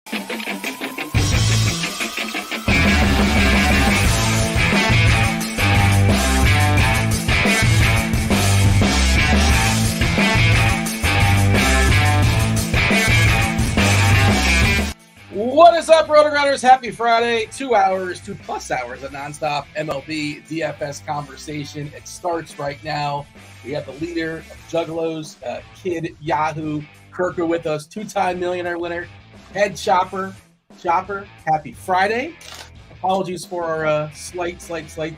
What is up, RotoGrinders? Happy Friday. 2 hours, 2+ hours of nonstop MLB DFS conversation. It starts right now. We have the leader of Juggalos, Kid Yahoo Kirker with us, two-time millionaire winner, Head Chopper. Chopper, happy Friday. Apologies for our slight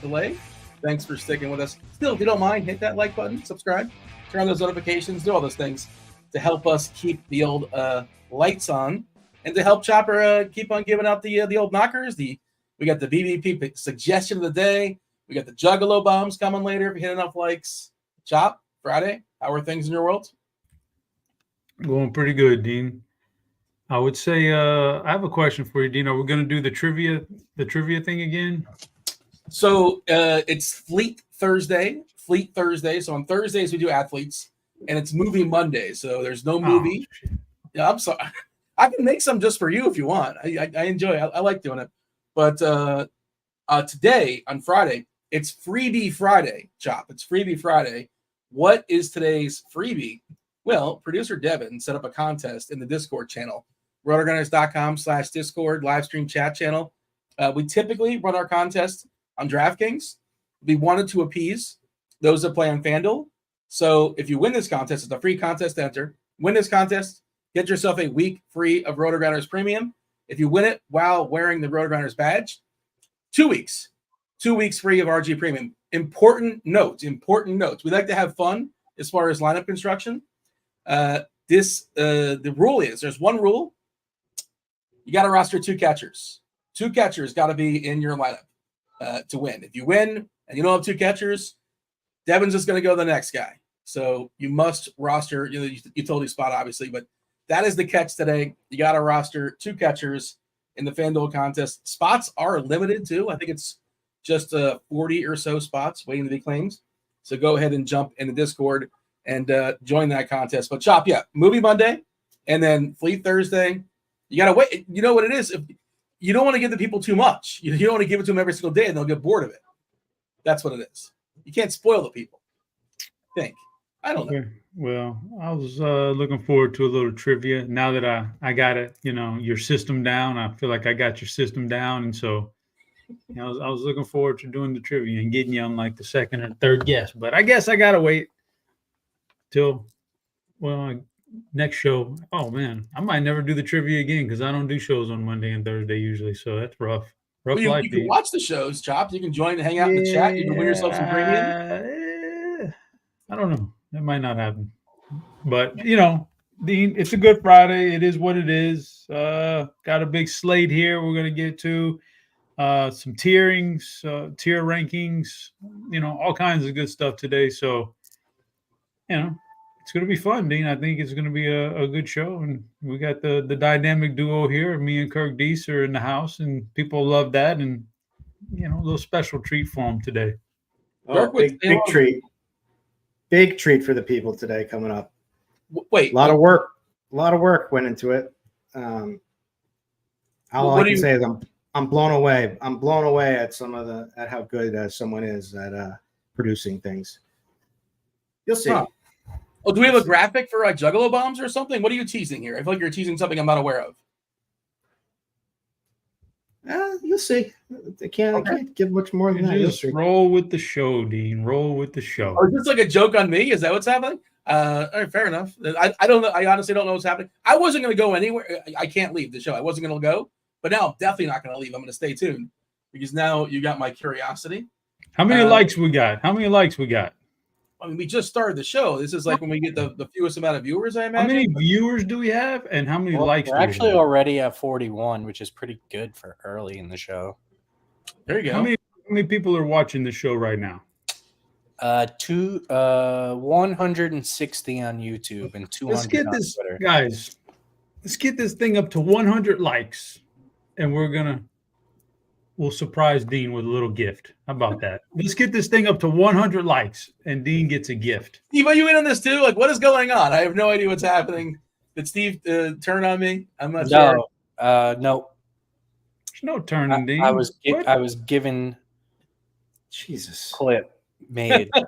delay. Thanks for sticking with us. Still, if you don't mind, hit that like button, subscribe, turn on those notifications, do all those things to help us keep the old lights on. And to help Chopper keep on giving out the old knockers, we got the BBP suggestion of the day. We got the Juggalo bombs coming later if you hit enough likes. Chop, Friday, how are things in your world? Going pretty good, Dean. I would say I have a question for you, Dean. Are we going to do the trivia thing again? So it's Fleet Thursday. So on Thursdays we do athletes, and it's Movie Monday. So there's no movie. Oh, yeah, I'm sorry. I can make some just for you if you want. I enjoy it. I like doing it. But today, on Friday, it's Freebie Friday, Chop. It's Freebie Friday. What is today's freebie? Well, producer Devin set up a contest in the Discord channel, RotoGrinders.com/Discord live stream chat channel. We typically run our contest on DraftKings. We wanted to appease those that play on FanDuel. So if you win this contest, it's a free contest to enter. Win this contest, get yourself a week free of RotoGrinders Premium. If you win it while wearing the RotoGrinders badge, 2 weeks. 2 weeks free of RG Premium. Important notes. We like to have fun as far as lineup construction. The rule is, there's one rule. You got to roster two catchers. Two catchers got to be in your lineup to win. If you win and you don't have two catchers, Devin's just going to go to the next guy. So you must roster, you totally spot, obviously, but that is the catch today. You got to roster two catchers in the FanDuel contest. Spots are limited, too. I think it's just 40 or so spots waiting to be claimed. So go ahead and jump in the Discord and join that contest. But Chop, yeah, Movie Monday and then Fleet Thursday. You got to wait. You know what it is? If you don't want to give the people too much. You don't want to give it to them every single day and they'll get bored of it. That's what it is. You can't spoil the people. I don't know. Well, I was looking forward to a little trivia. Now that I got it, your system down, I feel like I got your system down. And so, I was looking forward to doing the trivia and getting you on like the second or third guess. But I guess I got to wait till, next show. Oh, man, I might never do the trivia again because I don't do shows on Monday and Thursday usually. So that's rough. You can watch the shows, Chops. You can join and hang out in the chat. You can win yourself some premium. I don't know. That might not happen. But, Dean, it's a good Friday. It is what it is. Got a big slate here we're going to get to. Some tierings, tier rankings, all kinds of good stuff today. So, it's going to be fun, Dean. I think it's going to be a good show. And we got the dynamic duo here. Me and Kirk Deese are in the house, and people love that. And, a little special treat for them today. Oh, big treat. Big treat for the people today coming up. Wait, a lot of work went into it. All I can say is I'm blown away. I'm blown away at at how good someone is at producing things. You'll see. Huh. Oh, do we have a graphic for Juggalo bombs or something? What are you teasing here? I feel like you're teasing something I'm not aware of. You'll see. I can't give much more than that. Just roll with the show, Dean. Roll with the show. Or is this like a joke on me? Is that what's happening? All right, fair enough. I don't know. I honestly don't know what's happening. I wasn't going to go anywhere. I can't leave the show. I wasn't going to go, but now I'm definitely not going to leave. I'm going to stay tuned because now you got my curiosity. How many likes we got? I mean, we just started the show. This is like when we get the fewest amount of viewers, I imagine. How many viewers do we have, and how many likes? We're actually already at 41, which is pretty good for early in the show. There you go. How many people are watching the show right now? 160 on YouTube and 200 on Twitter. Guys. Let's get this thing up to 100 likes, and we'll surprise Dean with a little gift. How about that? Let's get this thing up to 100 likes, and Dean gets a gift. Steve, are you in on this too? Like, what is going on? I have no idea what's happening. Did Steve turn on me? I'm not sure. No. There's no turning, Dean. I was given Jesus clip made. All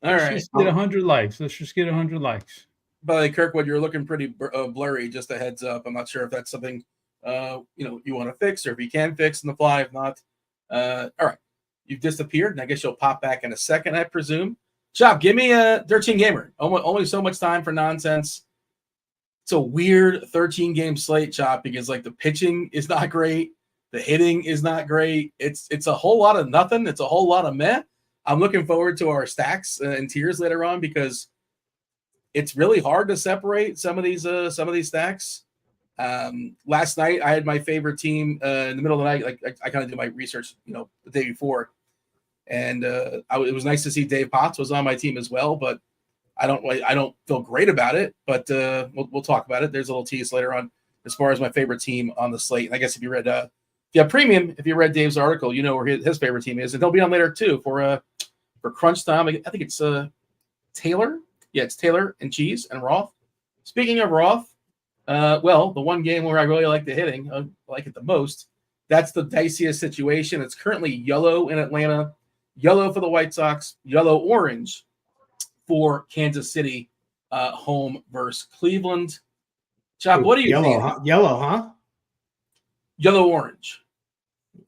Let's right. just get 100 likes. Let's just get 100 likes. By the way, Kirkwood, you're looking pretty blurry. Just a heads up. I'm not sure if that's something you want to fix, or if you can fix in the fly. If not, all right. You've disappeared, and I guess you'll pop back in a second, I presume. Chop, give me a 13 gamer. Only so much time for nonsense. It's a weird 13-game slate, Chop, because like the pitching is not great, the hitting is not great. It's a whole lot of nothing. It's a whole lot of meh. I'm looking forward to our stacks and tiers later on, because it's really hard to separate some of these stacks. Last night I had my favorite team in the middle of the night. Like I kind of do my research, the day before, and it was nice to see Dave Potts was on my team as well. But I don't feel great about it. But we'll talk about it. There's a little tease later on as far as my favorite team on the slate. And I guess if you read Dave's article, you know where his favorite team is, and he'll be on later too for crunch time. I think it's Taylor. Yeah, it's Taylor and Cheese and Roth. Speaking of Roth, the one game where I really like the hitting, I like it the most, that's the diciest situation. It's currently yellow in Atlanta, yellow for the White Sox, yellow-orange for Kansas City, home versus Cleveland. Chop, what do you think? Yellow, huh? Yellow-orange.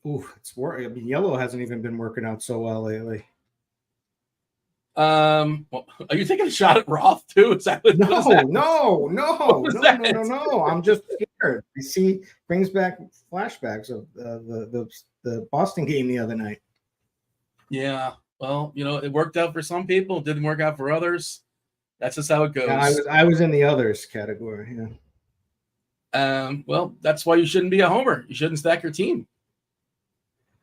Ooh, it's working. I mean, yellow hasn't even been working out so well lately. Are you taking a shot at Roth too? Is that what? No. I'm just scared. You see, brings back flashbacks of the Boston game the other night. Yeah, well, it worked out for some people. It didn't work out for others. That's just how it goes. Yeah, I was in the others category. Yeah. Well, that's why you shouldn't be a homer. You shouldn't stack your team.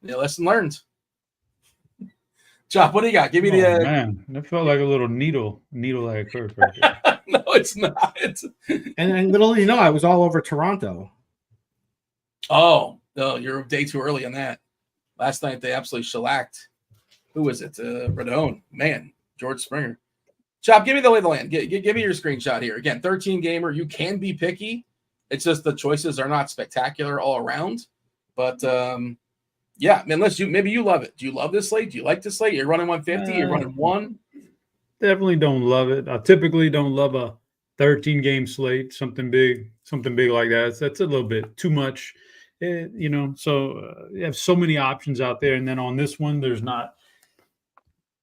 Lesson learned. Chop, what do you got? Give me the man. That felt like a little needle like curve right there. No, it's not. And little, I was all over Toronto. Oh, no, you're a day too early on that. Last night they absolutely shellacked. Who was it? Rodon. Man, George Springer. Chop, give me the lay of the land. Give me your screenshot here. Again, 13 gamer. You can be picky. It's just the choices are not spectacular all around. But yeah, unless maybe you love it. Do you love this slate? Do you like this slate? You're running 150. You're running one. Definitely don't love it. I typically don't love a 13-game slate. Something big like that. That's a little bit too much. So you have so many options out there, and then on this one, there's not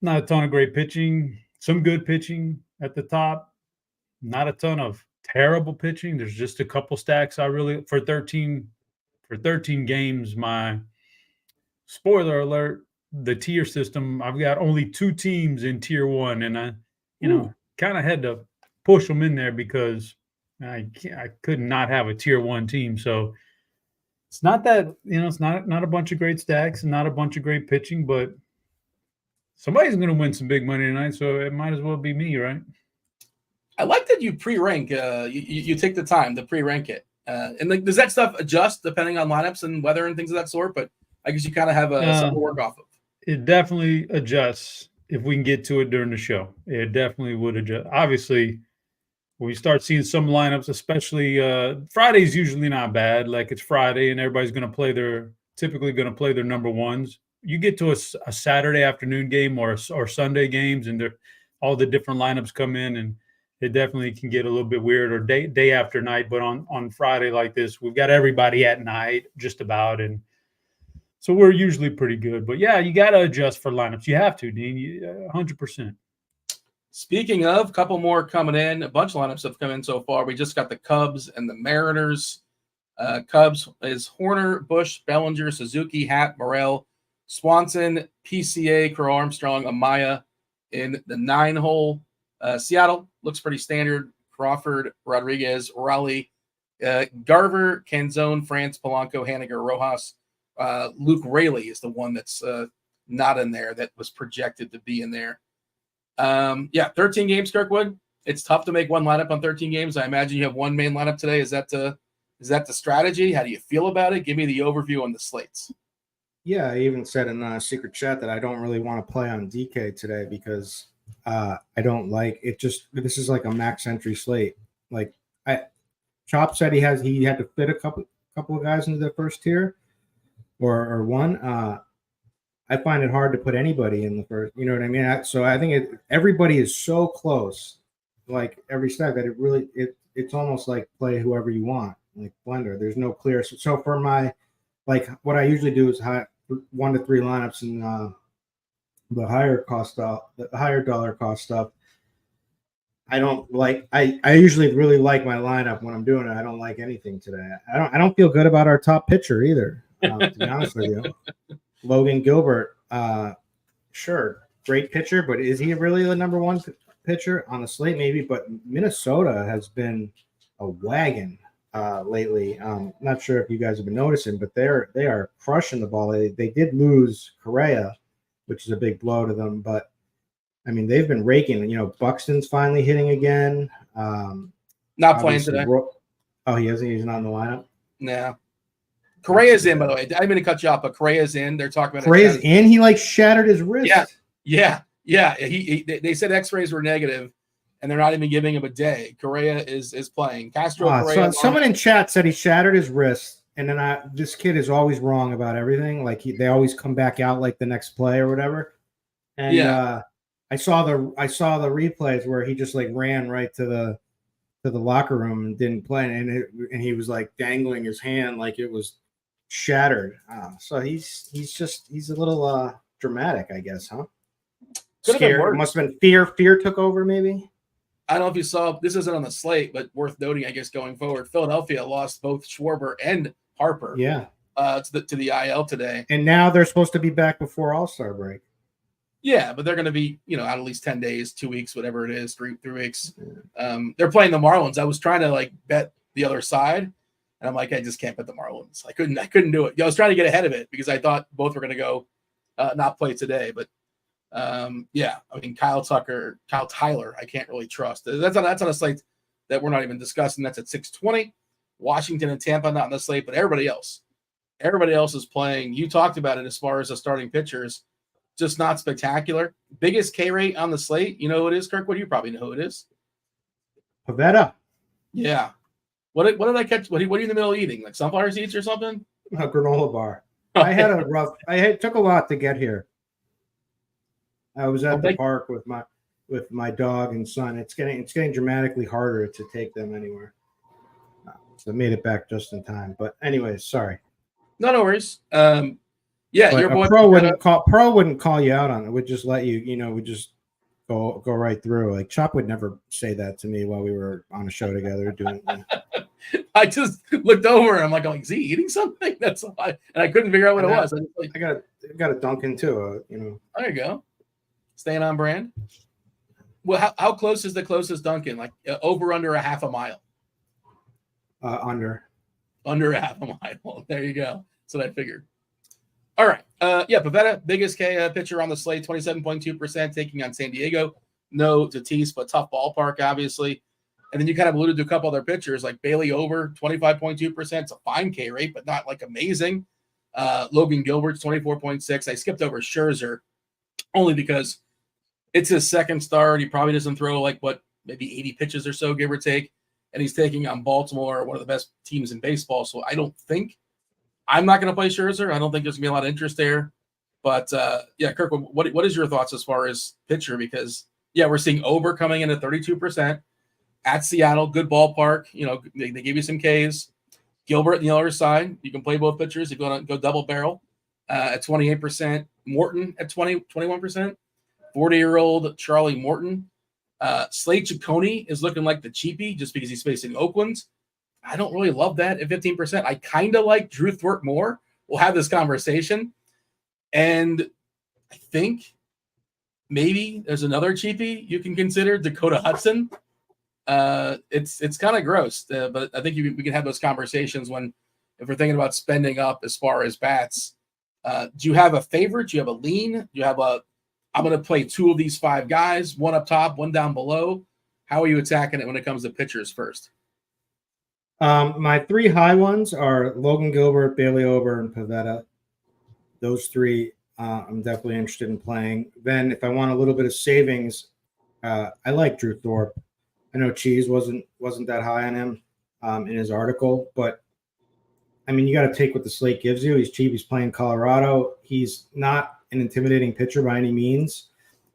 a ton of great pitching. Some good pitching at the top. Not a ton of terrible pitching. There's just a couple stacks for 13 games. My spoiler alert, the tier system, I've got only 2 teams in tier 1, and I kind of had to push them in there because I could not have a tier 1 team. So it's not that, it's not a bunch of great stacks and not a bunch of great pitching, but somebody's going to win some big money tonight, so it might as well be me, right? I like that you pre-rank. You take the time to pre-rank it. And does that stuff adjust depending on lineups and weather and things of that sort? But I guess you kind of have something to work off of. It definitely adjusts if we can get to it during the show. It definitely would adjust. Obviously, when we start seeing some lineups, especially Friday's usually not bad. Like it's Friday and everybody's typically going to play their number ones. You get to a Saturday afternoon game or Sunday games, and all the different lineups come in, and it definitely can get a little bit weird, or day after night. But on Friday like this, we've got everybody at night just about, and so we're usually pretty good. But yeah, you got to adjust for lineups. You have to, Dean, 100%. Speaking of, a couple more coming in. A bunch of lineups have come in so far. We just got the Cubs and the Mariners. Cubs is Horner, Bush, Bellinger, Suzuki, Happ, Morel, Swanson, PCA, Crow Armstrong, Amaya in the 9-hole. Seattle looks pretty standard. Crawford, Rodriguez, Raleigh, Garver, Canzone, France, Polanco, Haniger, Rojas. Luke Raley is the one that's not in there that was projected to be in there. 13 games, Kirkwood. It's tough to make one lineup on 13 games. I imagine you have one main lineup today. Is that the strategy? How do you feel about it? Give me the overview on the slates. Yeah, I even said in a secret chat that I don't really want to play on DK today because I don't like it. This is like a max entry slate. Like Chop said he had to fit a couple of guys into the first tier, or one. I find it hard to put anybody in the first. You know what I mean? So I think everybody is so close, like every step, that it's almost like play whoever you want, like blender. There's no clear. So for my, like, what I usually do is 1 to 3 lineups and the higher dollar cost stuff. I don't like. I usually really like my lineup when I'm doing it. I don't like anything today. I don't feel good about our top pitcher either. To be honest with you, Logan Gilbert. Sure, great pitcher, but is he really the number one pitcher on the slate? Maybe, but Minnesota has been a wagon lately. Not sure if you guys have been noticing, but they are crushing the ball. They did lose Correa, which is a big blow to them, but I mean, they've been raking. You know, Buxton's finally hitting again. Not playing today. Oh, he isn't. He's not in the lineup. No. Correa's in, by the way. I didn't mean to cut you off, but Correa's in. They're talking about Correa's in. He like shattered his wrist. Yeah. They said X-rays were negative, and they're not even giving him a day. Correa is playing. Correa. So someone in chat said he shattered his wrist, and then this kid is always wrong about everything. Like they always come back out like the next play or whatever. And I saw the replays where he just like ran right to the locker room and didn't play, and he was like dangling his hand like it was shattered. So he's a little dramatic, I guess, huh? Scared. It must have been fear. Fear took over, maybe. I don't know if you saw. This isn't on the slate, but worth noting, I guess, going forward. Philadelphia lost both Schwarber and Harper. Yeah. To the IL today, and now they're supposed to be back before All-Star break. Yeah, but they're going to be, out at least 10 days, 2 weeks, whatever it is, 3 weeks. They're playing the Marlins. I was trying to like bet the other side, and I'm like, I just can't bet the Marlins. I couldn't do it. I was trying to get ahead of it because I thought both were going to go not play today. But I mean, Kyle Tyler, I can't really trust. That's on a slate that we're not even discussing. That's at 6:20. Washington and Tampa not on the slate, but everybody else is playing. You talked about it as far as the starting pitchers. Just not spectacular. Biggest K rate on the slate. You know who it is, Kirk? What do you probably know who it is? Pavetta. Yeah. What did I catch? What are you in the middle of eating? Like sunflower seeds or something? A granola bar. I took a lot to get here. I was at the park with my dog and son. It's getting dramatically harder to take them anywhere. So I made it back just in time. But anyways, sorry. No worries. But your boy Pro wouldn't call you out on it. Would just let you, would just go right through. Like Chop would never say that to me while we were on a show together doing. I just looked over and I'm like, is he eating something? That's all and I couldn't figure out what it was. I got a Dunkin' too. There you go. Staying on brand. Well, how close is the closest Dunkin'? Like over under a half a mile? Under a half a mile. There you go. That's what I figured. All right. Pavetta, biggest K pitcher on the slate, 27.2%, taking on San Diego. No Tatis, but tough ballpark, obviously. And then you kind of alluded to a couple other pitchers, like Bailey over, 25.2%. It's a fine K rate, but not like amazing. Logan Gilbert's 24.6. I skipped over Scherzer only because it's his second start. He probably doesn't throw maybe 80 pitches or so, give or take. And he's taking on Baltimore, one of the best teams in baseball. So I'm not going to play Scherzer. I don't think there's going to be a lot of interest there. But, Kirk, what is your thoughts as far as pitcher? Because, we're seeing Ober coming in at 32% at Seattle. Good ballpark. They give you some Ks. Gilbert on the other side. You can play both pitchers if you want to go double barrel at 28%. Morton at 21%. 40-year-old Charlie Morton. Slate Ciccone is looking like the cheapie just because he's facing Oakland. I don't really love that at 15%. I kind of like Drew Thorpe more. We'll have this conversation. And I think maybe there's another cheapie you can consider, Dakota Hudson. It's kind of gross, but I think we can have those conversations if we're thinking about spending up as far as bats. Do you have a favorite? Do you have a lean? Do you have I'm going to play 2 of these 5 guys, one up top, one down below? How are you attacking it when it comes to pitchers first? My 3 high ones are Logan Gilbert, Bailey Ober, and Pavetta. Those 3 I'm definitely interested in playing. Then if I want a little bit of savings, I like Drew Thorpe. I know Cheese wasn't that high on him. in his article. But I mean, you got to take what the slate gives you. He's cheap. He's playing Colorado. He's not an intimidating pitcher by any means.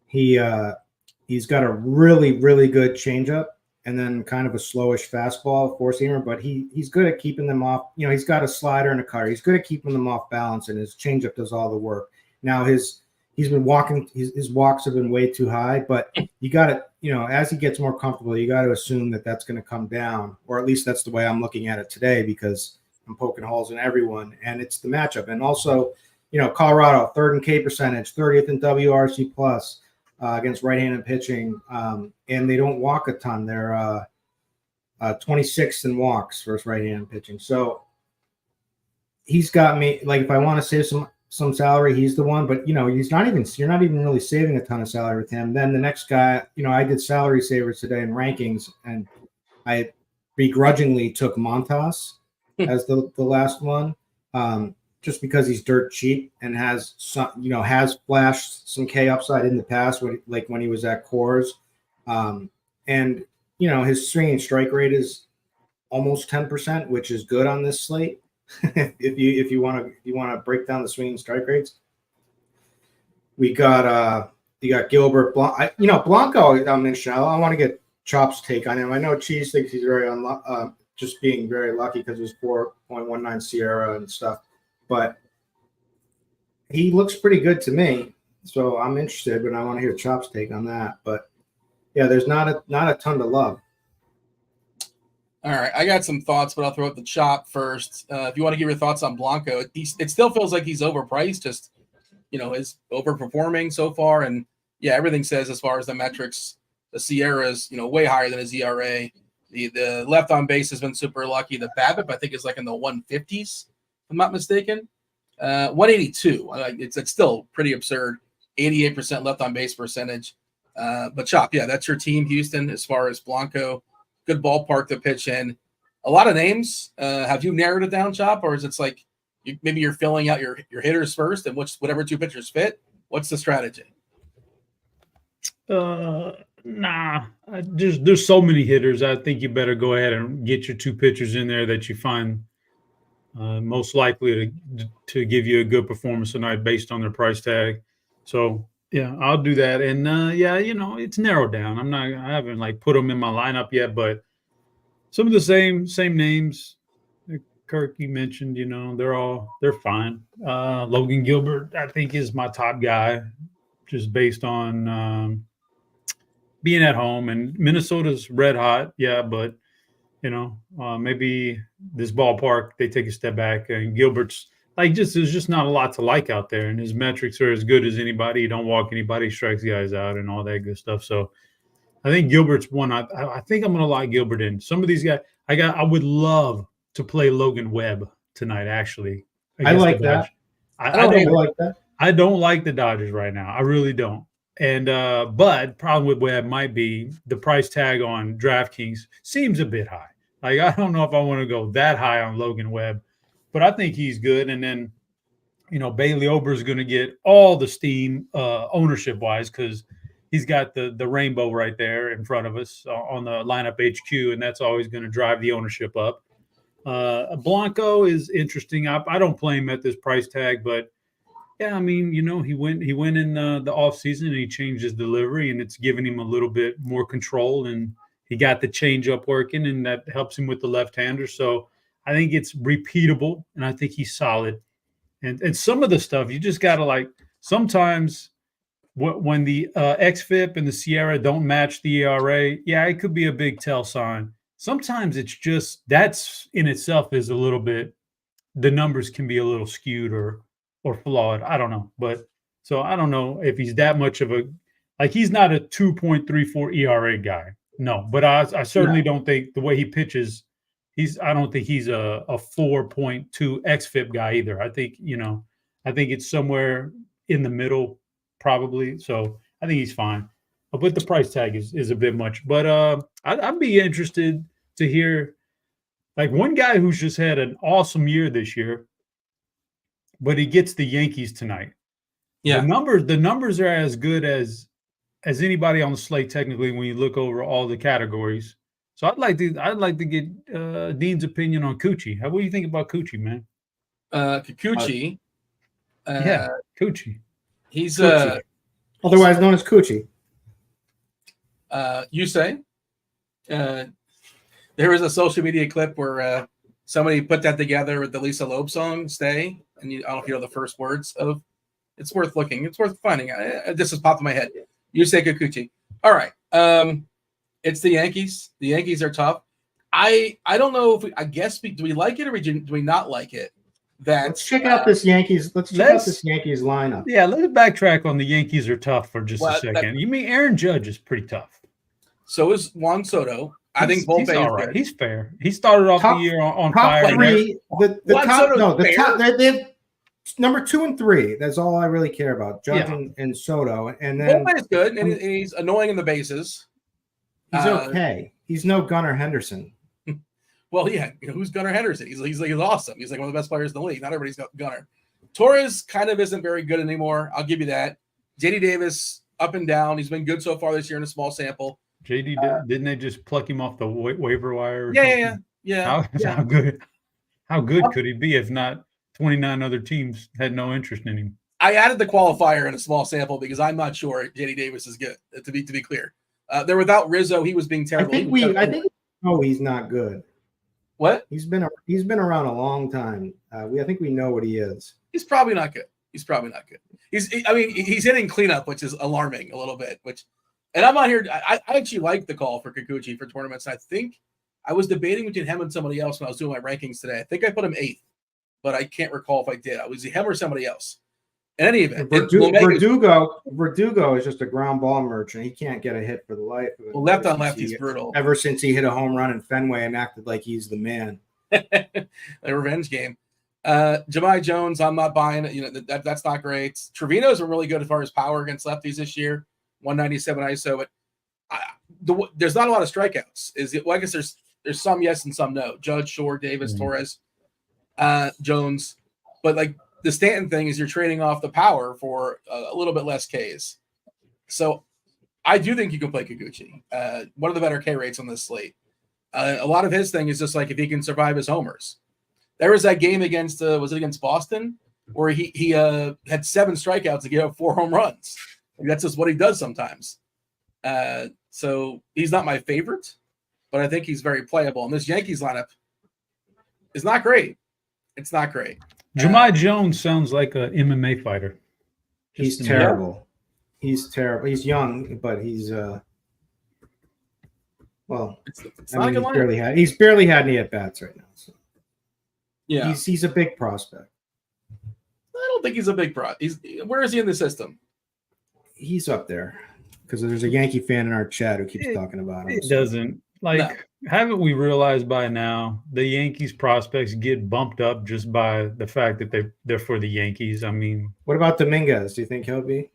He's got a really, really good changeup and then kind of a slowish fastball, four-seamer, but he's good at keeping them off. You know, he's got a slider and a cutter. He's good at keeping them off balance, and his changeup does all the work. Now he's been walking. His walks have been way too high, but you got to, you know, as he gets more comfortable, you got to assume that that's going to come down, or at least that's the way I'm looking at it today, because I'm poking holes in everyone, and it's the matchup. And also, you know, Colorado, 3rd in K percentage, 30th in WRC plus against right-handed pitching, and they don't walk a ton. They're 26th in walks versus right-handed pitching. So he's got me, like, if I want to save some salary, he's the one. But, you know, you're not even really saving a ton of salary with him. Then the next guy, you know, I did salary savers today in rankings, and I begrudgingly took Montas as the last one, just because he's dirt cheap and has some, you know, has flashed some K upside in the past, when he was at Coors, and you know, his swinging strike rate is almost 10%, which is good on this slate. if you want to break down the swinging strike rates, you got Gilbert, Blanco. I'm interested. I want to get Chop's take on him. I know Cheese thinks he's very just being very lucky because he's 4.19 Sierra and stuff, but he looks pretty good to me. So I'm interested, but I want to hear Chop's take on that. But yeah, there's not a ton to love. All right, I got some thoughts, but I'll throw out the Chop first. If you want to give your thoughts on Blanco, it still feels like he's overpriced. Just, you know, is overperforming so far, and yeah, everything says as far as the metrics, the Sierra is, you know, way higher than his ERA. The left on base has been super lucky. The BABIP, I think, is like in the 150s, if I'm not mistaken. 182. It's still pretty absurd. 88% left on base percentage. But Chop, yeah, that's your team, Houston, as far as Blanco. Good ballpark to pitch in. A lot of names. Have you narrowed it down, Chop, or is it like maybe you're filling out your hitters first and whatever two pitchers fit? What's the strategy? Nah, there's so many hitters. I think you better go ahead and get your two pitchers in there that you find most likely to give you a good performance tonight based on their price tag. So yeah, I'll do that. And yeah, you know, it's narrowed down. I haven't like put them in my lineup yet, but some of the same names Kirk you mentioned, you know, they're fine. Logan Gilbert, I think, is my top guy, just based on being at home, and Minnesota's red hot. Yeah. But, you know, maybe this ballpark, they take a step back, and Gilbert's there's just not a lot to like out there. And his metrics are as good as anybody. He don't walk anybody, strikes guys out, and all that good stuff. So I think Gilbert's one. I think I'm going to lock Gilbert in. Some of these guys, I would love to play Logan Webb tonight, actually. I like that. I don't like that. I don't like the Dodgers right now. I really don't. And but problem with Webb might be the price tag on DraftKings seems a bit high. Like, I don't know if I want to go that high on Logan Webb, but I think he's good. And then, you know, Bailey Ober is going to get all the steam ownership wise, because he's got the rainbow right there in front of us on the lineup HQ, and that's always going to drive the ownership up. Blanco is interesting. I don't play him at this price tag, but yeah, I mean, you know, he went in the off season, and he changed his delivery, and it's given him a little bit more control, and he got the changeup working, and that helps him with the left-hander. So I think it's repeatable, and I think he's solid. And some of the stuff you just gotta, like, sometimes when the xFIP and the Sierra don't match the ERA, yeah, it could be a big tell sign. Sometimes it's just that's in itself is a little bit, the numbers can be a little skewed or flawed. I don't know. But so I don't know if he's that much of he's not a 2.34 ERA guy. No, but I certainly don't think the way he pitches, I don't think he's a 4.2 xFIP guy either. I think it's somewhere in the middle probably. So I think he's fine. But the price tag is a bit much. But I'd be interested to hear, like, one guy who's just had an awesome year this year, but he gets the Yankees tonight. Yeah. The numbers are as good as anybody on the slate technically when you look over all the categories. So I'd like to get Dean's opinion on Coochie. What do you think about Coochie, man? Kikuchi. Coochie. He's Coochie. Otherwise known as Coochie. You say. There was a social media clip where somebody put that together with the Lisa Loeb song "Stay," and I don't know if you know the first words of. It's worth looking. It's worth finding. This has popped in my head. You say Kikuchi. All right. It's the Yankees. The Yankees are tough. I don't know if I guess do we like it or do we not like it? Let's check out this Yankees. Let's check out this Yankees lineup. Yeah, let's backtrack on the Yankees are tough for just a second. You mean Aaron Judge is pretty tough? So is Juan Soto. I think Volpe is all right. He's fair. He started off the year on fire. Top three. They have number 2 and 3. That's all I really care about. Judge and Soto, and then Volpe is good, and he's annoying in the bases. He's okay. He's no Gunnar Henderson. Well, yeah. Who's Gunnar Henderson? He's awesome. He's like one of the best players in the league. Not everybody's got Gunnar. Torres kind of isn't very good anymore. I'll give you that. JD Davis up and down. He's been good so far this year in a small sample. JD didn't they just pluck him off the waiver wire? Yeah. How good could he be if not 29 other teams had no interest in him? I added the qualifier in a small sample because I'm not sure JD Davis is good. To be clear, they're without Rizzo. He was being terrible. I think he's not good. What? He's been around a long time. I think we know what he is. He's probably not good. He's hitting cleanup, which is alarming a little bit. And I'm not here. I actually like the call for Kikuchi for tournaments. I think I was debating between him and somebody else when I was doing my rankings today. I think I put him 8th, but I can't recall if I did. Was it him or somebody else? In any event, Verdugo is just a ground ball merchant. He can't get a hit for the life of it. Well, left on left, he's brutal. Ever since he hit a home run in Fenway and acted like he's the man. A revenge game. Jahmai Jones, I'm not buying it. That's not great. Trevino's been really good as far as power against lefties this year. 197 ISO, but there's not a lot of strikeouts. I guess there's some yes and some no. Judge, Shore, Davis, Torres, Jones, but like. The Stanton thing is you're trading off the power for a little bit less Ks. So I do think you can play Kikuchi. One of the better K rates on this slate. A lot of his thing is just like if he can survive his homers. There was that game against Boston where he had 7 strikeouts to give up 4 home runs. That's just what he does sometimes. So he's not my favorite, but I think he's very playable. And this Yankees lineup is not great. It's not great. Jahmai Jones sounds like an MMA fighter. He's terrible. He's terrible. He's young, but he's he's barely had any at bats right now. So. Yeah, he's a big prospect. I don't think he's a big pro. Where is he in the system? He's up there because there's a Yankee fan in our chat who keeps talking about him. It doesn't haven't we realized by now the Yankees prospects get bumped up just by the fact that they're for the Yankees? I mean, what about Dominguez? Do you think he'll be?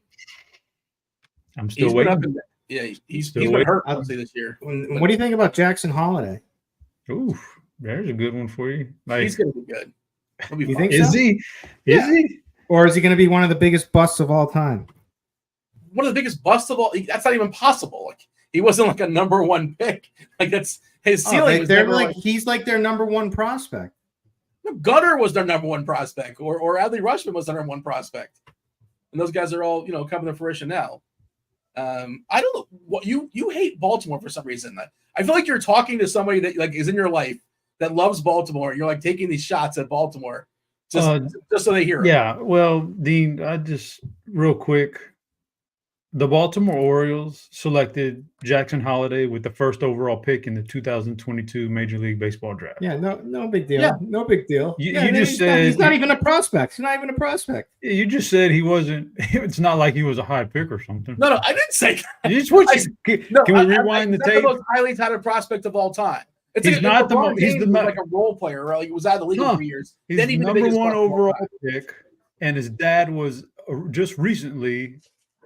I'm still waiting. He's been hurt mostly this year. What do you think about Jackson Holiday? Ooh, there's a good one for you. He's going to be good. You think so? Is he? Or is he going to be one of the biggest busts of all time? One of the biggest busts of all. That's not even possible. Like he wasn't like a number 1 pick. Like that's his ceiling. He's like their number 1 prospect. Gunnar was their number 1 prospect, or Adley Rutschman was their number 1 prospect, and those guys are all coming to fruition now. I don't know what you hate Baltimore for some reason. I feel like you're talking to somebody that like is in your life that loves Baltimore. You're like taking these shots at Baltimore just so they hear it. Yeah. Well, Dean, I just real quick. The Baltimore Orioles selected Jackson Holiday with the first overall pick in the 2022 Major League Baseball draft. Yeah, no big deal. Yeah. No big deal. You just said he's not even a prospect. He's not even a prospect. You just said he wasn't. It's not like he was a high pick or something. No, I didn't say that. Can we rewind the tape? The most highly touted prospect of all time. He's not the most. He's like a role player. Right? He was out of the league for 3 years. He's then number 1 overall pick, and his dad was just recently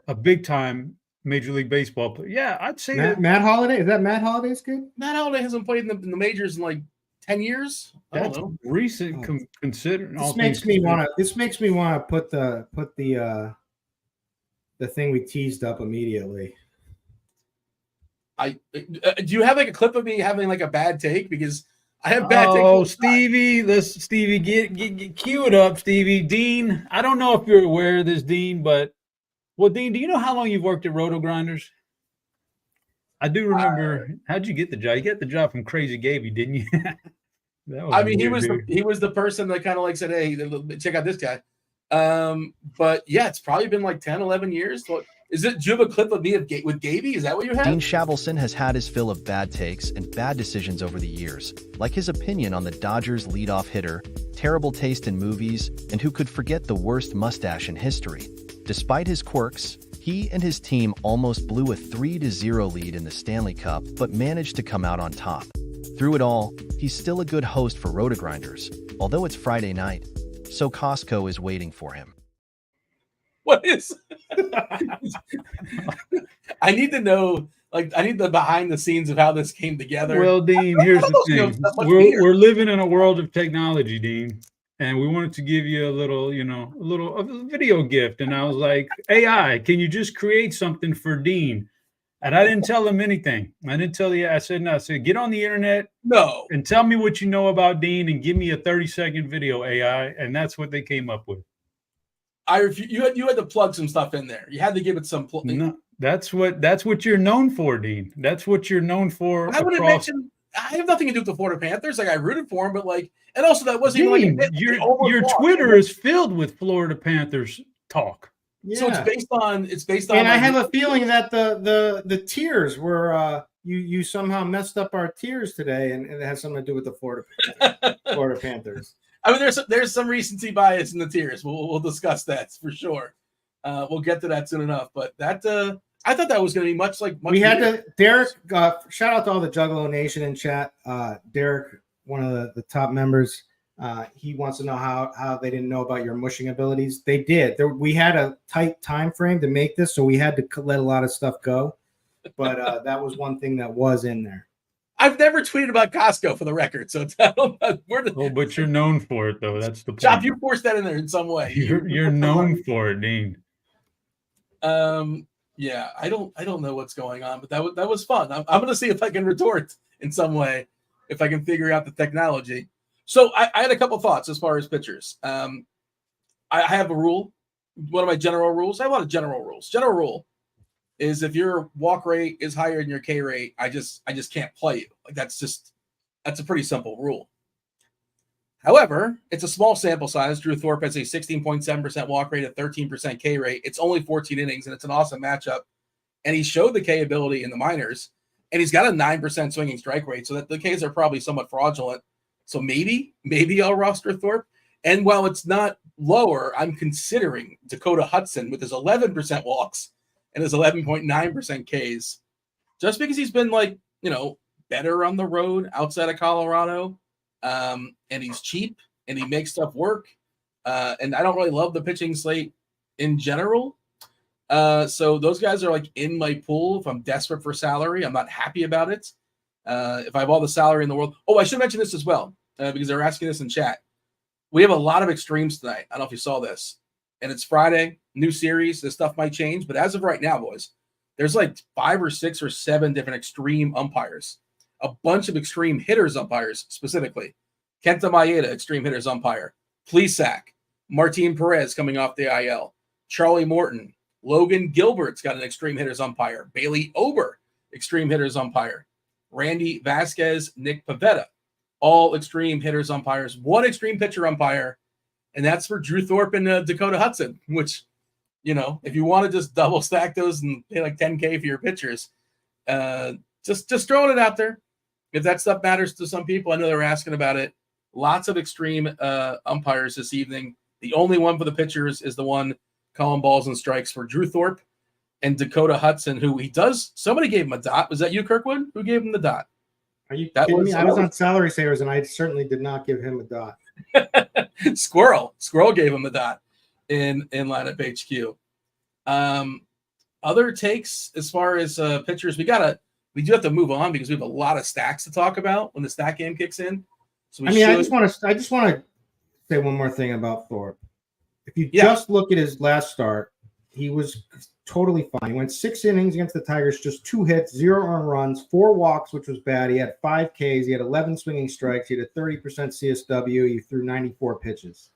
a big-time Major League Baseball player. Yeah, I'd say that. Matt Holliday? Is that Matt Holliday's good? Matt Holliday hasn't played in the majors in like 10 years. I don't know. Recent considering all things. This makes me want to put the thing we teased up immediately. do you have like a clip of me having like a bad take? Because I have bad takes. Oh, Stevie, get cue it up, Stevie. Dean, I don't know if you're aware of this, Dean, but Dean, do you know how long you've worked at RotoGrinders? I do remember. How'd you get the job? You got the job from Crazy Gaby, didn't you? I mean, he was the person that kind of like said, "Hey, check out this guy." But yeah, it's probably been like 10, 11 years. Is it? Do you have a clip of me with Gaby? Is that what you have? Dean Shavelson has had his fill of bad takes and bad decisions over the years, like his opinion on the Dodgers leadoff hitter, terrible taste in movies, and who could forget the worst mustache in history. Despite his quirks, he and his team almost blew a 3-0 lead in the Stanley Cup, but managed to come out on top. Through it all, he's still a good host for RotoGrinders, although it's Friday night, so Costco is waiting for him. What is? I need to know. Like, I need the behind the scenes of how this came together. Well, Dean, here's the thing: we're living in a world of technology, Dean, and we wanted to give you a little video gift. And I was like, AI, can you just create something for Dean? And I didn't tell him anything. I didn't tell you. I said, no. I said, get on the internet, and tell me what you know about Dean, and give me a 30-second video, AI. And that's what they came up with. You had to plug some stuff in there. You had to give it some. No, that's what you're known for, Dean. That's what you're known for. I would have mentioned. I have nothing to do with the Florida Panthers. Like, I rooted for them, but like, and also that wasn't even like your Twitter is filled with Florida Panthers talk. Yeah. So it's based on. And I have a feeling that the tiers were you somehow messed up our tiers today, and it has something to do with the Florida Panthers. I mean, there's some recency bias in the tiers. We'll discuss that for sure. We'll get to that soon enough. But that I thought that was going to be much. We had to. Derek, shout out to all the Juggalo Nation in chat. Derek, one of the top members, he wants to know how they didn't know about your mushing abilities. They did. We had a tight time frame to make this, so we had to let a lot of stuff go. But that was one thing that was in there. I've never tweeted about Costco for the record, so but you're known for it, though. That's the point. Chop, you forced that in there in some way. You're known for it, Dean. Yeah, I don't know what's going on, but that was fun. I'm going to see if I can retort in some way, if I can figure out the technology. So I had a couple thoughts as far as pitchers. I have a rule. One of my general rules. I have a lot of general rules. General rule is if your walk rate is higher than your K rate, I just can't play you. Like, that's a pretty simple rule. However, it's a small sample size. Drew Thorpe has a 16.7% walk rate, a 13% K rate. It's only 14 innings, and it's an awesome matchup. And he showed the K ability in the minors, and he's got a 9% swinging strike rate, so that the Ks are probably somewhat fraudulent. So maybe I'll roster Thorpe. And while it's not lower, I'm considering Dakota Hudson with his 11% walks and his 11.9% Ks, just because he's been better on the road outside of Colorado. And he's cheap and he makes stuff work. And I don't really love the pitching slate in general. So those guys are in my pool. If I'm desperate for salary, I'm not happy about it. If I have all the salary in the world. Oh, I should mention this as well, because they're asking this in chat. We have a lot of extremes tonight. I don't know if you saw this. And it's Friday, new series. This stuff might change. But as of right now, boys, there's 5 or 6 or 7 different extreme umpires. A bunch of extreme hitters umpires, specifically. Kenta Maeda, extreme hitters umpire. Plesac. Martin Perez coming off the IL. Charlie Morton. Logan Gilbert's got an extreme hitters umpire. Bailey Ober, extreme hitters umpire. Randy Vasquez, Nick Pivetta, all extreme hitters umpires. One extreme pitcher umpire, and that's for Drew Thorpe and Dakota Hudson, which, if you want to just double stack those and pay $10K for your pitchers, just throwing it out there. If that stuff matters to some people, I know they were asking about it. Lots of extreme umpires this evening. The only one for the pitchers is the one calling balls and strikes for Drew Thorpe and Dakota Hudson, who somebody gave him a dot. Was that you, Kirkwood? Who gave him the dot? Are you kidding me? I was on Salary Savers, and I certainly did not give him a dot. Squirrel gave him a dot in lineup HQ. Other takes as far as pitchers, we do have to move on because we have a lot of stacks to talk about when the stack game kicks in. So I just want to say one more thing about Thorpe. If you just look at his last start, he was totally fine. He went 6 innings against the Tigers, just 2 hits, 0 earned runs, 4 walks, which was bad. He had 5 Ks. He had 11 swinging strikes. He had a 30% CSW. He threw 94 pitches.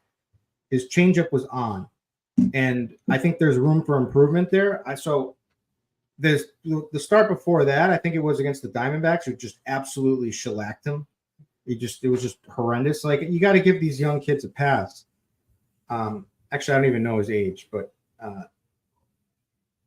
His changeup was on. And I think there's room for improvement there. So the start before that, I think it was against the Diamondbacks, who just absolutely shellacked him. It was just horrendous. Like, you got to give these young kids a pass. Actually, I don't even know his age, but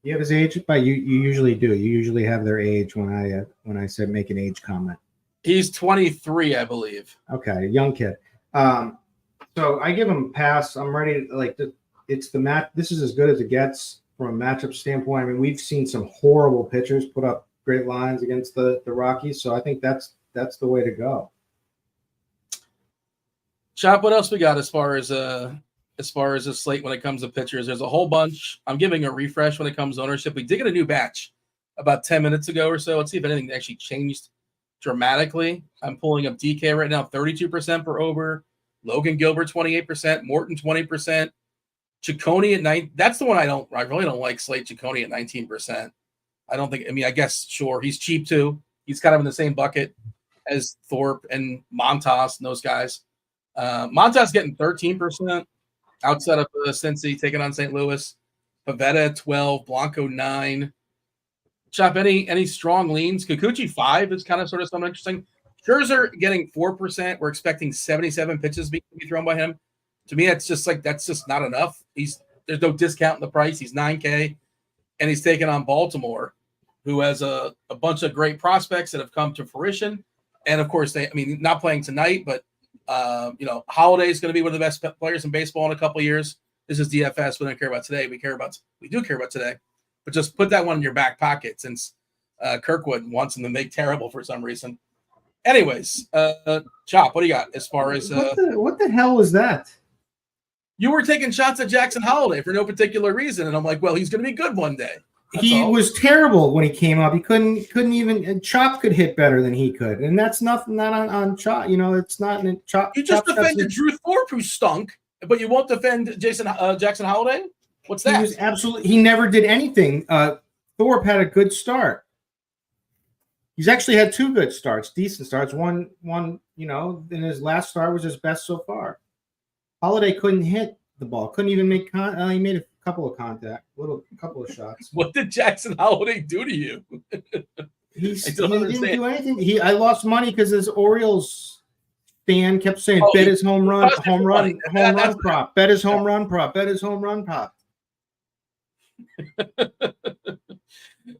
you have his age? But you usually do. You usually have their age when I said make an age comment. He's 23, I believe. Okay, young kid. So I give him a pass. I'm ready to, it's the match. This is as good as it gets from a matchup standpoint. I mean, we've seen some horrible pitchers put up great lines against the Rockies, so I think that's the way to go. Chop, what else we got as far as a slate when it comes to pitchers? There's a whole bunch. I'm giving a refresh when it comes to ownership. We did get a new batch about 10 minutes ago or so. Let's see if anything actually changed dramatically. I'm pulling up DK right now, 32% for Ober. Logan Gilbert, 28%. Morton, 20%. Ciccone at 9. That's the one I really don't like. Slate Ciccone at 19%. I guess, sure, he's cheap too. He's kind of in the same bucket as Thorpe and Montas and those guys. Montas getting 13% outside of Cincy taking on St. Louis. Pavetta 12, Blanco 9. Chop, any strong leans? Kikuchi 5 is kind of sort of something interesting. Scherzer getting 4%. We're expecting 77 pitches to be thrown by him. To me, that's just not enough. There's no discount in the price. He's 9K, and he's taking on Baltimore, who has a bunch of great prospects that have come to fruition. And of course, not playing tonight, but Holiday is going to be one of the best players in baseball in a couple of years. This is DFS. We don't care about today. We do care about today, but just put that one in your back pocket since Kirkwood wants him to make terrible for some reason. Anyways, Chop, what do you got as far as what the hell was that? You were taking shots at Jackson Holiday for no particular reason, and I'm like, well, he's going to be good one day. He was terrible when he came up. He couldn't even. Chop could hit better than he could, and that's not on Chop. It's not in Chop. You just defended Drew Thorpe, who stunk, but you won't defend Jackson Holiday. What's that? He never did anything. Thorpe had a good start. He's actually had 2 good starts, decent starts. One, in his last start was his best so far. Holiday couldn't hit the ball. Couldn't even make he made a couple of couple of shots. What did Jackson Holiday do to you? He didn't do anything. I lost money because his Orioles fan kept saying bet his home run prop. Bet his home run prop. Bet his home run prop.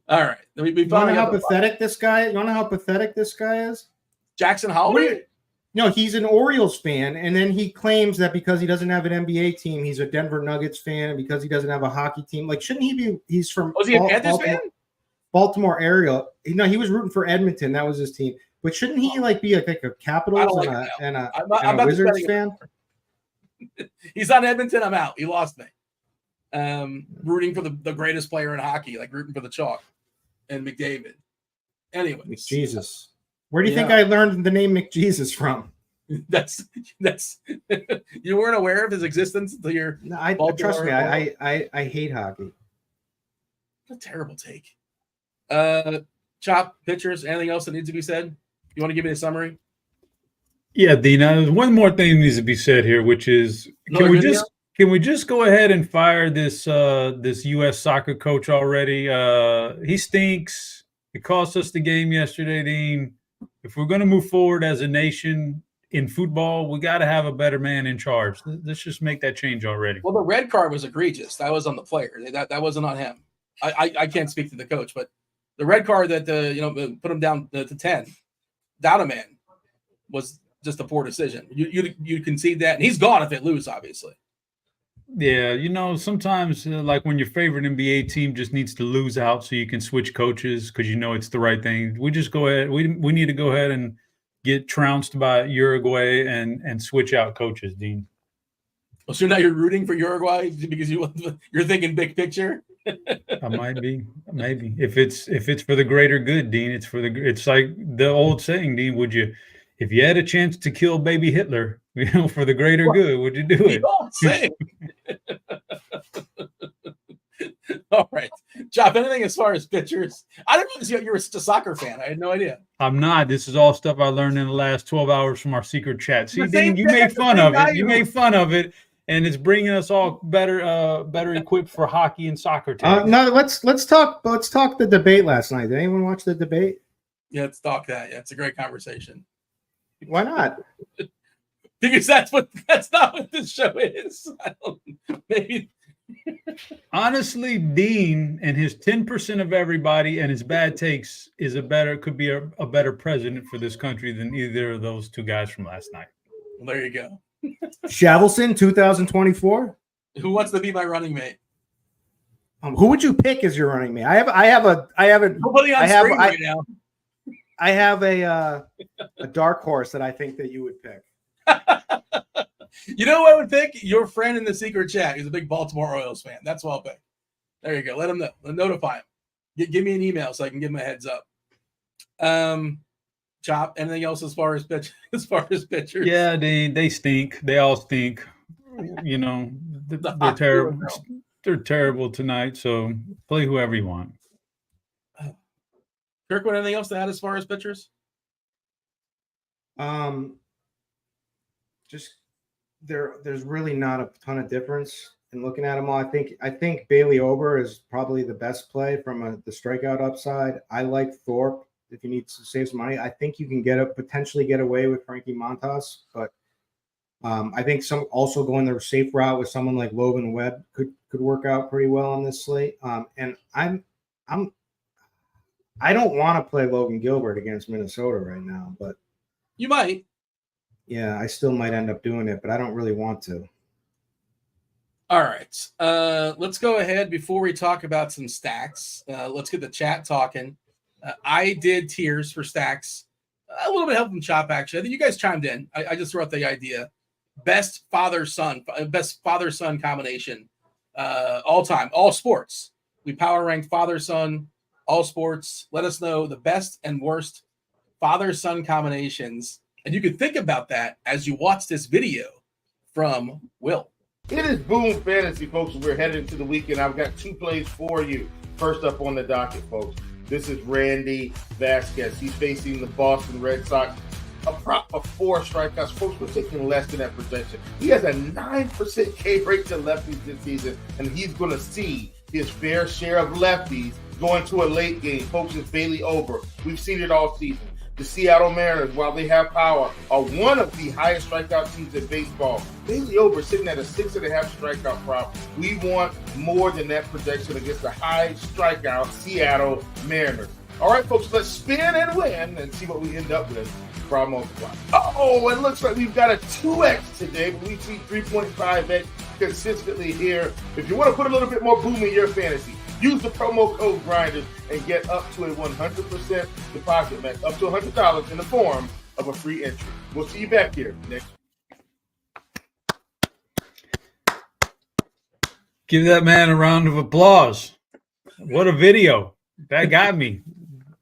All right. You want to know how pathetic this guy? You want to know how pathetic this guy is? Jackson Holiday? No, he's an Orioles fan, and then he claims that because he doesn't have an NBA team, he's a Denver Nuggets fan, and because he doesn't have a hockey team. Like, shouldn't he be? He's from Was he a Panthers fan? Baltimore area. No, he was rooting for Edmonton. That was his team. But shouldn't he be like a Capitals and a Wizards fan? He's on Edmonton. I'm out. He lost me. Rooting for the greatest player in hockey, like rooting for the chalk and McDavid. Anyway, McJesus. Where do you think I learned the name McJesus from? That's you weren't aware of his existence until you're. No, trust me. I hate hockey. What a terrible take. Chop, pitchers, anything else that needs to be said? You want to give me a summary? Yeah, Dina. There's one more thing that needs to be said here, which is can we just go ahead and fire this U.S. soccer coach already? He stinks. It cost us the game yesterday, Dean. If we're going to move forward as a nation in football, we got to have a better man in charge. Let's just make that change already. Well, the red card was egregious. That was on the player. That wasn't on him. I can't speak to the coach, but the red card that put him down to 10, down a man, was just a poor decision. You concede that, and he's gone if they lose, obviously. Yeah, sometimes like when your favorite NBA team just needs to lose out so you can switch coaches because it's the right thing. We just go ahead. We need to go ahead and get trounced by Uruguay and switch out coaches, Dean. Well, so now you're rooting for Uruguay because you're thinking big picture. I might be, maybe if it's for the greater good, Dean. It's like the old saying, Dean. If you had a chance to kill baby Hitler, for the greater good, would you do it? All right. Chop, anything as far as pitchers? I didn't know you were a soccer fan. I had no idea. I'm not. This is all stuff I learned in the last 12 hours from our secret chat. See, Dean, you made fun of it. You made fun of it, and it's bringing us all better equipped for hockey and soccer. No, let's talk the debate last night. Did anyone watch the debate? Yeah, let's talk that. Yeah, it's a great conversation. Why not? Because that's not what this show is. Maybe. Honestly, Dean and his 10% of everybody and his bad takes could be a better president for this country than either of those two guys from last night. Well, there you go. Shavelson, 2024. Who wants to be my running mate? Who would you pick as your running mate? I have a dark horse that I think that you would pick. You know who I would pick? Your friend in the secret chat. He's a big Baltimore Orioles fan. That's what I'll pick. There you go. Let him know. Notify him. Give me an email so I can give him a heads up. Chop. Anything else as far as pitchers? Yeah, they stink. They all stink. You know, they're terrible. They're terrible tonight. So play whoever you want. Kirkwood, anything else to add as far as pitchers? Just there's really not a ton of difference in looking at them all. I think Bailey Ober is probably the best play from the strikeout upside. I like Thorpe if you need to save some money. I think you can potentially get away with Frankie Montas, but I think some also going the safe route with someone like Logan Webb could work out pretty well on this slate. And I don't want to play Logan Gilbert against Minnesota right now, but you might. Yeah, I still might end up doing it, but I don't really want to. All right. Let's go ahead before we talk about some stacks. Let's get the chat talking. I did tiers for stacks. A little bit of help from Chop, actually. I think you guys chimed in. I just wrote the idea. Best father-son combination all time, all sports. We power ranked father-son, all sports. Let us know the best and worst father-son combinations. And you can think about that as you watch this video from Will. It is Boom Fantasy, folks. We're headed into the weekend. I've got two plays for you. First up on the docket, folks. This is Randy Vasquez. He's facing the Boston Red Sox. A prop of 4 strikeouts. Folks, we're taking less than that projection. He has a 9% K rate to lefties this season, and he's going to see his fair share of lefties going to a late game. Folks, it's Bailey Ober. We've seen it all season. The Seattle Mariners, while they have power, are one of the highest strikeout teams in baseball. Bailey Ober sitting at a 6.5 strikeout prop. We want more than that projection against the high strikeout Seattle Mariners. All right, folks, let's spin and win and see what we end up with. Oh, it looks like we've got a 2x today, but we see 3.5x consistently here. If you want to put a little bit more boom in your fantasy, use the promo code GRINDERS and get up to a 100% deposit match, up to $100 in the form of a free entry. We'll see you back here next week. Give that man a round of applause. What a video. That got me.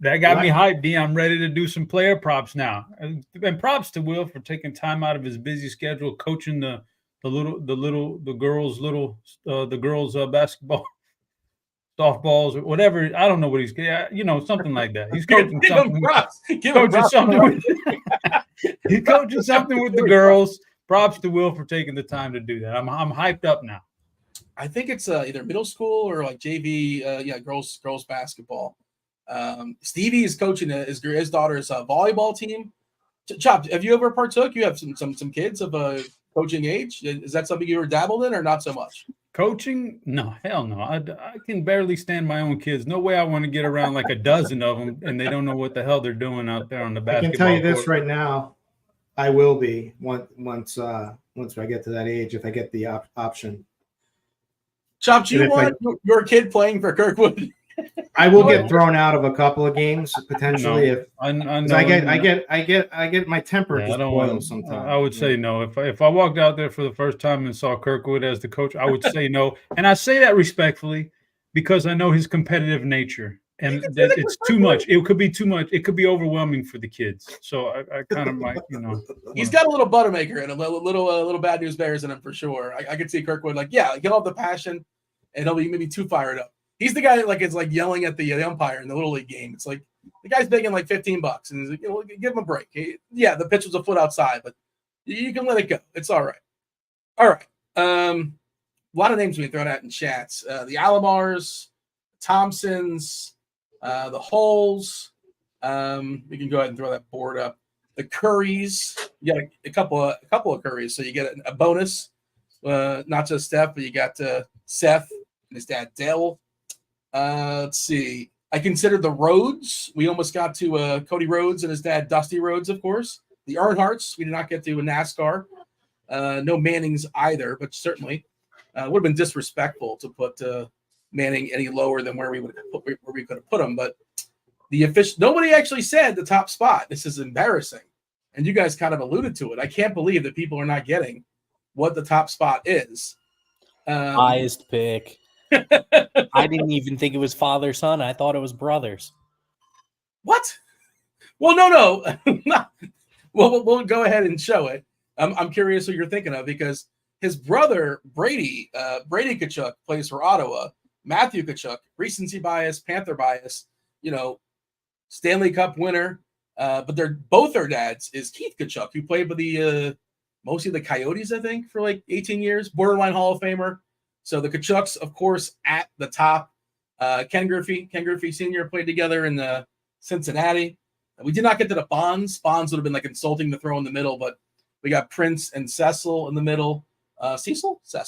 That got me hyped, D. I'm ready to do some player props now. And props to Will for taking time out of his busy schedule, coaching the girls basketball, softballs, or whatever. I don't know what he's, something like that. He's coaching something. He's coaching something with the girls. Props to Will for taking the time to do that. I'm hyped up now. I think it's either middle school or like JV, girls basketball. Stevie is coaching his daughter's volleyball team. Chop, have you ever partook? You have some kids of a coaching age. Is that something you ever dabbled in or not so much? Coaching? No, hell no. I can barely stand my own kids. No way I want to get around like a dozen of them and they don't know what the hell they're doing out there on the basketball I can tell you court. this right now. I will be once I get to that age if I get the option. Chop, do you want your kid playing for Kirkwood? I will get thrown out of a couple of games potentially if I get my temper just boils sometimes. I would say no. If I walked out there for the first time and saw Kirkwood as the coach, I would say no. And I say that respectfully because I know his competitive nature and that it's too much. It could be too much. It could be overwhelming for the kids. So I kind of might, He's got a little Buttermaker and a little Bad News Bears in him for sure. I could see Kirkwood he'll have the passion and he'll be maybe too fired up. He's the guy that is yelling at the umpire in the Little League game. It's like the guy's making like $15, and he's like, give him a break. Yeah, the pitch was a foot outside, but you can let it go. It's all right. All right. A lot of names we can throw out in chats. The Alomars, Thompsons, the Hulls. We can go ahead and throw that board up. The Currys. You got a couple of Currys, so you get a bonus. Not just Steph, but you got Seth and his dad Dale. Let's see. I considered the Rhodes. We almost got to Cody Rhodes and his dad Dusty Rhodes, of course. The Earnhardts. We did not get to a NASCAR. No Mannings either, but certainly would have been disrespectful to put Manning any lower than where we could have put him. But the official, nobody actually said the top spot. This is embarrassing, and you guys kind of alluded to it. I can't believe that people are not getting what the top spot is. Biased pick. I didn't even think it was father-son. I thought it was brothers. What? Well, no. We'll go ahead and show it. I'm curious who you're thinking of because his brother, Brady Tkachuk, plays for Ottawa. Matthew Tkachuk, recency bias, Panther bias, Stanley Cup winner. But both their dads is Keith Tkachuk, who played with mostly the Coyotes, I think, for like 18 years, borderline Hall of Famer. So the Tkachuks, of course, at the top. Ken Griffey Sr. played together in the Cincinnati. We did not get to the Bonds. Bonds would have been like insulting to throw in the middle, but we got Prince and Cecil in the middle. Cecil. I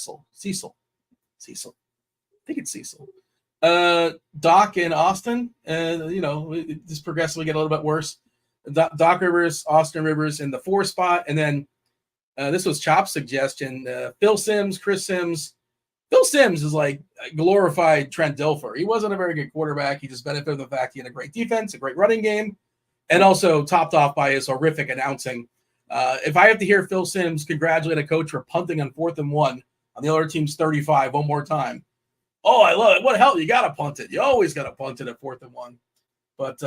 think it's Cecil. Doc and Austin. Just progressively get a little bit worse. Doc Rivers, Austin Rivers in the 4 spot, and then this was Chop's suggestion. Phil Simms, Chris Simms. Phil Simms is like a glorified Trent Dilfer. He wasn't a very good quarterback. He just benefited from the fact he had a great defense, a great running game, and also topped off by his horrific announcing. If I have to hear Phil Simms congratulate a coach for punting on 4th and 1 on the other team's 35 one more time, oh, I love it. What the hell? You got to punt it. You always got to punt it at 4th and 1. But,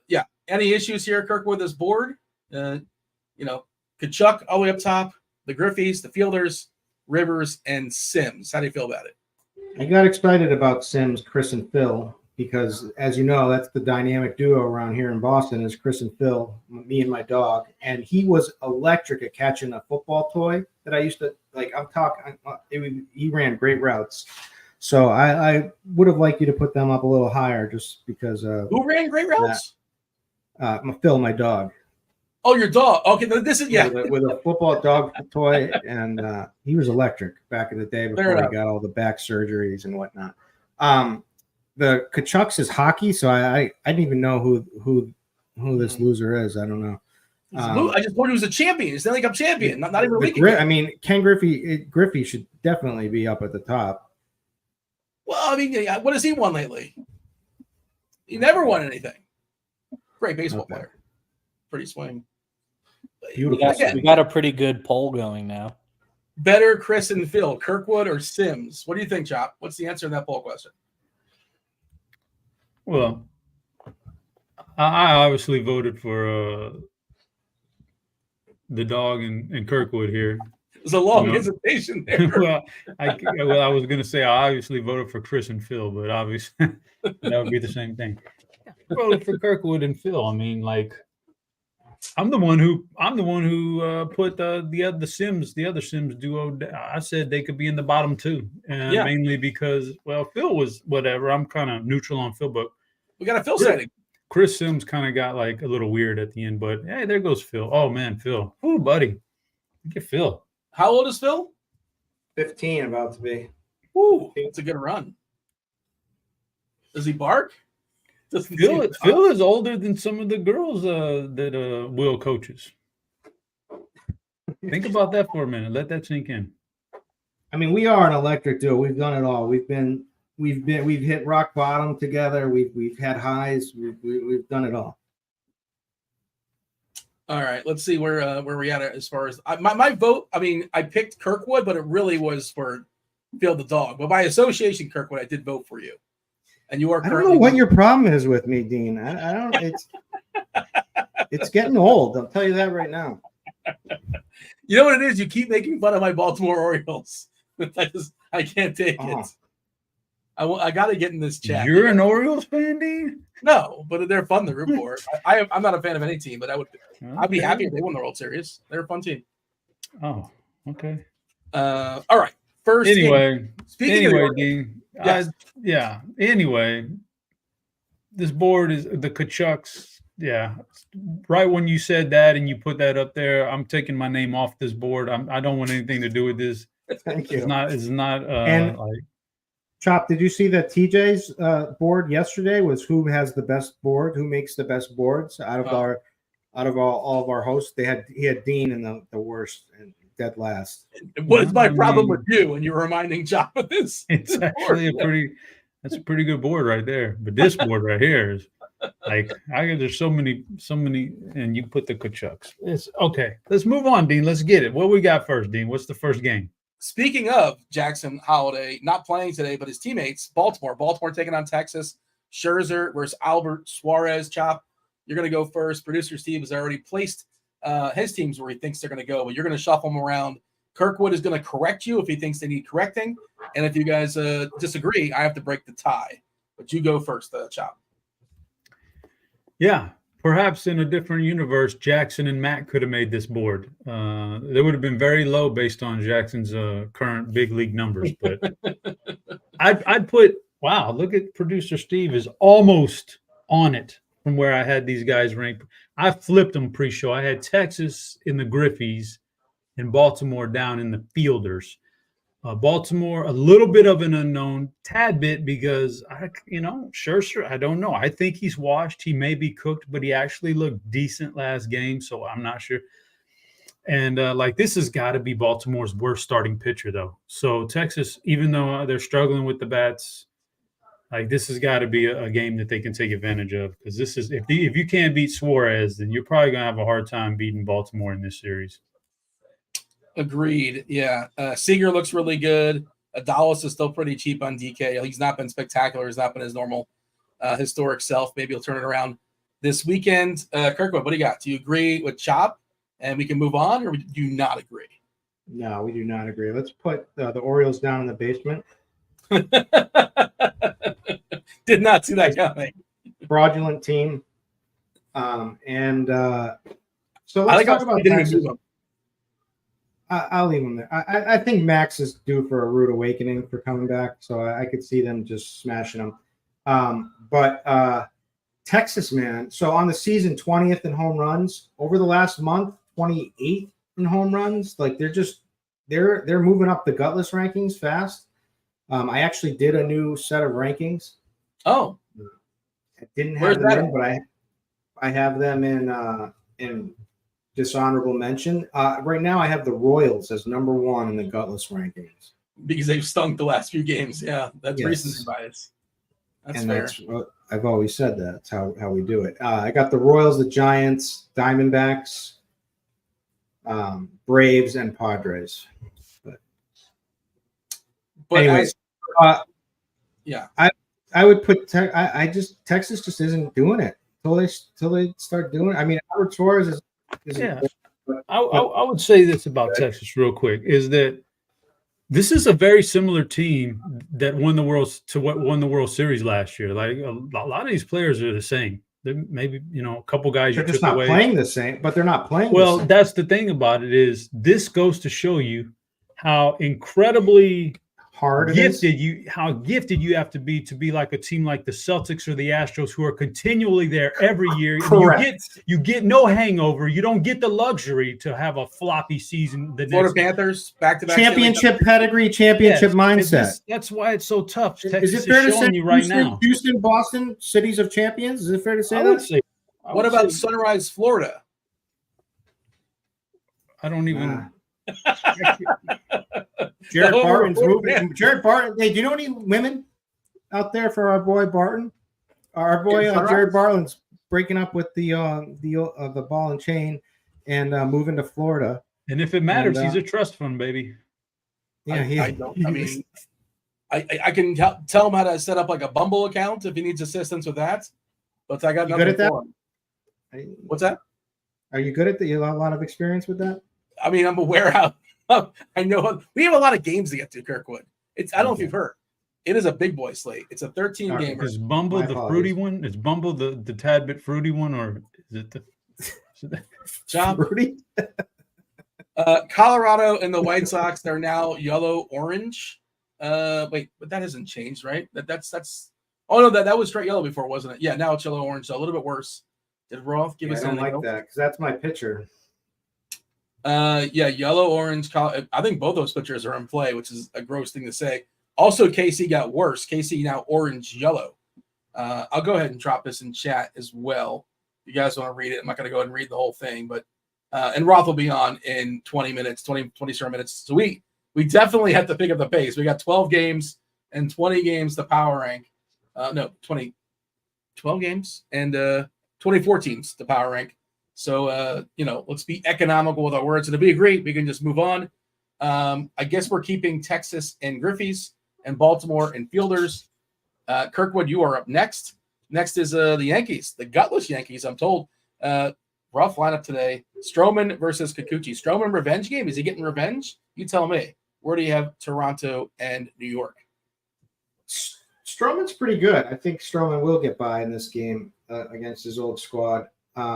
yeah, any issues here, Kirk, with this board? Kachuk all the way up top, the Griffeys, the Fielders, Rivers, and Simms. How do you feel about it? I got excited about Simms, Chris, and Phil because, as you know, that's the dynamic duo around here in Boston is Chris and Phil, me and my dog. And he was electric at catching a football toy that I used to like. He ran great routes. So I would have liked you to put them up a little higher just because. Who ran great routes? Phil, my dog. Oh, your dog. Okay, this is with a football dog toy, and he was electric back in the day before he got all the back surgeries and whatnot. The Tkachuks is hockey, so I didn't even know who this loser is. I don't know. I just told you he was a champion. He's Stanley Cup champion. Not even a league. Ken Griffey should definitely be up at the top. Well, what has he won lately? He never won anything. Great baseball player. Pretty swing. We got a pretty good poll going now. Better Chris and Phil, Kirkwood or Simms? What do you think, Chop? What's the answer in that poll question? Well, I obviously voted for the dog and Kirkwood here. There's a long hesitation there. I was going to say I obviously voted for Chris and Phil, but obviously that would be the same thing. I voted for Kirkwood and Phil. I'm the one who put the other Simms duo. I said they could be in the bottom 2, mainly because Phil was whatever. I'm kind of neutral on Phil, but we got a Phil setting. Chris Simms kind of got like a little weird at the end, but hey, there goes Phil. Oh man, Phil. Ooh, buddy, look at Phil. How old is Phil? 15, about to be. Ooh, it's a good run. Does he bark? Phil is older than some of the girls that Will coaches. Think about that for a minute. Let that sink in. We are an electric duo. We've done it all. We've hit rock bottom together. We've had highs. We've done it all. All right, let's see where we at as far as my vote. I picked Kirkwood, but it really was for Phil the dog. But by association, Kirkwood, I did vote for you. And you are. I don't know what your problem is with me, Dean. I don't. It's getting old. I'll tell you that right now. You know what it is? You keep making fun of my Baltimore Orioles. I can't take it. I got to get in this chat. You're an Orioles fan, Dean? No, but they're fun to root for. I'm not a fan of any team, but I'd be happy if they won the World Series. They're a fun team. Oh, okay. All right. First Anyway, game. Dean. Yes. Anyway, this board is the Kachucks. Yeah. Right when you said that and you put that up there, I'm taking my name off this board. I don't want anything to do with this. Thank you. It's not And like Chop, did you see that TJ's board yesterday was who has the best board, who makes the best boards out of all of our hosts? He had Dean in the worst and dead last. What is my problem with you? And you're reminding John of this. it's actually a pretty good board right there. But this board right here is like there's so many, and you put the Kachucks. It's okay. Let's move on, Dean. Let's get it. What we got first, Dean? What's the first game? Speaking of Jackson Holiday, not playing today, but his teammates, Baltimore taking on Texas. Scherzer versus Albert Suarez. Chop, you're going to go first. Producer Steve has already placed his teams where he thinks they're going to go, but you're going to shuffle them around. Kirkwood is going to correct you if he thinks they need correcting. And if you guys disagree, I have to break the tie. But you go first, Chop. Yeah. Perhaps in a different universe, Jackson and Matt could have made this board. They would have been very low based on Jackson's current big league numbers. But I'd put, wow, look at producer Steve is almost on it from where I had these guys ranked. I flipped them pre-show. I had Texas in the Griffies and Baltimore down in the Fielders. Baltimore, a little bit of an unknown, tad bit, because Scherzer, I don't know. I think he's washed. He may be cooked, but he actually looked decent last game, so I'm not sure. And this has got to be Baltimore's worst starting pitcher, though. So Texas, even though they're struggling with the bats, this has got to be a game that they can take advantage of, because this is if you can't beat Suarez, then you're probably gonna have a hard time beating Baltimore in this series. Agreed. Yeah. Seager looks really good. Adalis is still pretty cheap on DK. He's not been spectacular. He's not been his normal historic self. Maybe he'll turn it around this weekend. Kirkwood, what do you got? Do you agree with Chop and we can move on, or do you not agree? No, we do not agree. Let's put the Orioles down in the basement. Did not see that coming. Fraudulent team. So let's talk about Texas. I'll leave them there. I think Max is due for a rude awakening for coming back, so I could see them just smashing them. But Texas, man. So on the season, 20th in home runs. Over the last month, 28th in home runs. They're moving up the gutless rankings fast. I actually did a new set of rankings. Oh, I didn't have them in, but I have them in dishonorable mention. Right now, I have the Royals as number 1 in the gutless rankings because they've stunk the last few games. Yeah, that's recency bias. That's fair. I've always said that. That's how we do it. I got the Royals, the Giants, Diamondbacks, Braves, and Padres. But anyways, yeah, I would put Texas just isn't doing it till they start doing it. I mean, Albert Suarez is yeah. I would say this about Texas real quick is that this is a very similar team that won the World Series last year. Like a lot of these players are the same. Maybe a couple guys they're just not playing the same, but they're not playing. Well, that's the thing about it is this goes to show you how incredibly gifted you have to be like a team like the Celtics or the Astros, who are continually there every year. Correct. You get no hangover. You don't get the luxury to have a floppy season. Florida Panthers back-to-back championship pedigree, championship mindset. That's why it's so tough. Is it fair to say you right now? Houston, Boston, cities of champions? Is it fair to say that? What about Sunrise, Florida? I don't even. Jared Barton's moving. Jared Barton. Hey, do you know any women out there for our boy Barton? Our boy Jared Barton's breaking up with the ball and chain and moving to Florida. And if it matters, he's a trust fund baby. Yeah, I can tell him how to set up like a Bumble account if he needs assistance with that. But I got nothing good at for him. What's that? Are you good at that? You have a lot of experience with that? I mean, I'm aware how I know we have a lot of games to get to, Kirkwood. I don't know if you've heard. It is a big boy slate. It's a 13 gamer. Is Bumble My the apologies. fruity one? Is Bumble the tad bit fruity one, or is it the John, Rudy? Colorado and the White Sox, they're now yellow-orange. Wait, but that hasn't changed, right? That's. Oh no, that was straight yellow before, wasn't it? Yeah, now it's yellow-orange, so a little bit worse. Did Roth give us I don't anything like else? that because that's my pitcher. Yeah, yellow-orange. I think both those pitchers are in play, which is a gross thing to say. Also, KC got worse. KC now orange-yellow. I'll go ahead and drop this in chat as well. If you guys want to read it, I'm not going to go ahead and read the whole thing, but and Roth will be on in 20 minutes, 27 minutes. So we definitely have to pick up the pace. We got 12 games and 20 games to power rank. 12 games and 24 teams to power rank. So, let's be economical with our words. And if we agree, we can just move on. I guess we're keeping Texas and Griffey's and Baltimore and Fielders. Kirkwood, you are up next. Next is the Yankees, the gutless Yankees, I'm told. Rough lineup today. Stroman versus Kikuchi. Stroman revenge game? Is he getting revenge? You tell me. Where do you have Toronto and New York? Stroman's pretty good. I think Stroman will get by in this game against his old squad.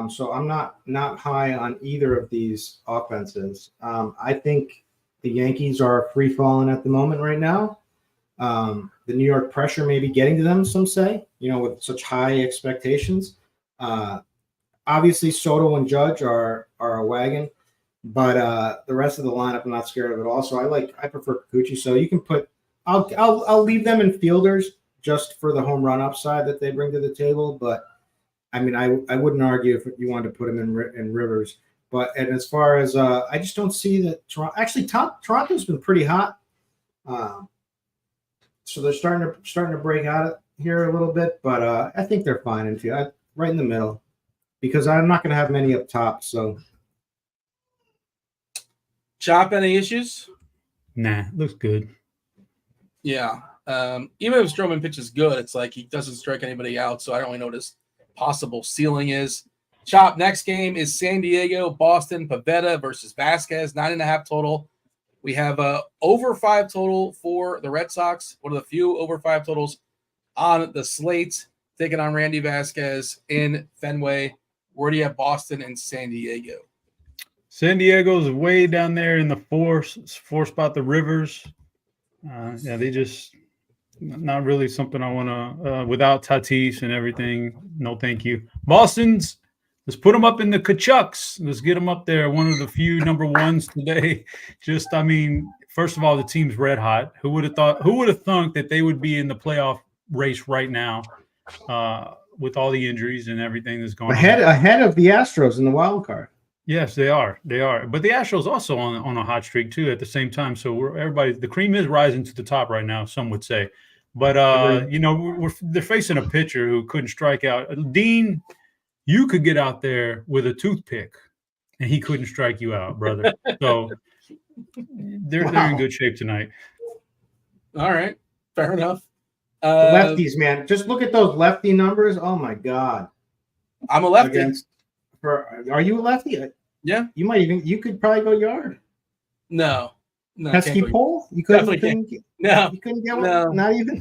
So I'm not high on either of these offenses. I think the Yankees are free falling at the moment right now. The New York pressure may be getting to them, some say, with such high expectations. Obviously, Soto and Judge are a wagon, but the rest of the lineup I'm not scared of at all. So I prefer Kikuchi. So you can put I'll leave them in Fielders just for the home run upside that they bring to the table. But I mean, I wouldn't argue if you wanted to put them in Rivers. And as far as I just don't see that Toronto. Actually, Toronto's been pretty hot. So they're starting to break out here a little bit, but I think they're fine in field, right in the middle, because I'm not going to have many up top. So, Chop, any issues? Nah, looks good. Yeah. Even if Stroman pitches good, it's like he doesn't strike anybody out, so I don't really know what his possible ceiling is. Chop, next game is San Diego, Boston, Pavetta versus Vasquez, 9.5 total. We have over 5 total for the Red Sox. One of the few over 5 totals on the slate, taking on Randy Vasquez in Fenway. Where do you have Boston and San Diego? San Diego's way down there in the four spot, the Rivers. They just not really something I want to without Tatis and everything. No, thank you. Boston's. Let's put them up in the Kachucks. Let's get them up there. One of the few number ones today. First of all, the team's red hot. Who would have thunk that they would be in the playoff race right now with all the injuries and everything that's going on? Ahead of the Astros in the wild card. Yes, they are. But the Astros also on a hot streak too at the same time. So the cream is rising to the top right now, some would say. But they're facing a pitcher who couldn't strike out. Dean, you could get out there with a toothpick and he couldn't strike you out, brother. So they're in good shape tonight. All right. Fair enough. The lefties, man. Just look at those lefty numbers. Oh my God. I'm a lefty. Are you a lefty? Yeah. You could probably go yard. No. Pesky pole? You couldn't get one? No.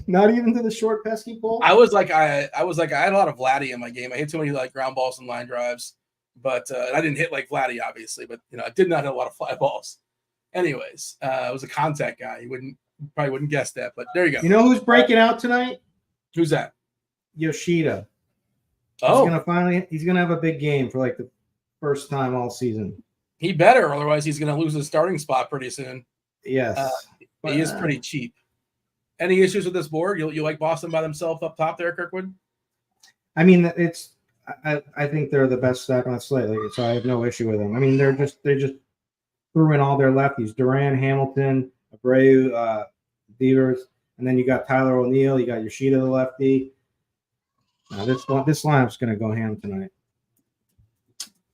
Not even to the short pesky pole? I had a lot of Vladdy in my game. I hit too many ground balls and line drives, but I didn't hit like Vladdy, obviously, but I did not hit a lot of fly balls. Anyways, I was a contact guy. You probably wouldn't guess that, but there you go. You know who's breaking out tonight? Who's that? Yoshida. Oh, he's gonna have a big game for like the first time all season. He better, otherwise he's gonna lose his starting spot pretty soon. Yes, he is pretty cheap. Any issues with this board? You like Boston by themselves up top there, Kirkwood? I mean, I think they're the best stack on the slate, so I have no issue with them. I mean, they just threw in all their lefties: Duran, Hamilton, Abreu, Devers, and then you got Tyler O'Neill, you got Yoshida, the lefty. This lineup's going to go ham tonight.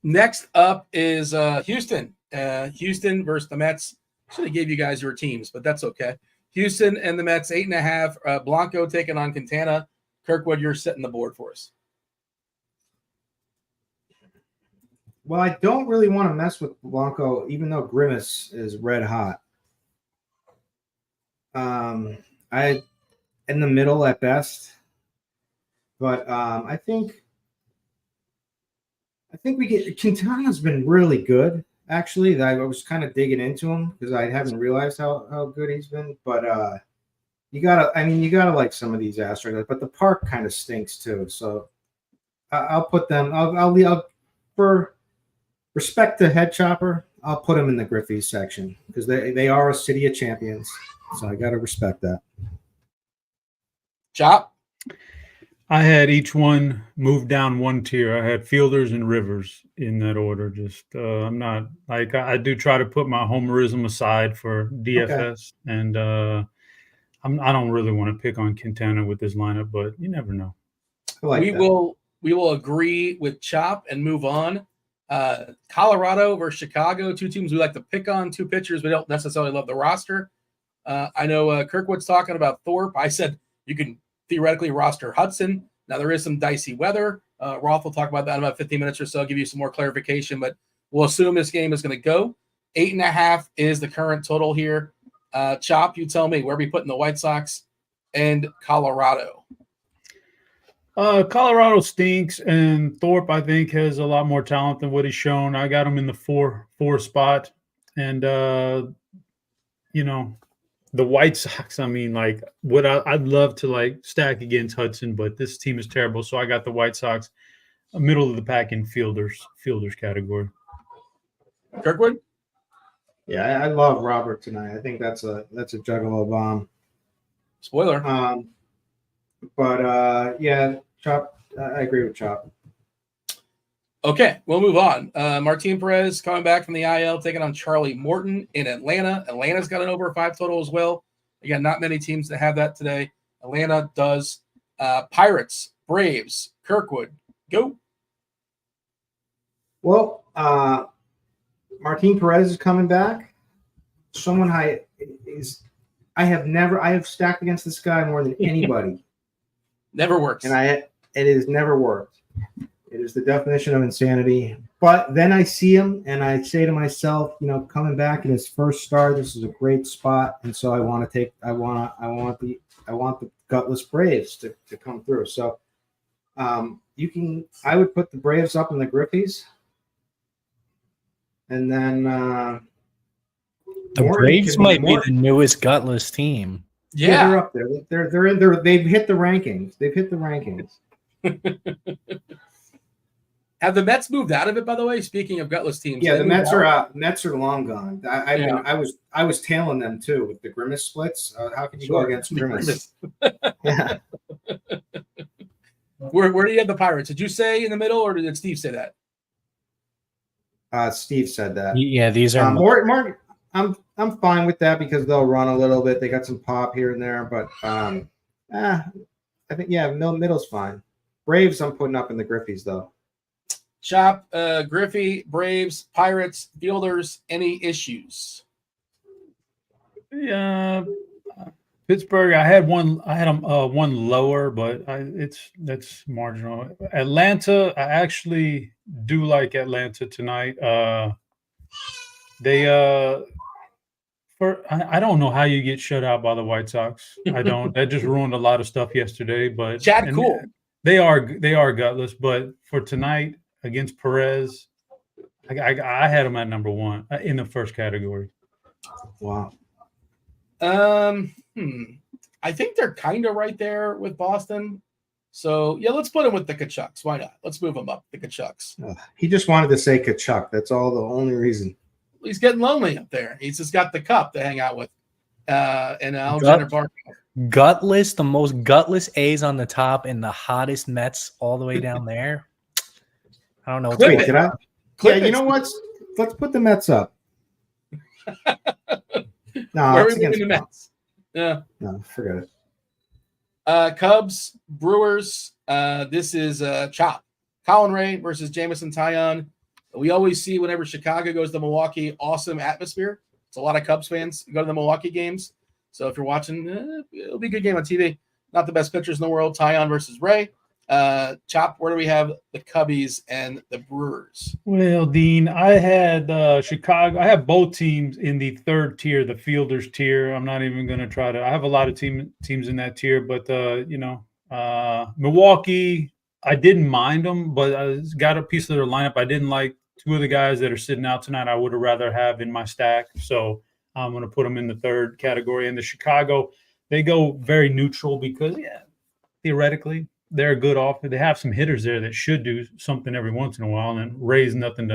Next up is Houston. Houston versus the Mets. Should have gave you guys your teams, but that's okay. Houston and the Mets, 8.5. Blanco taking on Quintana. Kirkwood, you're setting the board for us. Well, I don't really want to mess with Blanco, even though Grimace is red hot. in the middle at best. But I think we get Quintana's been really good. Actually, I was kind of digging into him because I haven't realized how good he's been. But you gotta like some of these Astros. But the park kind of stinks too. So I'll put them. I'll for respect to Head Chopper, I'll put them in the Griffey section because they are a city of champions. So I got to respect that. Chop. I had each one move down one tier. I had Fielders and Rivers in that order. Just I'm not like I do try to put my homerism aside for DFS, and I don't really want to pick on Quintana with this lineup, but you never know. We will agree with Chop and move on. Colorado versus Chicago, two teams we like to pick on, two pitchers we don't necessarily love the roster. I know Kirkwood's talking about Thorpe. I said you can theoretically roster Hudson. Now there is some dicey weather. Roth will talk about that in about 15 minutes or so, give you some more clarification, but we'll assume this game is going to go. 8.5 is the current total here. Chop, you tell me, where are we putting the White Sox and Colorado? Colorado stinks, and Thorpe, I think, has a lot more talent than what he's shown. I got him in the four spot, and the White Sox, I mean, like, I'd love to like stack against Hudson, but this team is terrible. So I got the White Sox middle of the pack in fielders category. Kirkwood? Yeah, I love Robert tonight. I think that's a juggalo bomb. Spoiler. But yeah, Chop. I agree with Chop. Okay, we'll move on. Martin Perez coming back from the IL, taking on Charlie Morton in Atlanta. Atlanta's got an over 5 total as well. Again, not many teams that have that today. Atlanta does. Pirates, Braves, Kirkwood, go. Well, Martin Perez is coming back. Someone I have stacked against this guy more than anybody. Never works. And it has never worked. It is the definition of insanity. But then I see him and I say to myself, coming back in his first start, this is a great spot. And so I want the gutless Braves to come through. So I would put the Braves up in the Griffies. And then the Braves might be the newest gutless team. Yeah, they're up there. They're in there. They've hit the rankings. Have the Mets moved out of it, by the way? Speaking of gutless teams, yeah, the Mets are long gone. I was tailing them too with the Grimace splits. How can you go against Grimace? Yeah. Where do you have the Pirates? Did you say in the middle, or did Steve say that? Steve said that. Yeah, these are more. I'm fine with that because they'll run a little bit. They got some pop here and there, but I think middle's fine. Braves, I'm putting up in the Griffies though. Chop, Griffey, Braves, Pirates, Fielders, any issues? Yeah, Pittsburgh. I had them one lower, but that's marginal. Atlanta, I actually do like Atlanta tonight. I don't know how you get shut out by the White Sox. I don't. That just ruined a lot of stuff yesterday. But Chad, cool. They are gutless, but for tonight against Perez, I had them at number 1 in the first category. Wow. I think they're kind of right there with Boston. So yeah, let's put him with the Kachucks. Why not? Let's move him up. The Kachucks. He just wanted to say Kachuk. That's all. The only reason. He's getting lonely up there. He's just got the cup to hang out with. And Alexander Barker. Gutless, the most gutless A's on the top and the hottest Mets all the way down there. I don't know. Wait, did I? Yeah, you know what? Let's put the Mets up. No, where are it's we against the Mets? Yeah. No, forget it. Cubs, Brewers. This is Chop. Colin Ray versus Jameson Taillon. We always see whenever Chicago goes to Milwaukee, awesome atmosphere. It's a lot of Cubs fans who go to the Milwaukee games. So if you're watching, it'll be a good game on TV. Not the best pitchers in the world. Taillon versus Ray. Chop, where do we have the Cubbies and the Brewers? Well, Dean, I had Chicago. I have both teams in the third tier, the fielders tier. I'm not even going to try to. I have a lot of teams in that tier, but Milwaukee, I didn't mind them, but I got a piece of their lineup. I didn't like two of the guys that are sitting out tonight. I would have rather have in my stack, so I'm going to put them in the third category. And the Chicago, they go very neutral because, theoretically, they're a good offer. They have some hitters there that should do something every once in a while, and Ray's nothing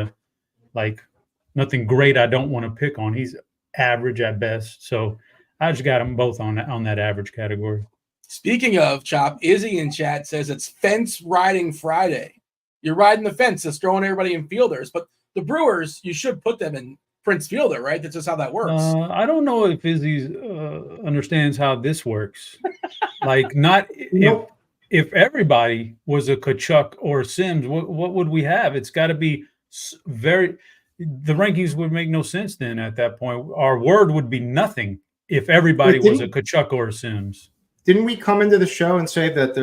great I don't want to pick on. He's average at best. So I just got them both on that average category. Speaking of, Chop, Izzy in chat says it's fence riding Friday. You're riding the fence, just throwing everybody in fielders. But the Brewers, you should put them in Prince Fielder, right? That's just how that works. I don't know if Izzy understands how this works. Nope. If everybody was a Kachuk or a Sims, what would we have? It's got to be the rankings would make no sense then at that point. Our word would be nothing if everybody was a Kachuk or a Sims. Didn't we come into the show and say that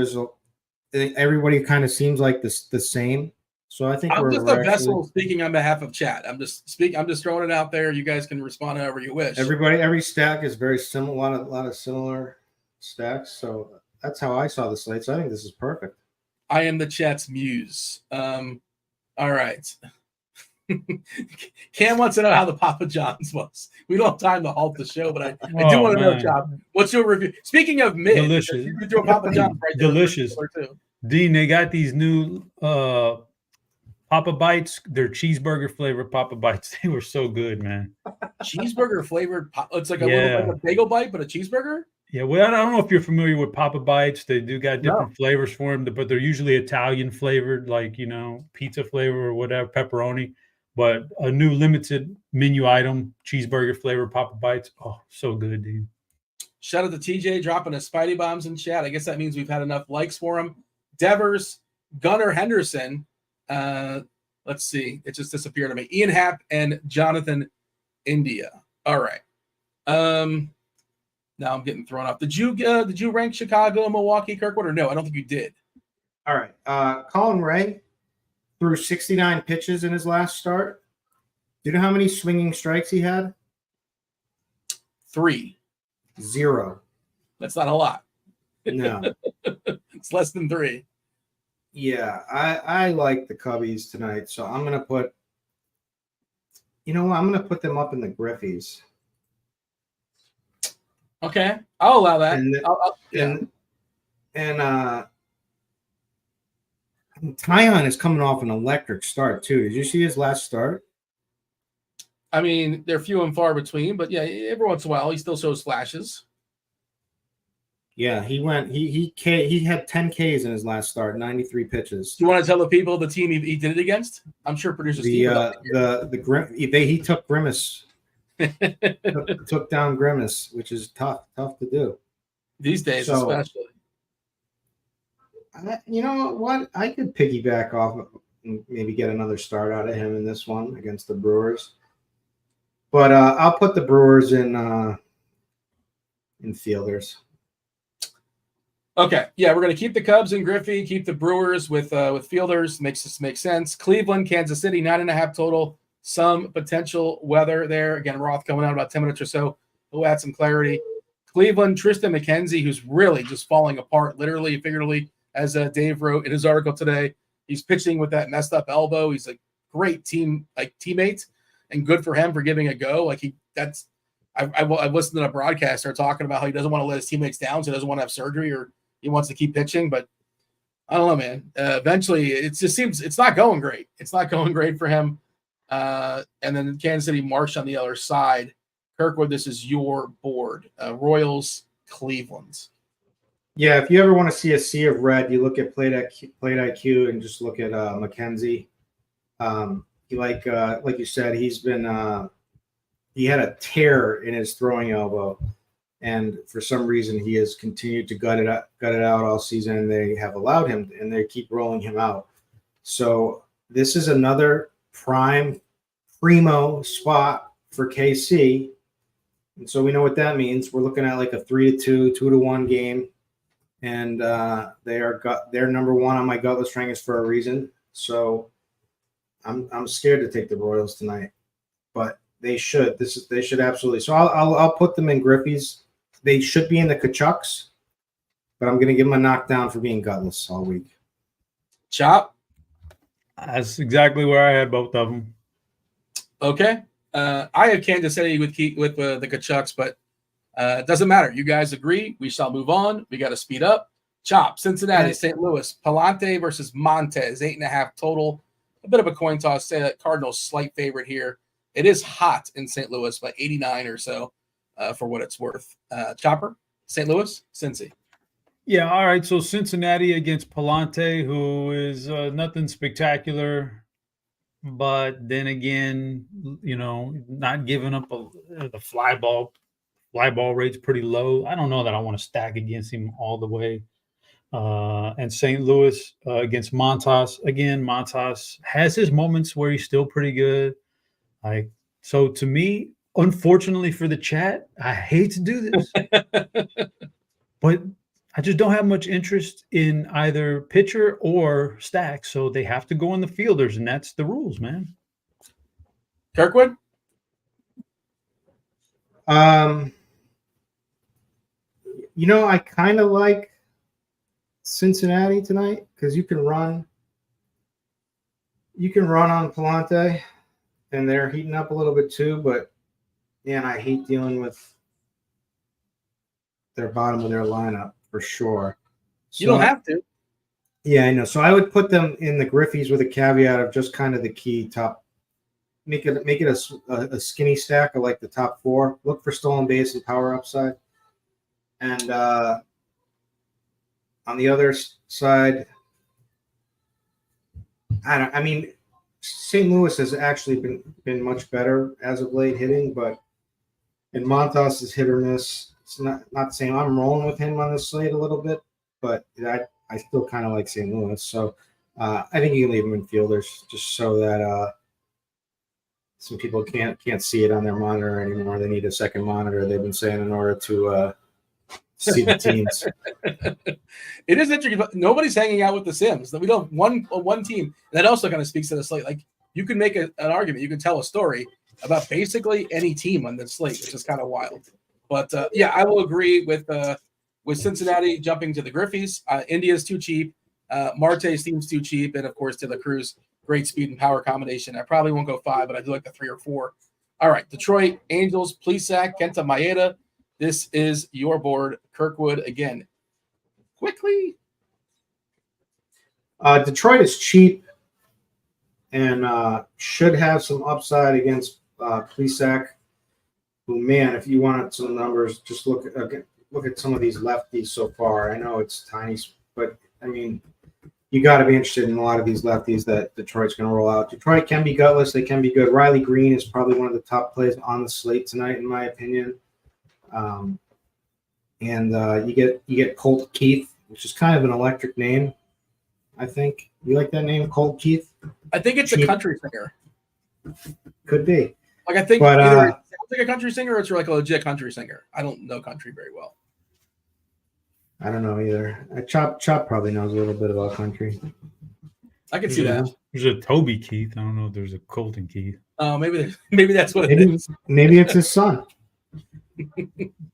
everybody kind of seems like the same? So I think I'm we're just a vessel speaking on behalf of chat. I'm just throwing it out there. You guys can respond however you wish. Every stack is very similar, a lot of similar stacks. So that's how I saw the slate. So I think this is perfect. I am the chat's muse. All right. Cam wants to know how the Papa John's was. We don't have time to halt the show, but I do want to know, Chop, what's your review? Speaking of mid, delicious. You threw a Papa John's right there. Delicious. Dean, they got these new Papa Bites. They're cheeseburger flavored Papa Bites. They were so good, man. Cheeseburger flavored. It's like a little like a bagel bite, but a cheeseburger. Yeah, well, I don't know if you're familiar with Papa Bites. They do got different flavors for them, but they're usually Italian flavored, like, pizza flavor or whatever, pepperoni. But a new limited menu item, cheeseburger flavor Papa Bites. Oh, so good, dude. Shout out to TJ dropping his Spidey bombs in chat. I guess that means we've had enough likes for him. Devers, Gunnar Henderson. Let's see. It just disappeared on me. Ian Happ and Jonathan India. All right. Now I'm getting thrown off. Did you rank Chicago and Milwaukee, Kirkwood, or no? I don't think you did. All right. Colin Ray threw 69 pitches in his last start. Do you know how many swinging strikes he had? 3. 0. That's not a lot. No. It's less than 3. Yeah, I like the Cubbies tonight, so I'm gonna put. I'm gonna put them up in the Griffies. Okay, I'll allow that. And Tyon is coming off an electric start too. Did you see his last start? I mean, they're few and far between, but yeah, every once in a while he still shows flashes. Yeah, he had 10 Ks in his last start, 93 pitches. Do you want to tell the people the team he did it against? I'm sure producers he took Grimace. took down Grimace, which is tough to do these days, especially. You know what? I could piggyback off and maybe get another start out of him in this one against the Brewers. But I'll put the Brewers in fielders. Okay, yeah, we're going to keep the Cubs and Griffey, keep the Brewers with fielders. Makes sense. Cleveland, Kansas City, 9.5 total. Some potential weather there. Again, Roth coming out about 10 minutes or so. We'll add some clarity. Cleveland, Tristan McKenzie, who's really just falling apart, literally, figuratively, as Dave wrote in his article today. He's pitching with that messed up elbow. He's a great teammate, and good for him for giving a go. I've listened to a broadcaster talking about how he doesn't want to let his teammates down, so he doesn't want to have surgery, or he wants to keep pitching. But I don't know, man. Eventually, it just seems it's not going great. It's not going great for him. And then Kansas City, Marsh on the other side. Kirkwood, this is your board. Royals, Cleveland. Yeah, if you ever want to see a sea of red, you look at plate IQ and just look at McKenzie. Like you said, he's been he had a tear in his throwing elbow, and for some reason he has continued to gut it out all season, and they have allowed him, and they keep rolling him out. So this is another primo spot for KC, and so we know what that means. We're looking at like a 3-2, 2-1 game. and they're number one on my gutless rankings for a reason. So I'm scared to take the Royals tonight, but they should. They should absolutely. So I'll put them in Griffey's. They should be in the Kachucks, but I'm going to give them a knockdown for being gutless all week. Chop. That's exactly where I had both of them. Okay. I have Kansas City with the Kachucks, but it doesn't matter. You guys agree. We shall move on. We got to speed up. Chop. Cincinnati, St. Louis. Palante versus Montez. 8.5 total. A bit of a coin toss. Say that Cardinals slight favorite here. It is hot in St. Louis by 89 or so for what it's worth. Chopper, St. Louis, Cincy. Yeah, all right. So Cincinnati against Palante, who is nothing spectacular, but then again, not giving up the fly ball rate's pretty low. I don't know that I want to stack against him all the way. And St. Louis against Montas. Again, Montas has his moments where he's still pretty good. So to me, unfortunately for the chat, I hate to do this, but I just don't have much interest in either pitcher or stack. So they have to go in the fielders, and that's the rules, man. Kirkwood? I kind of like Cincinnati tonight because you can run on Palante, and they're heating up a little bit too. But man, I hate dealing with their bottom of their lineup for sure. You don't have to. Yeah, I know. So I would put them in the Griffies with a caveat of just kind of the key top. Make it a skinny stack of like the top four. Look for stolen base and power upside. And on the other side, St. Louis has actually been much better as of late hitting, but in Montas is hit or miss. It's not the same. I'm rolling with him on the slate a little bit, but I still kind of like St. Louis. So I think you can leave them in fielders just so that some people can't see it on their monitor anymore. They need a second monitor, they've been saying, in order to see the teams. It is interesting, but nobody's hanging out with the Sims. We don't have one team. And that also kind of speaks to the slate. Like, you can make an argument, you can tell a story about basically any team on the slate, which is kind of wild. But I will agree with Cincinnati jumping to the Griffies. India's too cheap. Marte seems too cheap, and of course De La Cruz, great speed and power combination. I probably won't go 5, but I do like the 3 or 4. All right, Detroit, Angels, Plesac, Kenta Maeda. This is your board. Kirkwood again. Quickly. Detroit is cheap and should have some upside against Plesac. Who, man, if you wanted some numbers, just look at some of these lefties so far. I know it's tiny, but I mean, you got to be interested in a lot of these lefties that Detroit's going to roll out. Detroit can be gutless; they can be good. Riley Green is probably one of the top plays on the slate tonight, in my opinion. And you get Colt Keith, which is kind of an electric name. I think you like that name, Colt Keith. I think it's a country singer. Could be. Like, I think but, either it sounds like a country singer or it's like a legit country singer. I don't know country very well. I don't know either. Chop probably knows a little bit about country. I can see that. There's a Toby Keith. I don't know if there's a Colton Keith. Oh, maybe that's what it is. Maybe it's his son.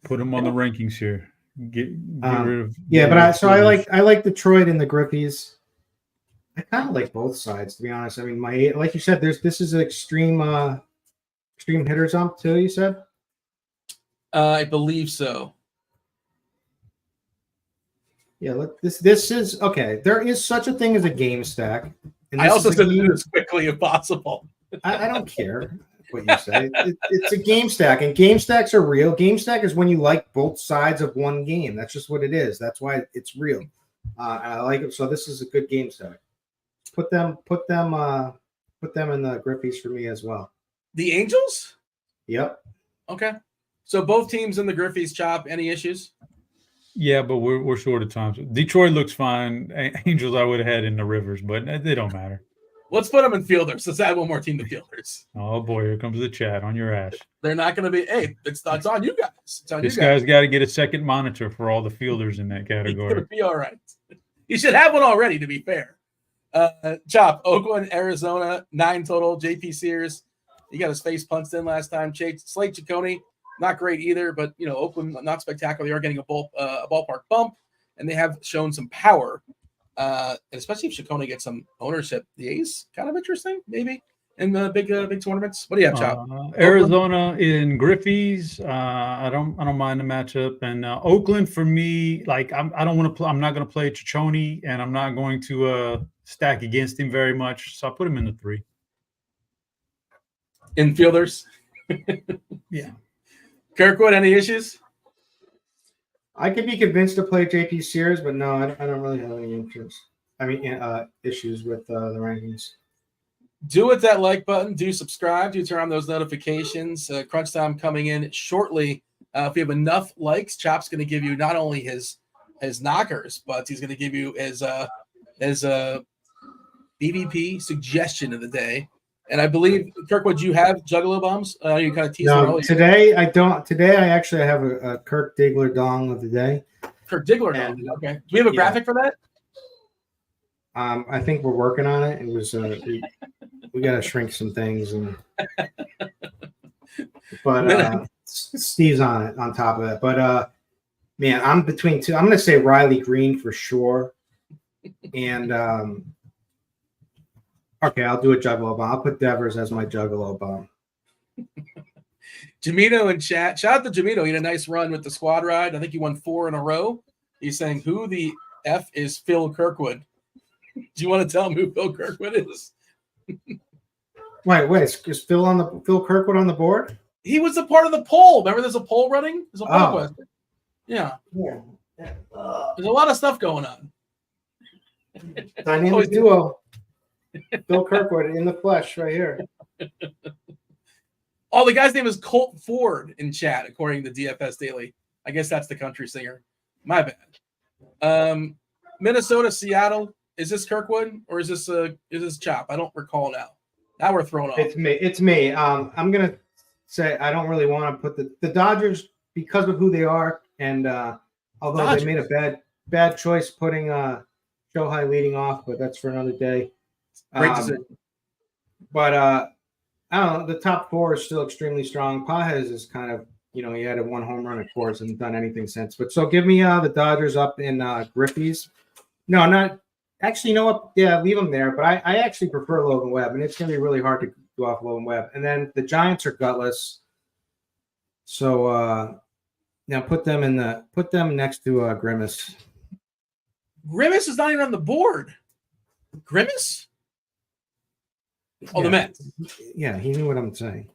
Put him on the rankings here. Get rid of. I like Detroit and the Griffies. I kind of like both sides, to be honest. I mean, like you said, this is an extreme hitters ump too. You said. I believe so. Yeah, look, this is okay. There is such a thing as a game stack. I also said to do this quickly if possible. I don't care what you say. It's a game stack, and game stacks are real. Game stack is when you like both sides of one game. That's just what it is. That's why it's real. And I like it. So this is a good game stack. Put them in the Griffies for me as well. The Angels? Yep. Okay. So both teams in the Griffies. Chop. Any issues? Yeah, but we're short of time. Detroit looks fine. Angels I would have had in the Rivers, but they don't matter. Let's put them in fielders. Let's add one more team to fielders. Oh boy, here comes the chat on your ass. They're not going to be. Hey, it's on you guys. It's on This you guys. guy's got to get a second monitor for all the fielders in that He's going category. to be all right. You should have one already, to be fair. Chop, Oakland, Arizona, 9 total. JP Sears, he got his face punched in last time. Slate Ciccone, not great either, but Oakland not spectacular. They are getting a ballpark bump, and they have shown some power. And especially if Ciccone gets some ownership, the A's kind of interesting, maybe in the big tournaments. What do you have, Chop? Arizona in Griffey's. I don't mind the matchup. And Oakland for me, like I'm not going to play Ciccone, and I'm not going to stack against him very much. So I put him in the 3. Infielders. Yeah. Kirkwood, any issues? I could be convinced to play JP Sears, but no, I don't really have any interest. Issues with the rankings. Do hit that like button. Do subscribe. Do turn on those notifications. Crunch time coming in shortly. If we have enough likes, Chop's going to give you not only his knockers, but he's going to give you his BVP suggestion of the day. And I believe, Kirkwood, you have Juggalo bombs. You kind of teased No, earlier. today I don't. Today I actually have a Kirk Diggler dong of the day. Kirk Diggler. Okay. Do we have a graphic for that? I think we're working on it. It was we got to shrink some things, but Steve's on it on top of it. But man, I'm between 2. I'm going to say Riley Green for sure, and okay, I'll do a Juggalo bomb. I'll put Devers as my Juggalo bomb. Jamino in chat. Shout out to Jamino. He had a nice run with the squad ride. I think he won 4 in a row. He's saying, who the F is Phil Kirkwood? Do you want to tell him who Phil Kirkwood is? Wait, is Phil Kirkwood on the board? He was a part of the poll. Remember there's a poll running? There's a poll question. Yeah. There's a lot of stuff going on. Dynamic duo. Phil Kirkwood in the flesh right here. Oh, the guy's name is Colt Ford in chat, according to DFS Daily. I guess that's the country singer. My bad. Minnesota, Seattle. Is this Kirkwood or is this Chop? I don't recall now. Now we're thrown off. It's me. I'm gonna say I don't really want to put the Dodgers because of who they are, and although Dodgers. They made a bad choice putting Shohei leading off, but that's for another day. Great decision. But I don't know. The top 4 is still extremely strong. Pages is kind of he had a 1 home run, of course, and done anything since. But so give me the Dodgers up in Griffey's. No, not. Actually, you know what? Yeah, leave them there. But I actually prefer Logan Webb, and it's going to be really hard to go off Logan Webb. And then the Giants are gutless, so now put them next to Grimace. Grimace is not even on the board. Grimace? Oh, yeah. The Mets. Yeah, he knew what I'm saying.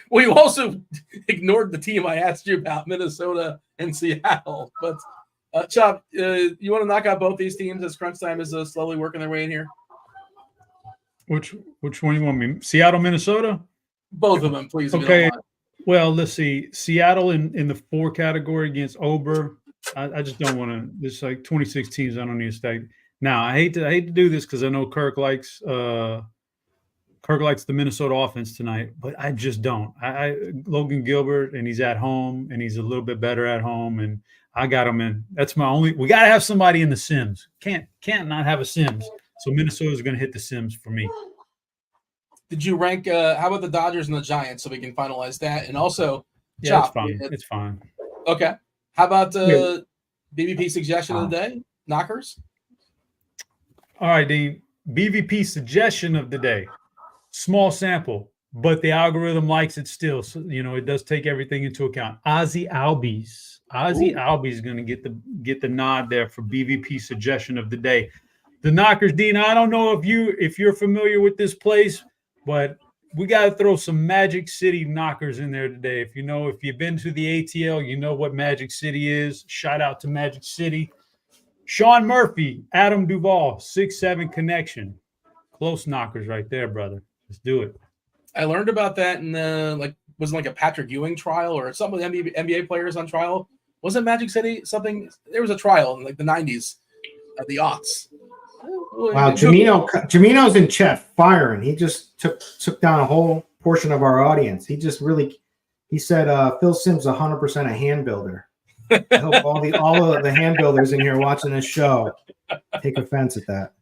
Well, you also ignored the team I asked you about, Minnesota and Seattle, but. Chop, you want to knock out both these teams as crunch time is slowly working their way in here? Which one you want me? Seattle, Minnesota? Both of them, please. Okay. Well, let's see. Seattle in the 4 category against Ober. I just don't want to. It's like 26 teams. I don't need to stack. Now I hate to do this because I know Kirk likes the Minnesota offense tonight, but I just don't. Logan Gilbert, and he's at home, and he's a little bit better at home, and I got him in. That's my only. We got to have somebody in the Sims. Can't not have a Sims. So Minnesota's going to hit the Sims for me. Did you rank? How about the Dodgers and the Giants so we can finalize that? And also, yeah, Chop, it's fine. It's fine. Okay. How about BVP suggestion of the day? Knockers. All right, Dean. BVP suggestion of the day. Small sample, but the algorithm likes it still. So it does take everything into account. Ozzie Albies. Ozzie Albies is going to get the nod there for BVP suggestion of the day. The knockers, Dean. I don't know if you're familiar with this place, but we got to throw some Magic City knockers in there today. If you've been to the ATL, you know what Magic City is. Shout out to Magic City. Sean Murphy, Adam Duvall, 6'7" connection. Close knockers right there, brother. Let's do it. I learned about that in wasn't like a Patrick Ewing trial or some of the NBA players on trial. Wasn't Magic City something? There was a trial in like the 90s, the aughts. Wow, Jamino's in chat firing. He just took down a whole portion of our audience. He said Phil Simms 100% a hand builder. I hope all of the hand builders in here watching this show take offense at that.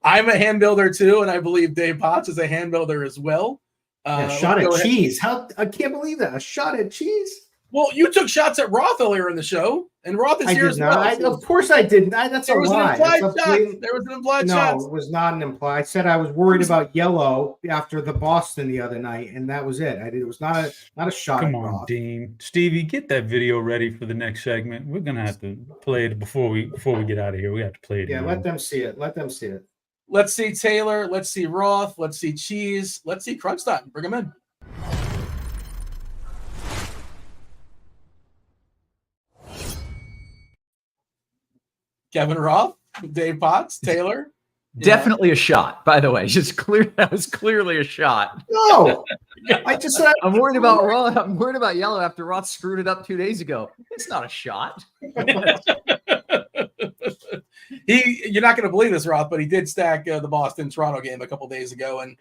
I'm a hand builder too, and I believe Dave Potts is a hand builder as well. A shot at cheese. I can't believe that. A shot at cheese. Well, you took shots at Roth earlier in the show, and Roth is here as well. Of course I didn't. That's a lie. There was an implied shot. No, it was not an implied. I said I was worried about yellow after the Boston the other night, and that was it. It was not a shot. Come on, Dean. Stevie, get that video ready for the next segment. We're gonna have to play it before we get out of here. We have to play it. Yeah, let them see it. Let's see Taylor. Let's see Roth. Let's see Cheese. Let's see Crunch Time. Bring them in. Kevin Roth, Dave Potts, Taylor. Definitely a shot, by the way. That was clearly a shot. No, I just said I'm worried about Roth. I'm worried about yellow after Roth screwed it up 2 days ago. It's not a shot. You're not going to believe this, Roth, but he did stack the Boston-Toronto game a couple days ago, and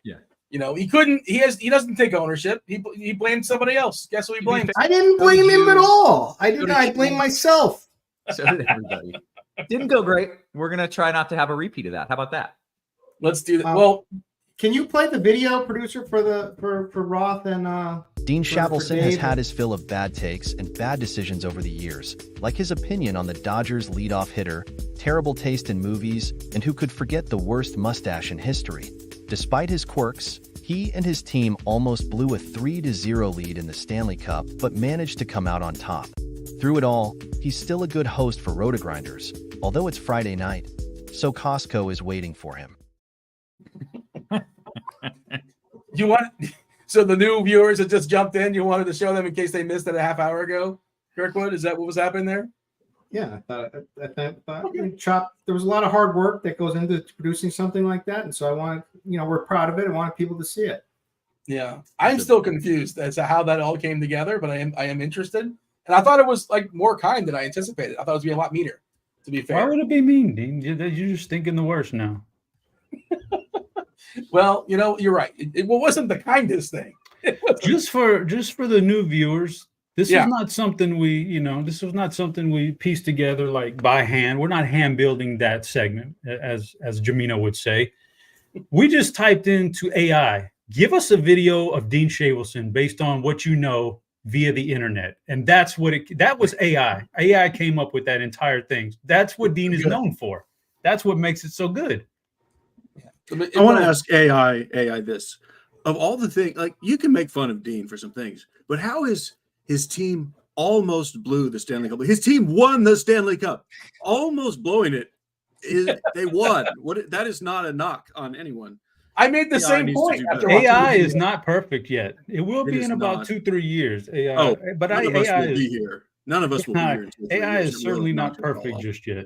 he couldn't. He doesn't take ownership. He blamed somebody else. Guess who he blamed? I didn't blame him at all. I blame myself. So did everybody. Didn't go great. We're going to try not to have a repeat of that. How about that? Let's do that. Well, can you play the video, producer, for Roth and Dean Shavelson has had his fill of bad takes and bad decisions over the years, like his opinion on the Dodgers leadoff hitter, terrible taste in movies, and who could forget the worst mustache in history. Despite his quirks, he and his team almost blew a 3-0 lead in the Stanley Cup, but managed to come out on top. Through it all, he's still a good host for RotoGrinders, although it's Friday night, so Costco is waiting for him. So the new viewers that just jumped in, you wanted to show them in case they missed it a half hour ago? Kirkwood, is that what was happening there? Yeah, I thought there was a lot of hard work that goes into producing something like that, and so I wanted, we're proud of it. I wanted people to see it. Yeah, I'm still confused as to how that all came together, but I am interested. And I thought it was like more kind than I anticipated. I thought it was going to be a lot meaner, to be fair. Why would it be mean, Dean? You're just thinking the worst now. Well, you're right. It wasn't the kindest thing. Just for the new viewers, this is not something this was not something we pieced together like by hand. We're not hand building that segment, as Jamino would say. We just typed into AI, give us a video of Dean Shavelson based on what you know via the internet. And that was AI. AI came up with that entire thing. That's what Dean is known for. That's what makes it so good. I want to ask AI this. Of all the things, like, you can make fun of Dean for some things, but how is his team almost blew the Stanley Cup? His team won the Stanley Cup. Almost blowing it. They won. That is not a knock on anyone. I made the same point. AI is not perfect yet. It will be in about 2-3 years. AI, but none of us AI will be here. None of us will be here. AI is certainly not perfect just yet.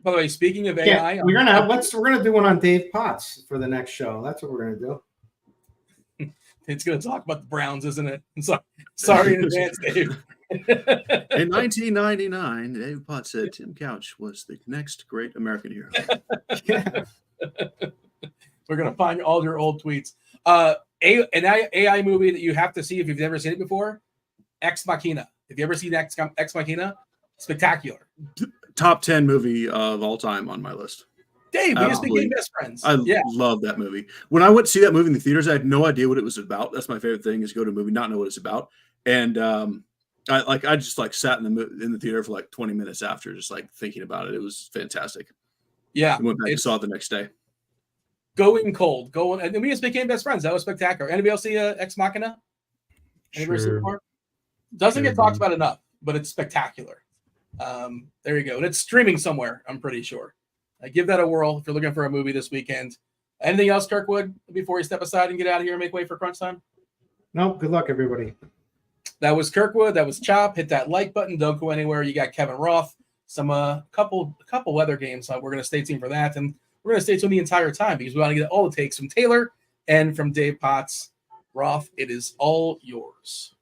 By the way, speaking of AI, we're gonna do one on Dave Potts for the next show. That's what we're gonna do. It's gonna talk about the Browns, isn't it? Sorry in advance, Dave. In 1999, Dave Potts said Tim Couch was the next great American hero. Yeah. We're going to find all your old tweets. An AI movie that you have to see if you've never seen it before, Ex Machina. Have you ever seen Ex Machina? Spectacular. Top 10 movie of all time on my list. Dave, we just became best friends. I love that movie. When I went to see that movie in the theaters, I had no idea what it was about. That's my favorite thing, is go to a movie, not know what it's about. And I just sat in the theater for 20 minutes after, just thinking about it. It was fantastic. Yeah. I went back and saw it the next day. Going cold, and we just became best friends. That was spectacular. Anybody else see Ex Machina? Anybody see it before? Doesn't get talked about enough, but it's spectacular. There you go. And it's streaming somewhere, I'm pretty sure. Give that a whirl if you're looking for a movie this weekend. Anything else, Kirkwood, before you step aside and get out of here and make way for crunch time? No, good luck, everybody. That was Kirkwood. That was Chop. Hit that like button. Don't go anywhere. You got Kevin Roth. Some couple weather games. We're going to stay tuned for that. And we're going to stay tuned the entire time because we want to get all the takes from Taylor and from Dave Potts. Roth, it is all yours.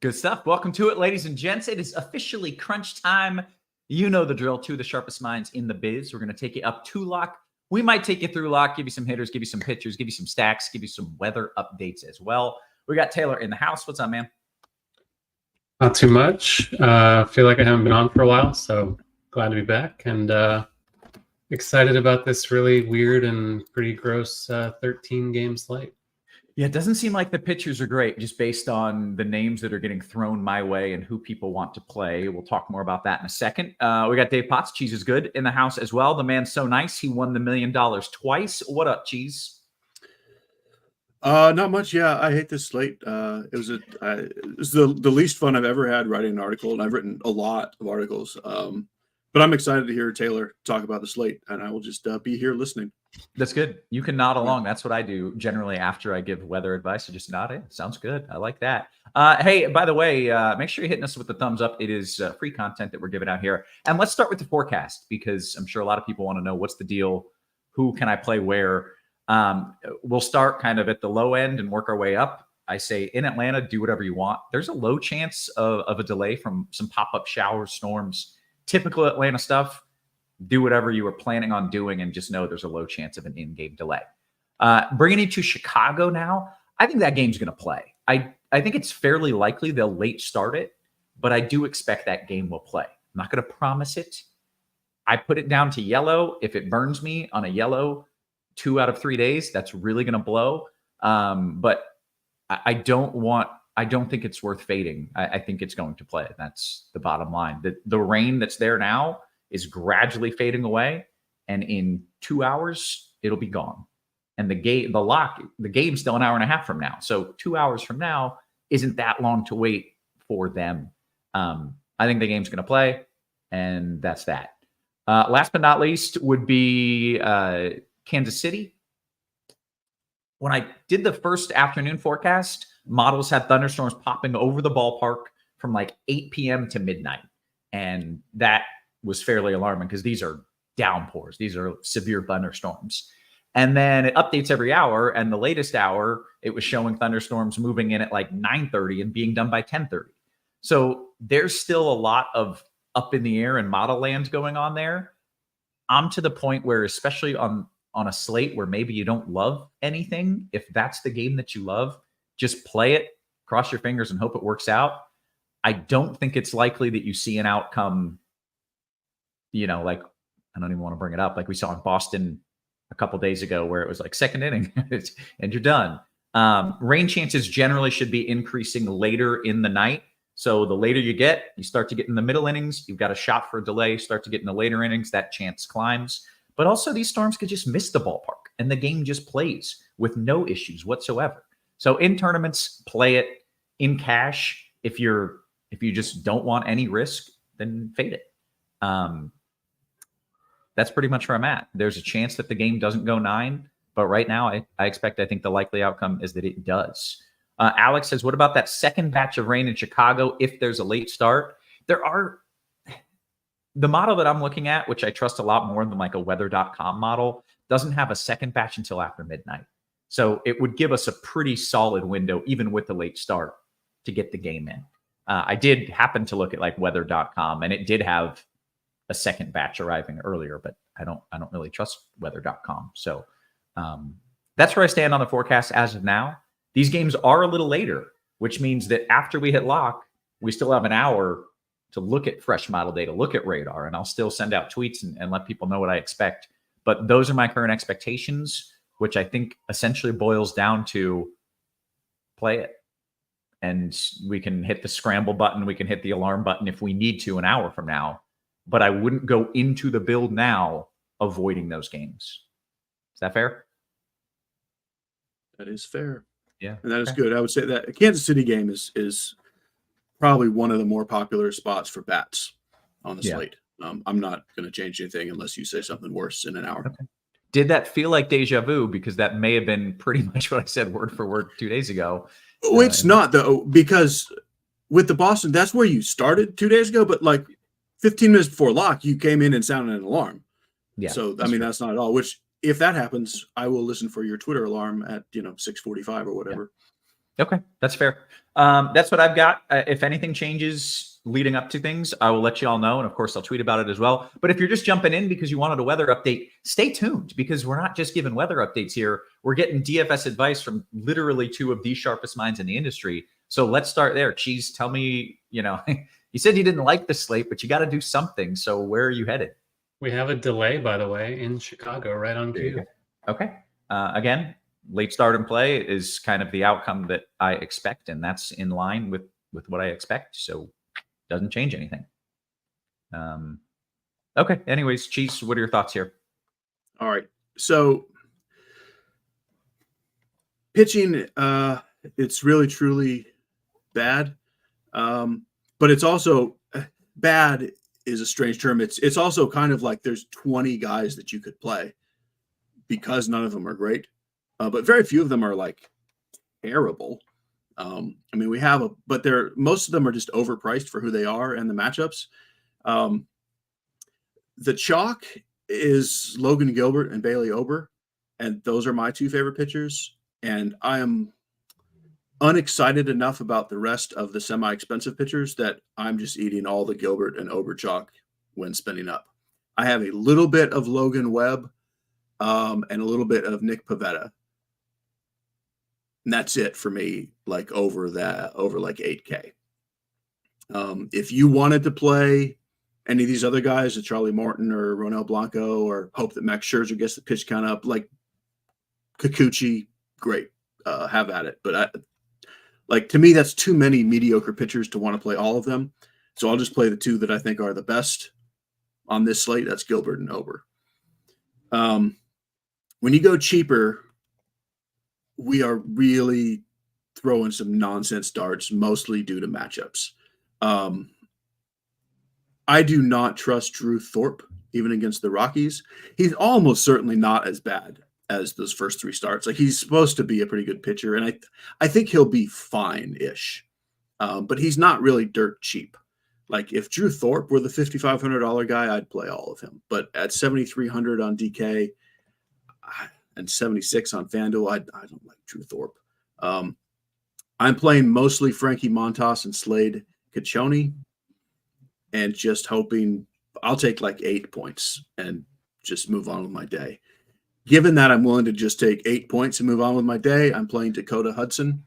Good stuff. Welcome to it, ladies and gents. It is officially crunch time. You know the drill. Two of the sharpest minds in the biz. We're going to take you up 2 lock We might take you through lock, give you some hitters, give you some pitchers, give you some stacks, give you some weather updates as well. We got Taylor in the house. What's up, man? Not too much. Feel like I haven't been on for a while, so glad to be back and excited about this really weird and pretty gross 13-game slate. Yeah, it doesn't seem like the pitchers are great just based on the names that are getting thrown my way and who people want to play. We'll talk more about that in a second. We got Dave Potts, Cheeseisgood, in the house as well. The man's so nice. He won the $1 million twice. What up, Cheese? Not much. Yeah, I hate this slate. It was the least fun I've ever had writing an article, and I've written a lot of articles. But I'm excited to hear Taylor talk about the slate, and I will just be here listening. That's good. You can nod along. That's what I do generally after I give weather advice. I just nod in. Sounds good. I like that. Hey, by the way, make sure you're hitting us with the thumbs up. It is free content that we're giving out here. And let's start with the forecast, because I'm sure a lot of people want to know what's the deal. Who can I play where? We'll start kind of at the low end and work our way up. I say in Atlanta, do whatever you want. There's a low chance of a delay from some pop-up showers, storms, typical Atlanta stuff. Do whatever you were planning on doing and just know there's a low chance of an in-game delay. Bringing it to Chicago now, I think that game's going to play. I think it's fairly likely they'll late start it, but I do expect that game will play. I'm not going to promise it. I put it down to yellow. If it burns me on a yellow 2 out of 3 days, that's really going to blow. But I don't think it's worth fading. I think it's going to play. That's the bottom line. The rain that's there now is gradually fading away, and in 2 hours it'll be gone. And the game's still an hour and a half from now. So 2 hours from now isn't that long to wait for them. I think the game's going to play, and that's that. Last but not least would be Kansas City. When I did the first afternoon forecast, models had thunderstorms popping over the ballpark from like 8 p.m. to midnight. And that was fairly alarming because these are downpours. These are severe thunderstorms. And then it updates every hour. And the latest hour, it was showing thunderstorms moving in at like 9:30 and being done by 10:30. So there's still a lot of up in the air and model land going on there. I'm to the point where, especially on a slate where maybe you don't love anything, if that's the game that you love, just play it, cross your fingers, and hope it works out. I don't think it's likely that you see an outcome, like, I don't even want to bring it up, like we saw in Boston a couple days ago where it was like second inning and you're done. Rain chances generally should be increasing later in the night. So the later you start to get in the middle innings, you've got a shot for a delay, start to get in the later innings, that chance climbs. But also these storms could just miss the ballpark and the game just plays with no issues whatsoever. So in tournaments, play it. In cash, if you just don't want any risk, then fade it. That's pretty much where I'm at. There's a chance that the game doesn't go 9, but right now I think the likely outcome is that it does. Alex says, what about that second batch of rain in Chicago if there's a late start? The model that I'm looking at, which I trust a lot more than like a weather.com model, doesn't have a second batch until after midnight. So it would give us a pretty solid window, even with the late start, to get the game in. I did happen to look at like weather.com, and it did have a second batch arriving earlier, but I don't really trust weather.com. So that's where I stand on the forecast as of now. These games are a little later, which means that after we hit lock, we still have an hour to look at fresh model data, look at radar, and I'll still send out tweets and let people know what I expect. But those are my current expectations, which I think essentially boils down to play it. And we can hit the scramble button, we can hit the alarm button if we need to an hour from now. But I wouldn't go into the build now avoiding those games. Is that fair? That is fair. Yeah. And that is good. I would say that a Kansas City game is probably one of the more popular spots for bats on the slate. I'm not going to change anything unless you say something worse in an hour. Okay. Did that feel like deja vu? Because that may have been pretty much what I said word for word 2 days ago. Oh, it's not, though, because with the Boston, that's where you started 2 days ago. But like 15 minutes before lock, you came in and sounded an alarm. Yeah. So, I mean, that's not at all, which if that happens, I will listen for your Twitter alarm at, 6:45 or whatever. Yeah. Okay. That's fair. That's what I've got. If anything changes leading up to things, I will let you all know. And of course, I'll tweet about it as well. But if you're just jumping in because you wanted a weather update, stay tuned, because we're not just giving weather updates here. We're getting DFS advice from literally two of the sharpest minds in the industry. So let's start there. Cheese, tell me, you said you didn't like the slate, but you got to do something. So where are you headed? We have a delay, by the way, in Chicago, right on cue. Okay. Again, late start and play is kind of the outcome that I expect, and that's in line with what I expect. So doesn't change anything. Okay. Anyways, Cheese, what are your thoughts here? All right. So pitching, it's really, truly bad. But it's also bad is a strange term. It's also kind of like there's 20 guys that you could play because none of them are great. But very few of them are like terrible. I mean, but most of them are just overpriced for who they are and the matchups. The chalk is Logan Gilbert and Bailey Ober, and those are my two favorite pitchers. And I am unexcited enough about the rest of the semi-expensive pitchers that I'm just eating all the Gilbert and Ober chalk when spinning up. I have a little bit of Logan Webb and a little bit of Nick Pivetta. And that's it for me, like over like 8K. If you wanted to play any of these other guys, Charlie Morton or Ronel Blanco, or hope that Max Scherzer gets the pitch count up, like Kikuchi, great, have at it. But to me, that's too many mediocre pitchers to want to play all of them. So I'll just play the two that I think are the best on this slate. That's Gilbert and Ober. When you go cheaper, we are really throwing some nonsense darts, mostly due to matchups. I do not trust Drew Thorpe, even against the Rockies. He's almost certainly not as bad as those first three starts. Like, he's supposed to be a pretty good pitcher, and I think he'll be fine-ish. But he's not really dirt cheap. Like, if Drew Thorpe were the $5,500 guy, I'd play all of him. But at $7,300 on DK and $76 on FanDuel, I don't like Drew Thorpe. I'm playing mostly Frankie Montas and Slade Caccione, and just hoping I'll take like 8 points and just move on with my day. Given that I'm willing to just take 8 points and move on with my day, I'm playing Dakota Hudson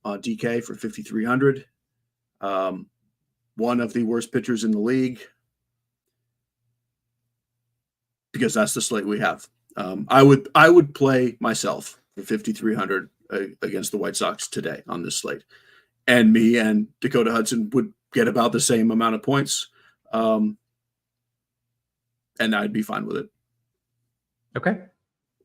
on DK for $5,300. One of the worst pitchers in the league, because that's the slate we have. I would play myself for $5,300 against the White Sox today on this slate, and me and Dakota Hudson would get about the same amount of points, and I'd be fine with it. Okay,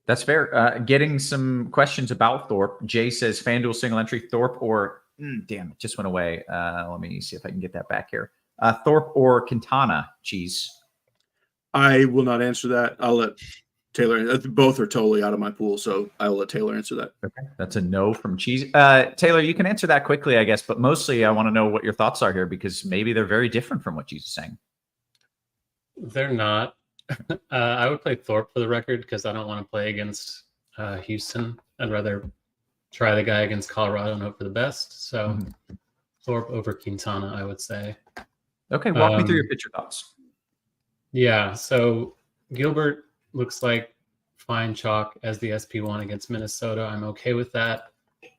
that's fair. Getting some questions about Thorpe. Jay says FanDuel single entry Thorpe or damn, it just went away. Let me see if I can get that back here. Thorpe or Quintana, Cheese. I will not answer that. I'll let Taylor. Both are totally out of my pool, so I will let Taylor answer that. Okay, that's a no from Cheese. Taylor, you can answer that quickly, I guess, but mostly I want to know what your thoughts are here, because maybe they're very different from what Cheese is saying. They're not. I would play Thorpe for the record, because I don't want to play against Houston. I'd rather try the guy against Colorado and hope for the best. So Thorpe over Quintana, I would say. Okay, walk me through your pitcher thoughts. Yeah, so Gilbert looks like fine chalk as the SP1 against Minnesota. I'm okay with that.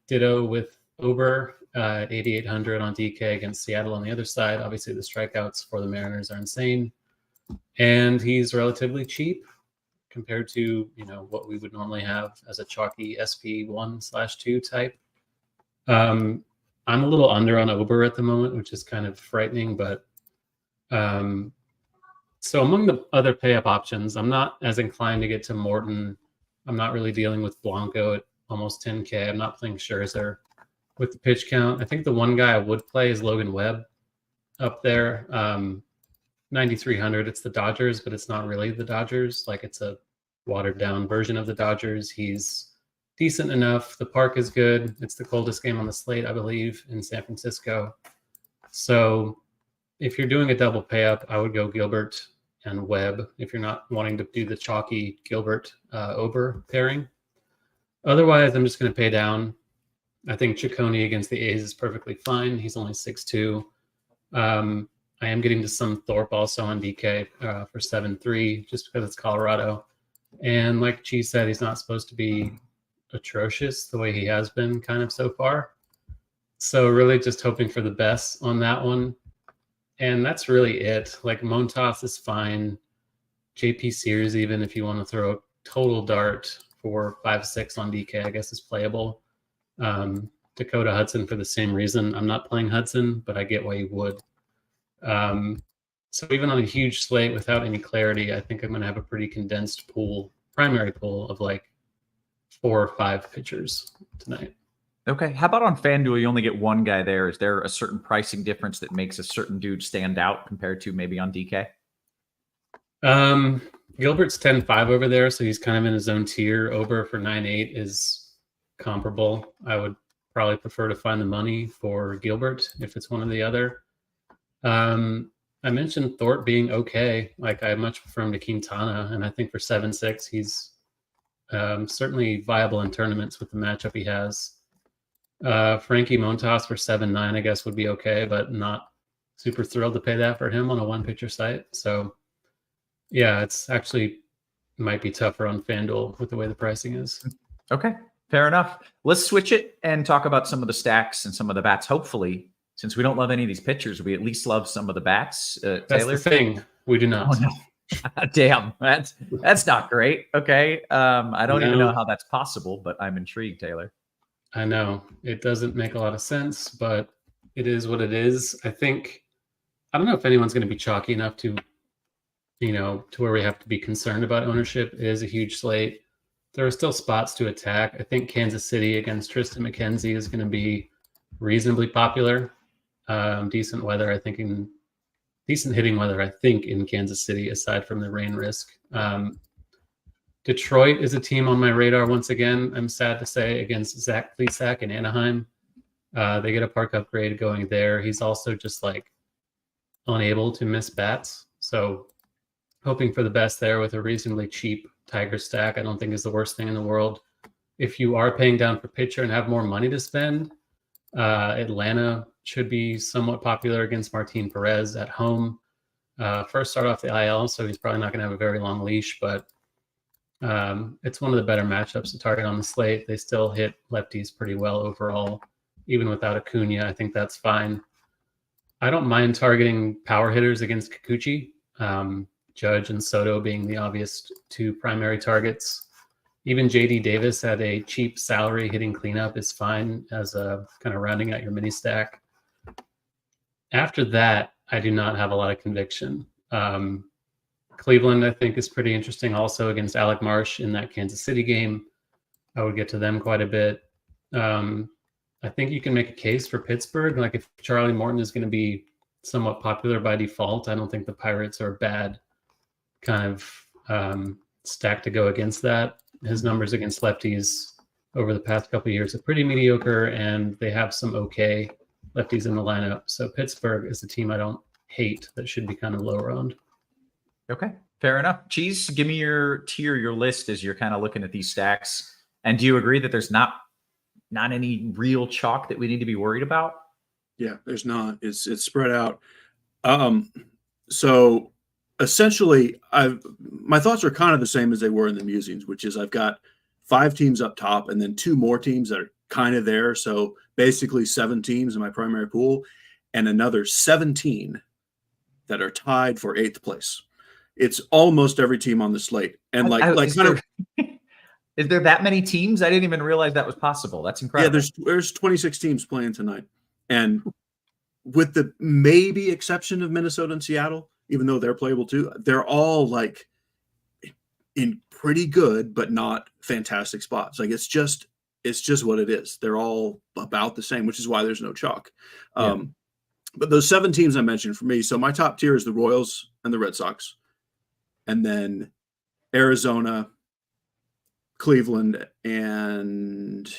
Ditto with Ober, 8,800 on DK against Seattle on the other side. Obviously, the strikeouts for the Mariners are insane. And he's relatively cheap compared to, what we would normally have as a chalky SP1/2 type. I'm a little under on Ober at the moment, which is kind of frightening, but so among the other pay-up options, I'm not as inclined to get to Morton. I'm not really dealing with Blanco at almost 10K. I'm not playing Scherzer with the pitch count. I think the one guy I would play is Logan Webb up there. 9,300. It's the Dodgers, but it's not really the Dodgers. Like, it's a watered-down version of the Dodgers. He's decent enough. The park is good. It's the coldest game on the slate, I believe, in San Francisco. So if you're doing a double pay-up, I would go Gilbert and Webb if you're not wanting to do the chalky Gilbert Ober pairing. Otherwise, I'm just going to pay down I think Ciccone against the A's is perfectly fine. He's only 6'2". I am getting to some Thorpe also on DK for 7-3 just because it's Colorado. And like Cheese said, he's not supposed to be atrocious the way he has been kind of so far. So really just hoping for the best on that one. And that's really it. Like Montas is fine. JP Sears, even if you want to throw a total dart for 5-6 on DK, I guess is playable. Dakota Hudson for the same reason. I'm not playing Hudson, but I get why you would. So even on a huge slate without any clarity, I think I'm going to have a pretty condensed pool, primary pool of like 4 or 5 pitchers tonight. Okay. How about on FanDuel? You only get one guy there. Is there a certain pricing difference that makes a certain dude stand out compared to maybe on DK? Gilbert's 10-5 over there, so he's kind of in his own tier. Ober for 9-8 is comparable. I would probably prefer to find the money for Gilbert if it's one or the other. I mentioned Thorpe being okay. Like I much prefer him to Quintana, and I think for 7-6 he's certainly viable in tournaments with the matchup he has. Frankie Montas for 7-9 I guess would be okay, but not super thrilled to pay that for him on a one-pitcher site. So yeah, it's actually might be tougher on FanDuel with the way the pricing is. Okay, fair enough. Let's switch it and talk about some of the stacks and some of the bats. Hopefully, since we don't love any of these pitchers, we at least love some of the bats. That's Taylor? the thing. We do not. Oh, no. Damn, that's not great. Okay, I don't even know how that's possible, but I'm intrigued, Taylor. I know it doesn't make a lot of sense, but it is what it is. I don't know if anyone's going to be chalky enough to, to where we have to be concerned about ownership. It is a huge slate. There are still spots to attack. I think Kansas City against Tristan McKenzie is going to be reasonably popular. Decent weather, I think, decent hitting weather, I think, in Kansas City, aside from the rain risk. Detroit is a team on my radar once again. I'm sad to say, against Zach Plesac in Anaheim. They get a park upgrade going there. He's also just like unable to miss bats. So hoping for the best there with a reasonably cheap Tiger stack, I don't think is the worst thing in the world. If you are paying down for pitcher and have more money to spend, Atlanta should be somewhat popular against Martin Perez at home. First start off the IL, so he's probably not going to have a very long leash, but it's one of the better matchups to target on the slate. They still hit lefties pretty well overall, even without Acuna. I think that's fine. I don't mind targeting power hitters against Kikuchi, Judge and Soto being the obvious 2 primary targets. Even JD Davis at a cheap salary hitting cleanup is fine as a kind of rounding out your mini stack. After that, I do not have a lot of conviction. Cleveland, I think, is pretty interesting also against Alec Marsh in that Kansas City game. I would get to them quite a bit. I think you can make a case for Pittsburgh. Like if Charlie Morton is going to be somewhat popular by default, I don't think the Pirates are a bad kind of stack to go against that. His numbers against lefties over the past couple of years are pretty mediocre, and they have some okay lefties in the lineup. So Pittsburgh is a team I don't hate that should be kind of lower owned. Okay, fair enough. Cheese, give me your tier, your list as you're kind of looking at these stacks. And do you agree that there's not any real chalk that we need to be worried about? Yeah, there's not. It's spread out. So essentially, my thoughts are kind of the same as they were in the musings, which is I've got 5 teams up top and then 2 more teams that are kind of there. So basically 7 teams in my primary pool and another 17 that are tied for 8th place. It's almost every team on the slate. And is there that many teams? I didn't even realize that was possible. That's incredible. Yeah, there's 26 teams playing tonight. And with the maybe exception of Minnesota and Seattle, even though they're playable too, they're all like in pretty good but not fantastic spots. Like it's just what it is. They're all about the same, which is why there's no chalk. Yeah. But those 7 teams I mentioned for me, so my top tier is the Royals and the Red Sox, and then Arizona, Cleveland, and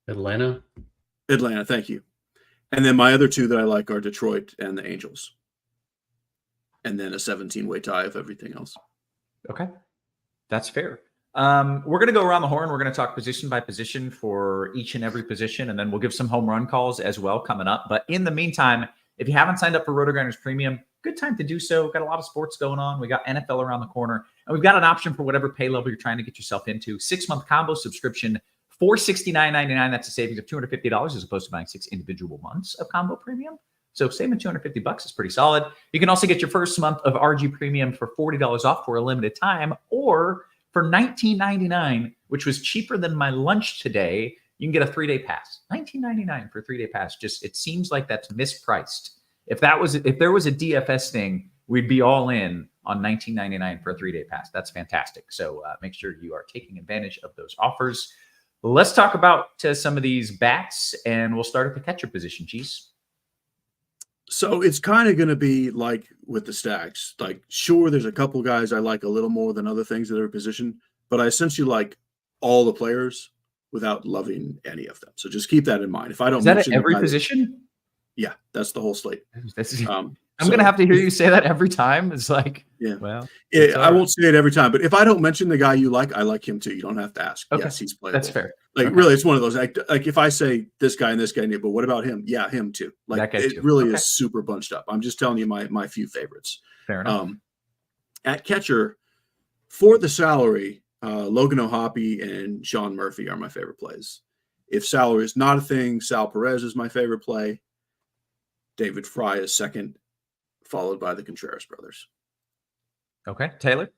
Atlanta. Thank you. And then my other 2 that I like are Detroit and the Angels. And then a 17-way tie of everything else. Okay. That's fair. We're going to go around the horn. We're going to talk position by position for each and every position, and then we'll give some home run calls as well coming up. But in the meantime, if you haven't signed up for RotoGrinders Premium, good time to do so. We've got a lot of sports going on. We got NFL around the corner, and we've got an option for whatever pay level you're trying to get yourself into. 6-month combo subscription, $469.99. That's a savings of $250 as opposed to buying 6 individual months of combo premium. So saving $250 is pretty solid. You can also get your first month of RG Premium for $40 off for a limited time, or for $19.99, which was cheaper than my lunch today, you can get a 3-day pass. $19.99 for a 3-day pass. Just, it seems like that's mispriced. If there was a DFS thing, we'd be all in on $19.99 for a 3-day pass. That's fantastic. So make sure you are taking advantage of those offers. Let's talk about some of these bats, and we'll start at the catcher position, Cheese. So it's kind of going to be like with the stacks. Like, sure, there's a couple guys I like a little more than other things that are positioned, but I essentially like all the players without loving any of them. So just keep that in mind. If I don't, is that at every position? Yeah, that's the whole slate. I'm going to have to hear you say that every time. It's like, yeah, well, I won't say it every time, but if I don't mention the guy you like, I like him too. You don't have to ask. Okay. Yes, he's playable. That's fair. Like, really, it's one of those, like if I say this guy and this guy, but what about him? Yeah, him too. Like, it really is super bunched up. I'm just telling you my few favorites. Fair enough. At catcher, for the salary, Logan O'Hoppe and Sean Murphy are my favorite plays. If salary is not a thing, Sal Perez is my favorite play. David Fry is second, followed by the Contreras brothers. Okay. Taylor?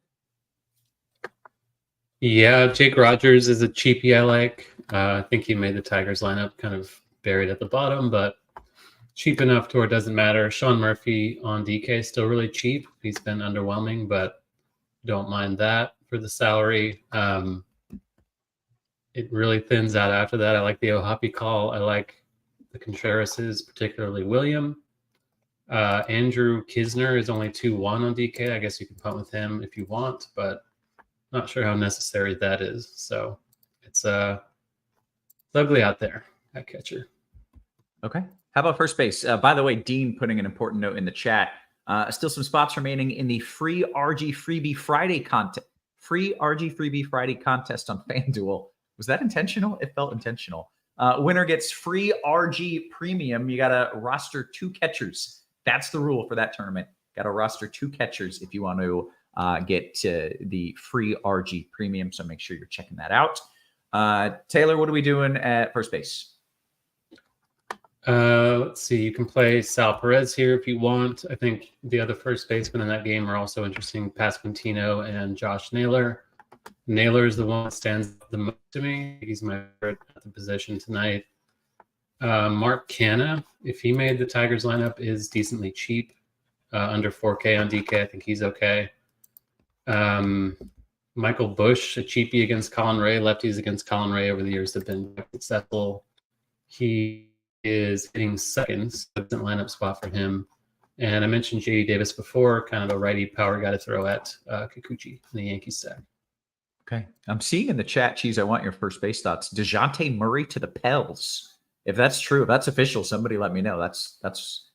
Yeah, Jake Rogers is a cheapie I like. I think he made the Tigers lineup kind of buried at the bottom, but cheap enough to where it doesn't matter. Sean Murphy on DK is still really cheap. He's been underwhelming, but don't mind that for the salary. It really thins out after that. I like the O'Hoppe call. I like the Contrerases, particularly William. Andrew Kisner is only 2-1 on DK. I guess you can punt with him if you want, but not sure how necessary that is. So it's ugly out there at catcher. Okay. How about first base? By the way, Dean putting an important note in the chat. Still some spots remaining in the free RG Freebie Friday contest. Free RG Freebie Friday contest on FanDuel. Was that intentional? It felt intentional. Winner gets free RG Premium. You got to roster 2 catchers. That's the rule for that tournament. Got to roster 2 catchers if you want to get the free RG Premium. So make sure you're checking that out. Taylor, what are we doing at first base? Let's see. You can play Sal Perez here if you want. I think the other first basemen in that game are also interesting. Pasquantino and Josh Naylor. Naylor is the one that stands out the most to me. He's my favorite at the position tonight. Mark Canha, if he made the Tigers lineup, is decently cheap. Under 4K on DK. I think he's okay. Michael Busch, a cheapie against Colin Ray. Lefties against Colin Ray over the years have been successful. He is hitting seconds. That's an lineup spot for him. And I mentioned J.D. Davis before, kind of a righty power guy to throw at Kikuchi in the Yankees stack. Okay. I'm seeing in the chat, Cheese, I want your first base thoughts. DeJounte Murray to the Pels. If that's true, if that's official, somebody let me know. That's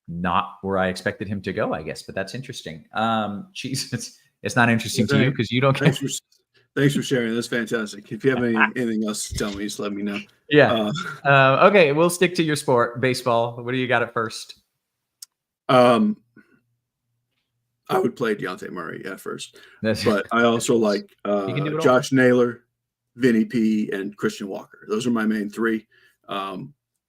not where I expected him to go, I guess, but that's interesting. Cheese, it's not interesting to you because you don't care. Thanks for sharing. That's fantastic. If you have anything else to tell me, just let me know. Yeah. Okay, we'll stick to your sport, baseball. What do you got at first? I would play Deontay Murray at first, but I also like Josh Naylor, Vinny P, and Christian Walker. Those are my main 3.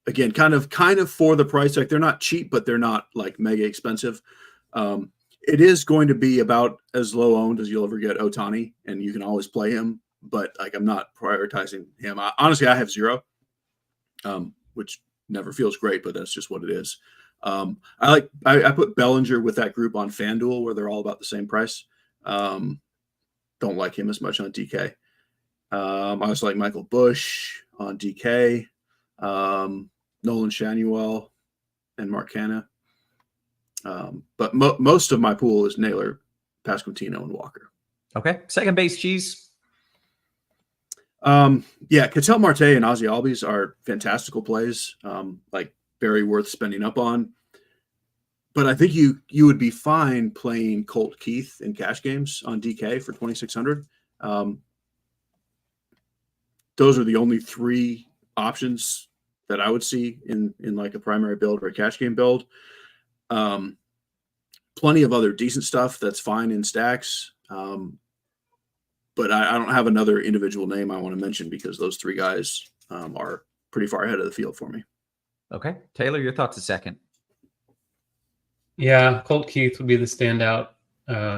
Again, kind of for the price tag. They're not cheap, but they're not like mega expensive. It is going to be about as low owned as you'll ever get Ohtani, and you can always play him, but like I'm not prioritizing him. Honestly, I have 0, which never feels great, but that's just what it is. I put Bellinger with that group on FanDuel where they're all about the same price. Don't like him as much on DK. I also like Michael Busch on DK, Nolan Shanuel, and Mark Canha. But most of my pool is Naylor, Pasquantino, and Walker. Okay. Second base, Cheese. Yeah, Ketel Marte and Ozzie Albies are fantastical plays, like very worth spending up on. But I think you would be fine playing Colt Keith in cash games on DK for 2,600. Those are the only 3 options that I would see in like a primary build or a cash game build. Plenty of other decent stuff that's fine in stacks. But I don't have another individual name I want to mention because those 3 guys are pretty far ahead of the field for me. Okay. Taylor, your thoughts a second. Yeah, Colt Keith would be the standout,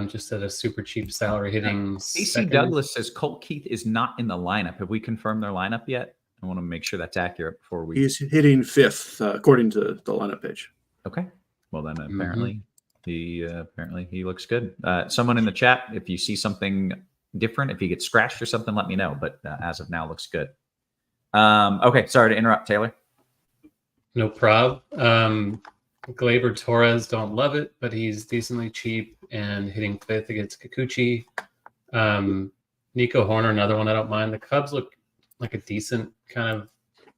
just at a super cheap salary hitting. AC Douglas says Colt Keith is not in the lineup. Have we confirmed their lineup yet? I want to make sure that's accurate before we. He's hitting 5th according to the lineup page. Okay. Well, then apparently he looks good. Someone in the chat, if you see something different, if he gets scratched or something, let me know. But as of now, looks good. Okay. Sorry to interrupt, Taylor. No prob. Gleyber Torres, don't love it, but he's decently cheap and hitting 5th against Kikuchi. Nico Horner, another one I don't mind. The Cubs look like a decent kind of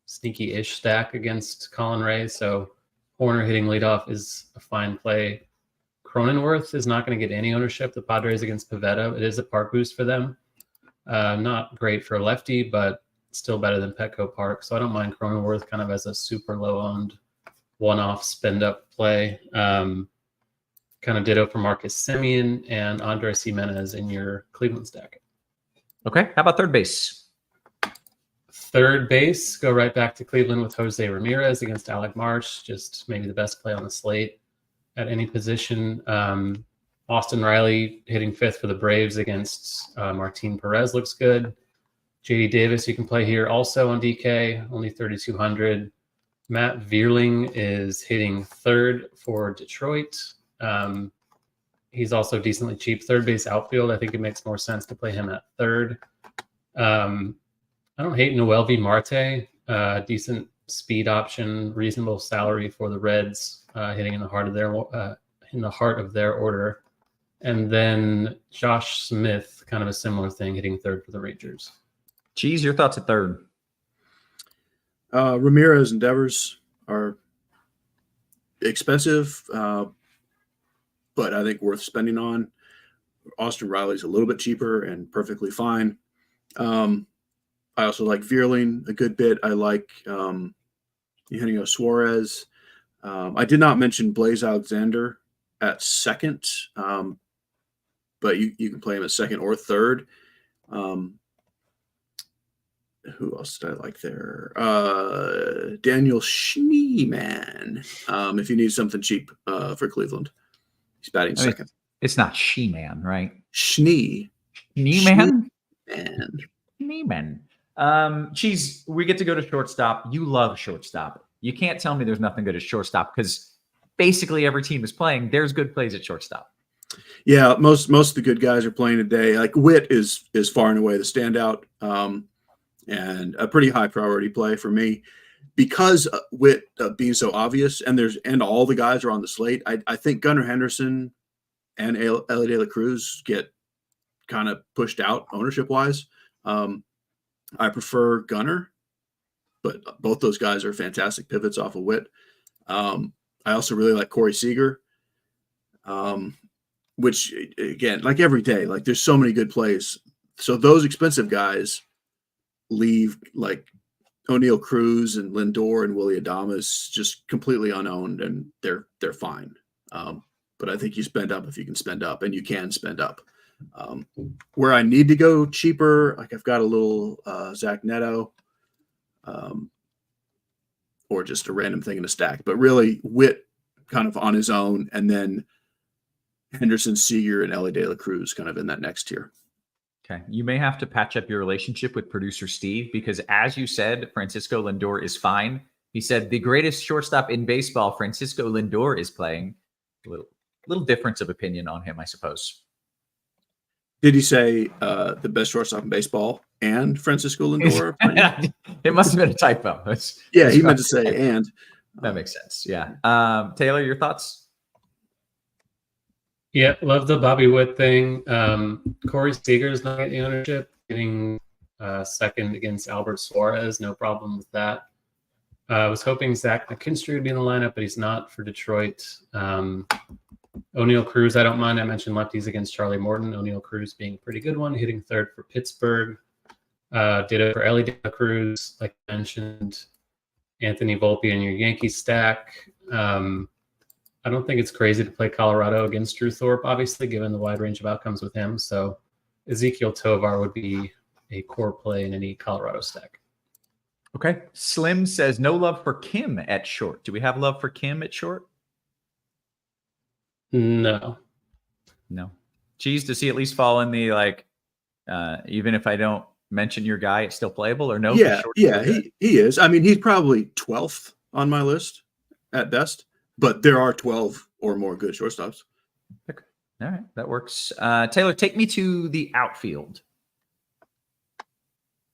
sneaky-ish stack against Colin Ray, so Horner hitting leadoff is a fine play. Cronenworth is not going to get any ownership. The Padres against Pivetta, it is a park boost for them. Not great for a lefty, but still better than Petco Park, so I don't mind Cronenworth kind of as a super low-owned one-off spend-up play. Kind of ditto for Marcus Semien and Andres Jimenez in your Cleveland stack. Okay. How about third base? Third base, go right back to Cleveland with Jose Ramirez against Alec Marsh. Just maybe the best play on the slate at any position. Austin Riley hitting 5th for the Braves against Martin Perez looks good. JD Davis, you can play here also on DK, only 3,200. Matt Vierling is hitting 3rd for Detroit. He's also decently cheap. Third base outfield, I think it makes more sense to play him at 3rd. I don't hate Noelvi Marte. Decent speed option, reasonable salary for the Reds, hitting in the heart of their order. And then Josh Smith, kind of a similar thing, hitting 3rd for the Rangers. Cheese, your thoughts at 3rd? Ramirez and Devers are expensive, but I think worth spending on. Austin Riley's a little bit cheaper and perfectly fine. I also like Vierling a good bit. I like Eugenio Suarez. I did not mention Blaze Alexander at 2nd, but you can play him at 2nd or 3rd. Who else did I like there? Daniel Schneeman. If you need something cheap for Cleveland, he's batting 2nd. It's not She-Man, right? Schneeman. Schneeman. Cheese, we get to go to shortstop. You love shortstop. You can't tell me there's nothing good at shortstop because basically every team is playing. There's good plays at shortstop. Yeah, most of the good guys are playing today. Like Witt is far and away the standout. And a pretty high priority play for me because Witt being so obvious and all the guys are on the slate. I think Gunnar Henderson and Ellie De La Cruz get kind of pushed out ownership wise. I prefer Gunnar, but both those guys are fantastic pivots off of Witt. I also really like Corey Seager, which again, like every day, like there's so many good plays. So those expensive guys leave like O'Neal Cruz and Lindor and Willie Adames just completely unowned, and they're fine. But I think you spend up if you can spend up, and you can spend up. Where I need to go cheaper, like I've got a little Zach Neto, or just a random thing in a stack. But really, Witt kind of on his own, and then Henderson, Seager, and Ellie De La Cruz kind of in that next tier. Okay. You may have to patch up your relationship with producer Steve because, as you said, Francisco Lindor is fine. He said the greatest shortstop in baseball, Francisco Lindor, is playing. Little difference of opinion on him, I suppose. Did he say the best shortstop in baseball and Francisco Lindor? It must have been a typo. He meant to say and. That makes sense. Yeah. Taylor, your thoughts? Yeah, love the Bobby Witt thing. Corey Seager's not getting ownership, getting 2nd against Albert Suarez. No problem with that. I was hoping Zach McKinstry would be in the lineup, but he's not for Detroit. O'Neal Cruz, I don't mind. I mentioned lefties against Charlie Morton. O'Neal Cruz being a pretty good one, hitting third for Pittsburgh. Ditto for Ellie De La Cruz, like I mentioned. Anthony Volpe in your Yankees stack. I don't think it's crazy to play Colorado against Drew Thorpe, obviously, given the wide range of outcomes with him. So Ezekiel Tovar would be a core play in any Colorado stack. Okay. Slim says no love for Kim at short. Do we have love for Kim at short? No. Cheese, does he at least fall in the even if I don't mention your guy, it's still playable or no? Yeah, he is. I mean, he's probably 12th on my list at best, but there are 12 or more good shortstops. Okay. All right, that works. Taylor, take me to the outfield.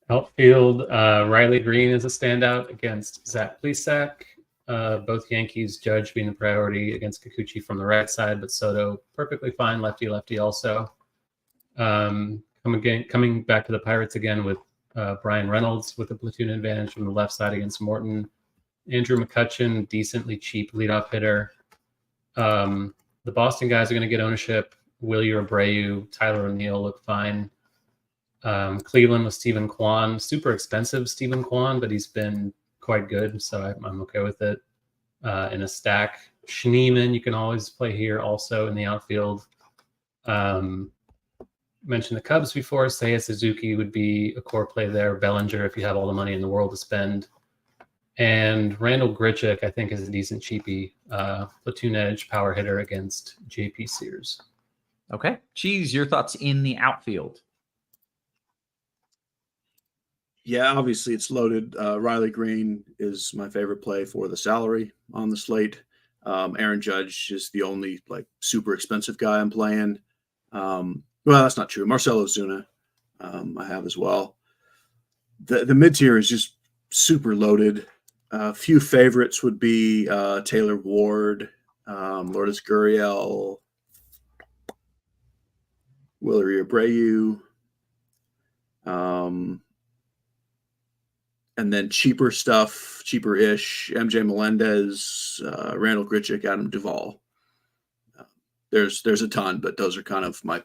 Riley Green is a standout against Zach Plesac. Both Yankees, Judge being the priority against Kikuchi from the right side, but Soto perfectly fine, lefty also. Coming back to the Pirates again with Brian Reynolds with a platoon advantage from the left side against Morton. Andrew McCutchen, decently cheap leadoff hitter. The Boston guys are going to get ownership. Wilyer Abreu, Tyler O'Neill look fine. Cleveland with Stephen Kwan, super expensive Stephen Kwan, but he's been quite good, so I'm okay with it. In a stack, Schneemann, you can always play here also in the outfield. Mentioned the Cubs before. Seiya Suzuki would be a core play there. Bellinger, if you have all the money in the world to spend. And Randall Grichuk, I think, is a decent cheapie platoon edge power hitter against JP Sears. Okay. Cheese, your thoughts in the outfield? Yeah, obviously it's loaded. Riley Green is my favorite play for the salary on the slate. Aaron Judge is the only super expensive guy I'm playing. Well, that's not true. Marcell Ozuna I have as well. The mid-tier is just super loaded. A few favorites would be Taylor Ward, Lourdes Gurriel, Wilyer Abreu, and then cheaper-ish, MJ Melendez, Randall Grichuk, Adam Duvall. There's a ton, but those are kind of my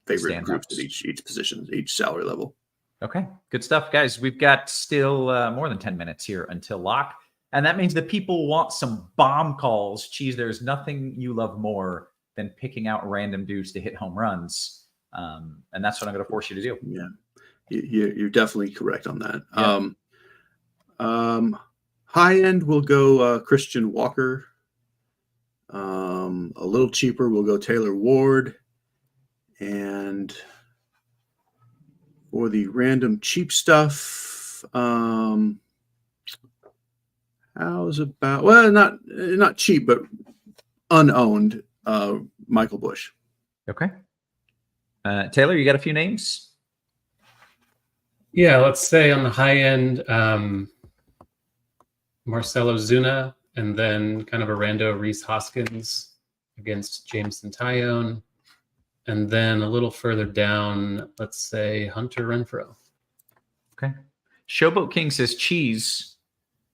favorite groups at each position, each salary level. Okay, good stuff, guys. We've got still more than 10 minutes here until lock, and that means that people want some bomb calls. Cheese, there's nothing you love more than picking out random dudes to hit home runs, and that's what I'm going to force you to do. Yeah, you're definitely correct on that. Yeah. High end, we'll go Christian Walker. A little cheaper, we'll go Taylor Ward. And for the random cheap stuff, how's about, well, not cheap, but unowned, Michael Busch. Okay. Taylor, you got a few names? Yeah, let's say on the high end, Marcell Ozuna, and then kind of a rando Rhys Hoskins against Jameson Tyone. And then a little further down, let's say Hunter Renfroe. Okay. Showboat King says, Cheese,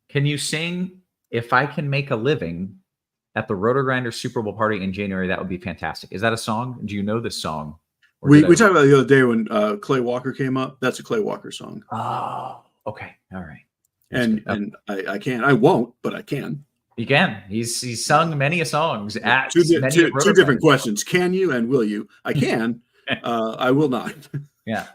can you sing If I Can Make a Living at the RotoGrinders Super Bowl party in January? That would be fantastic. Is that a song? Do you know this song? We talked about it the other day when Clay Walker came up. That's a Clay Walker song. Oh, okay. All right. And I can. I won't, but I can. You can. He's sung many a songs at two different questions. Can you and will you? I can. I will not. Yeah.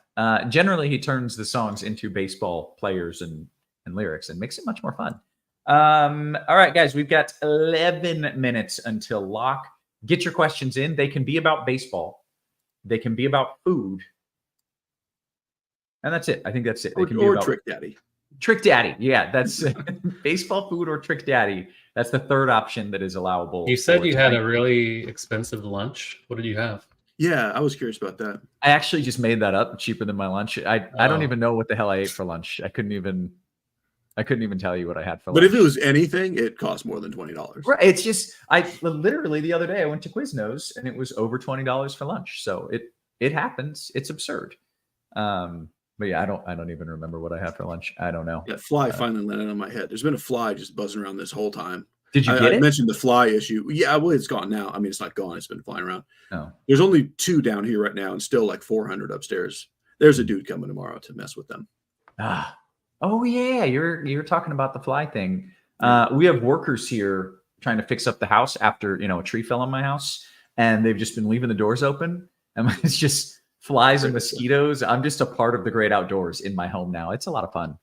Generally, he turns the songs into baseball players and lyrics and makes it much more fun. All right, guys, we've got 11 minutes until lock. Get your questions in. They can be about baseball. They can be about food. And that's it. I think that's it. They can be about Trick Daddy. Trick Daddy. Yeah, that's baseball, food, or Trick Daddy. That's the third option that is allowable. You said you had a really expensive lunch. What did you have? Yeah, I was curious about that. I actually just made that up. Cheaper than my lunch. I don't even know what the hell I ate for lunch. I couldn't even tell you what I had for lunch. But if it was anything, it cost more than $20. Right. It's just I literally the other day I went to Quiznos and it was over $20 for lunch. So it happens. It's absurd. But yeah, I don't even remember what I had for lunch. I don't know. Yeah, fly finally landed on my head. There's been a fly just buzzing around this whole time. Did you get I it? mentioned the fly issue. Yeah, well, it's gone now. I mean, it's not gone. It's been flying around. No. There's only 2 down here right now and still like 400 upstairs. There's a dude coming tomorrow to mess with them. Oh yeah, you're talking about the fly thing. We have workers here trying to fix up the house after a tree fell on my house, and they've just been leaving the doors open, and it's just flies and mosquitoes. I'm just a part of the great outdoors in my home now. It's a lot of fun.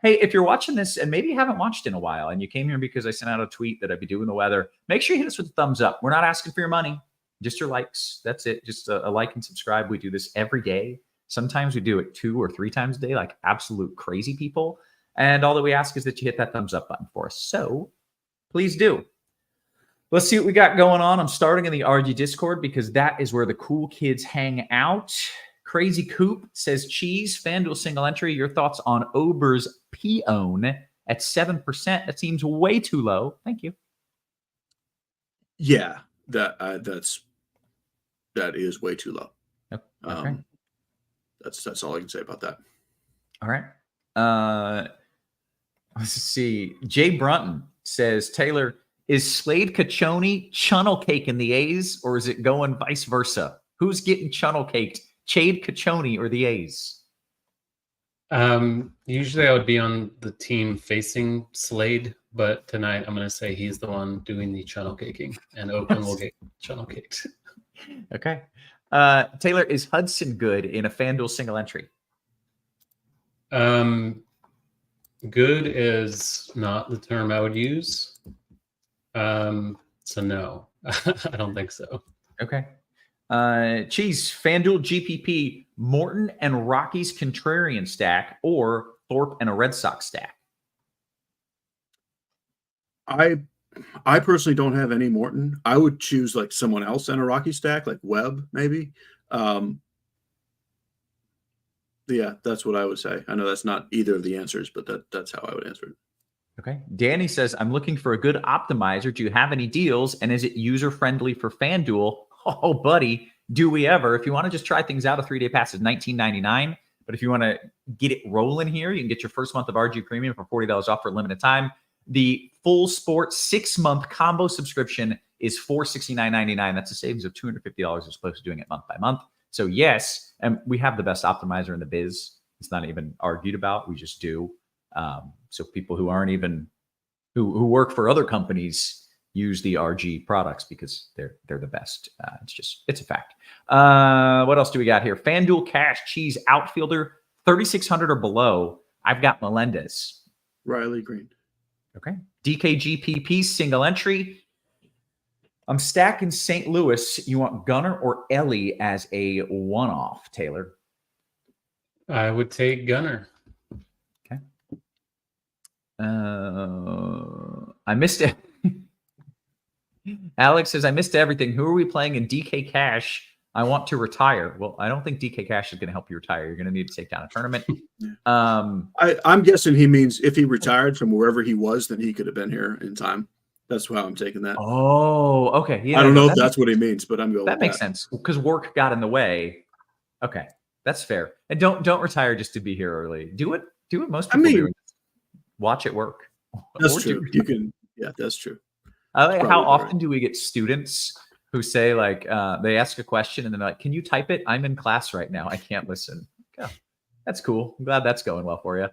Hey, if you're watching this and maybe you haven't watched in a while and you came here because I sent out a tweet that I'd be doing the weather, make sure you hit us with a thumbs up. We're not asking for your money, just your likes. That's it. Just a like and subscribe. We do this every day. Sometimes we do it 2 or 3 times a day, like absolute crazy people. And all that we ask is that you hit that thumbs up button for us. So please do. Let's see what we got going on. I'm starting in the RG Discord because that is where the cool kids hang out. Crazy Coop says, Cheese, FanDuel single entry. Your thoughts on Ober's P-own at 7%? That seems way too low. Thank you. Yeah, that is way too low. Okay. That's all I can say about that. All right. Let's see. Jay Brunton says, Taylor, is Slade Caccione chunnel cake in the A's, or is it going vice versa? Who's getting chunnel caked, Chade Caccione or the A's? Usually I would be on the team facing Slade, but tonight I'm going to say he's the one doing the chunnel caking, and Oakland will get chunnel caked. Okay. Taylor, is Hudson good in a FanDuel single entry? Good is not the term I would use. So no, I don't think so. Okay. Cheese, FanDuel GPP, Morton and Rockies contrarian stack, or Thorpe and a Red Sox stack? I personally don't have any Morton. I would choose like someone else in a Rocky stack, like Webb, maybe. Yeah, that's what I would say. I know that's not either of the answers, but that's how I would answer it. Okay. Danny says, I'm looking for a good optimizer. Do you have any deals? And is it user-friendly for FanDuel? Oh, buddy, do we ever? If you want to just try things out, a 3-day pass is $19.99. But if you want to get it rolling here, you can get your first month of RG Premium for $40 off for a limited time. The full sport 6-month combo subscription is $469.99. That's a savings of $250 as opposed to doing it month by month. So yes, and we have the best optimizer in the biz. It's not even argued about. We just do. So people who aren't even who work for other companies use the RG products because they're the best. It's a fact. What else do we got here? FanDuel Cash Cheese outfielder 3,600 or below. I've got Melendez. Riley Green. Okay. DKGPP single entry. I'm stacking St. Louis. You want Gunnar or Ellie as a one-off, Taylor? I would take Gunnar. Okay. I missed it. Alex says, I missed everything. Who are we playing in DK Cash? I want to retire. Well, I don't think DK Cash is going to help you retire. You're going to need to take down a tournament. I'm guessing he means if he retired from wherever he was, then he could have been here in time. That's how I'm taking that. Oh, okay. Yeah, I don't know if that's what he means, but I'm going. That makes sense because work got in the way. Okay, that's fair. And don't retire just to be here early. Do what most people do. Watch it work. That's true. You can. Yeah, that's true. How often do we get students who say like they ask a question and then they're like, "Can you type it? I'm in class right now. I can't listen." Yeah, that's cool. I'm glad that's going well for you.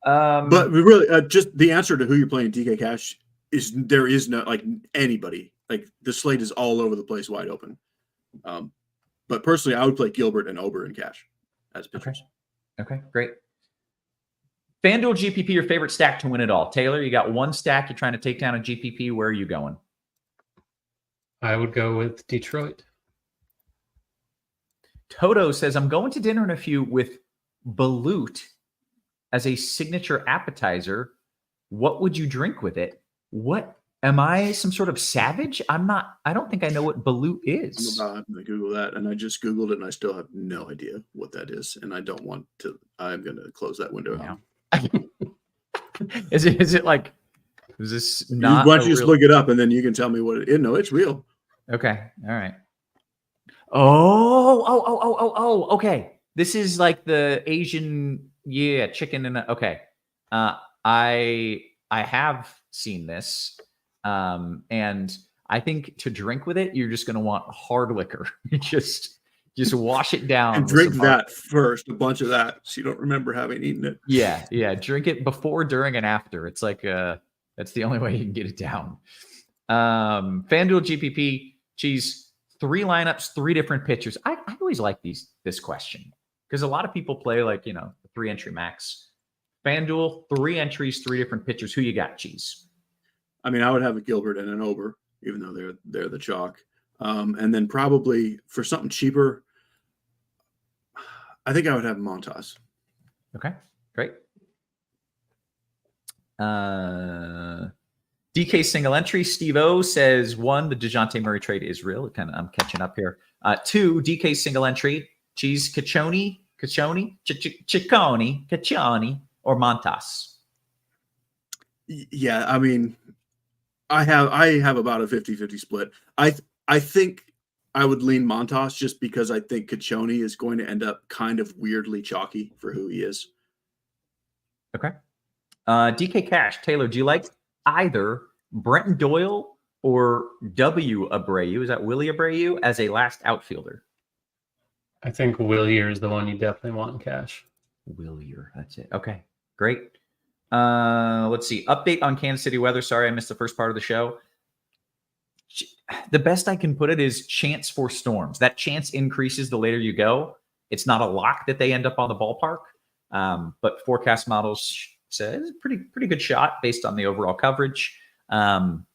But really, just the answer to who you're playing DK Cash is there is no like anybody. Like the slate is all over the place, wide open. But personally, I would play Gilbert and Ober in Cash as pitchers. Okay, great. FanDuel GPP, your favorite stack to win it all. Taylor, you got one stack. You're trying to take down a GPP. Where are you going? I would go with Detroit. Toto says, I'm going to dinner in a few with balut as a signature appetizer. What would you drink with it? What? Am I some sort of savage? I don't think I know what balut is. I'm going to Google that. And I just Googled it and I still have no idea what that is. And I don't want to. I'm going to close that window now. Is it like, is this not? Why don't you just look it up and then you can tell me what it is? No, it's real. Okay. All right. Oh, okay. This is like the Asian, chicken and okay. I have seen this. And I think to drink with it, you're just going to want hard liquor. just wash it down. And drink that first, a bunch of that, so you don't remember having eaten it. Yeah. Drink it before, during, and after. It's like that's the only way you can get it down. FanDuel GPP, Cheese, 3 lineups, 3 different pitchers. I always like this question because a lot of people play like, the 3-entry max. FanDuel, 3 entries, 3 different pitchers. Who you got, Cheese? I mean, I would have a Gilbert and an Ober, even though they're the chalk. And then probably for something cheaper, I think I would have Montas. Okay, great. DK single entry. Steve O says 1, the DeJounte Murray trade is real. I'm catching up here. 2, DK single entry. Cheese, Ciccone, or Montas. Yeah, I mean, I have about a 50-50 split. I think I would lean Montas just because I think Ciccone is going to end up kind of weirdly chalky for who he is. Okay. DK Cash. Taylor, do you like either Brenton Doyle or W. Abreu? Is that Willie Abreu as a last outfielder? I think Willier is the one you definitely want in cash. Willier. That's it. Okay, great. Let's see. Update on Kansas City weather. Sorry, I missed the first part of the show. The best I can put it is chance for storms. That chance increases the later you go. It's not a lock that they end up on the ballpark, but forecast models say it's a pretty good shot based on the overall coverage. I'm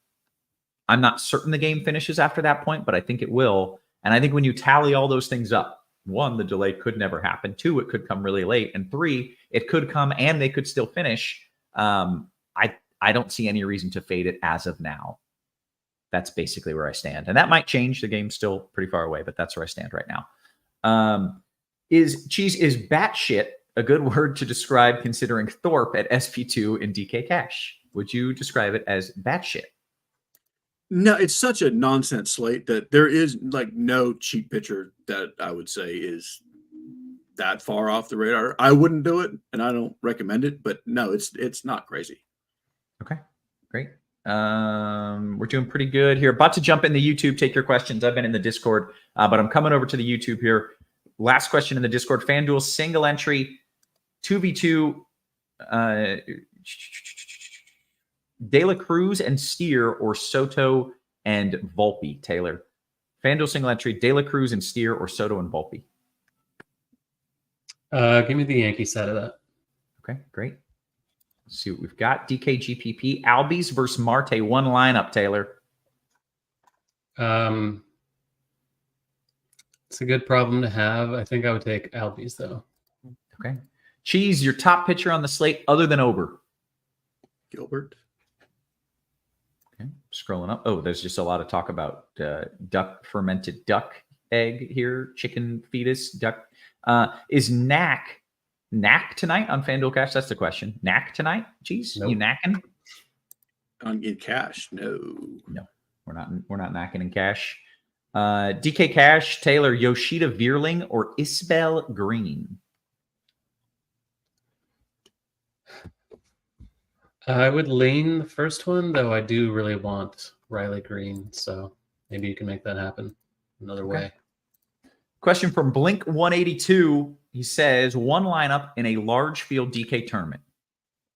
not certain the game finishes after that point, but I think it will. And I think when you tally all those things up, 1, the delay could never happen. 2, it could come really late. And 3, it could come and they could still finish. I don't see any reason to fade it as of now. That's basically where I stand. And that might change. The game's still pretty far away, but that's where I stand right now. Is batshit a good word to describe considering Thorpe at SP2 in DK Cash? Would you describe it as batshit? No, it's such a nonsense slate that there is like no cheap pitcher that I would say is that far off the radar. I wouldn't do it, and I don't recommend it. But no, it's not crazy. Okay, great. We're doing pretty good here. About to jump in the YouTube, take your questions. I've been in the Discord, but I'm coming over to the YouTube here. Last question in the Discord. FanDuel single entry 2v2 De La Cruz and Steer or Soto and Volpe. Taylor, FanDuel single entry De La Cruz and Steer or Soto and Volpe. Give me the Yankee side of that. Okay, great. Let's see what we've got. DKGPP, Albies versus Marte. 1 lineup, Taylor. It's a good problem to have. I think I would take Albies, though. Okay. Cheese, your top pitcher on the slate other than Ober. Gilbert. Okay. Scrolling up. Oh, there's just a lot of talk about fermented duck egg here. Chicken fetus, duck. Is Knack tonight on FanDuel Cash? That's the question. Knack tonight? Cheese? Nope. You knacking? In cash? No. We're not knacking in cash. DK Cash, Taylor, Yoshida Veerling or Isbel Green? I would lean the first one, though I do really want Riley Green. So maybe you can make that happen another way. Question from Blink 182. He says 1 lineup in a large field DK tournament.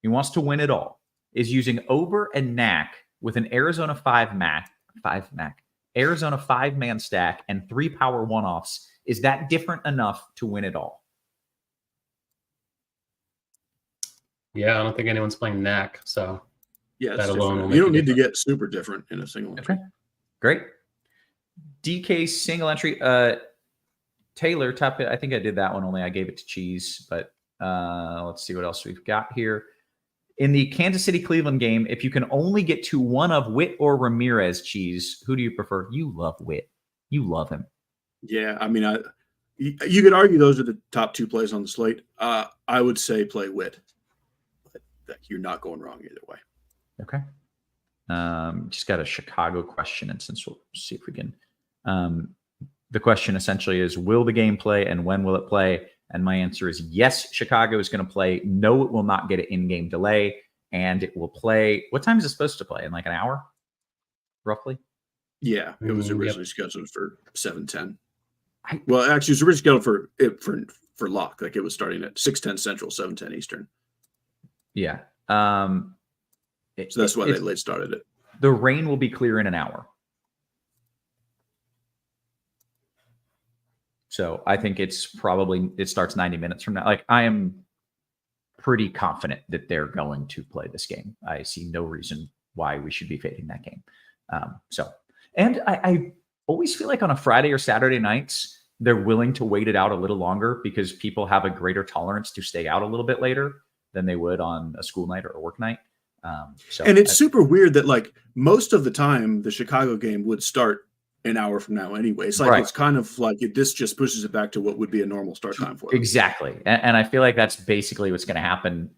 He wants to win it all. Is using Ober and Knack with an Arizona 5-man stack and 3 power one-offs. Is that different enough to win it all? Yeah, I don't think anyone's playing Knack, so yeah, that alone will you don't need to get super different in a single entry. Okay, great. DK single entry. Taylor, top it. I think I did that one, only I gave it to Cheese, but let's see what else we've got here. In the Kansas City-Cleveland game, if you can only get to one of Witt or Ramirez, Cheese, who do you prefer? You love Witt. You love him. Yeah, I mean, you could argue those are the top 2 plays on the slate. I would say play Witt. But you're not going wrong either way. Okay. Just got a Chicago question, and since we'll see if we can. The question essentially is, will the game play and when will it play? And my answer is yes, Chicago is going to play. No, it will not get an in-game delay. And it will play. What time is it supposed to play? In like an hour? roughly? Yeah, it was Yep. originally scheduled for 7:10. Well, actually, it was originally scheduled for lock. Like it was starting at 6:10 Central, 7:10 Eastern. Yeah. So that's why they late started it. The rain will be clear in an hour. So I think it starts 90 minutes from now. Like I am pretty confident that they're going to play this game. I see no reason why we should be fading that game. And I always feel like on a Friday or Saturday nights, they're willing to wait it out a little longer because people have a greater tolerance to stay out a little bit later than they would on a school night or a work night. And it's super weird that like most of the time the Chicago game would start an hour from now anyway. It's like It's kind of like this just pushes it back to what would be a normal start time for them. Exactly. And I feel like that's basically what's going to happen.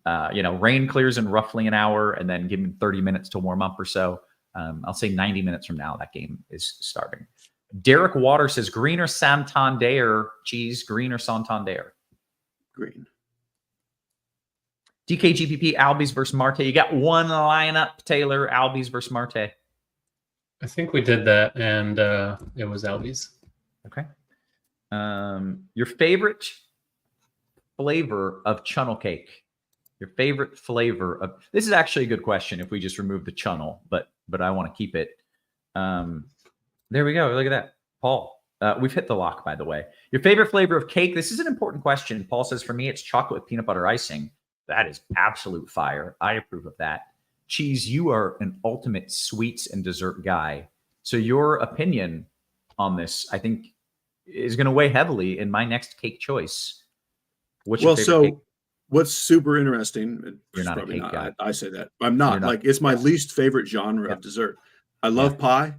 Rain clears in roughly an hour and then give them 30 minutes to warm up or so. I'll say 90 minutes from now, that game is starting. Derek Water says Green or Santander. Cheese, Green or Santander? Green. DKGPP, Albies versus Marte. You got one lineup, Taylor, Albies versus Marte. I think we did that, and it was Albies. Okay. Your favorite flavor of chunnel cake? Your favorite flavor of this is actually a good question if we just remove the chunnel, but I want to keep it. There we go. Look at that. Paul, we've hit the lock, by the way. Your favorite flavor of cake? This is an important question. Paul says, for me, it's chocolate with peanut butter icing. That is absolute fire. I approve of that. Cheese, you are an ultimate sweets and dessert guy. So your opinion on this, I think, is going to weigh heavily in my next cake choice. What's your favorite cake? What's super interesting, You're not a cake guy. I say that. I'm not. Like, it's my least favorite genre of dessert. I love pie.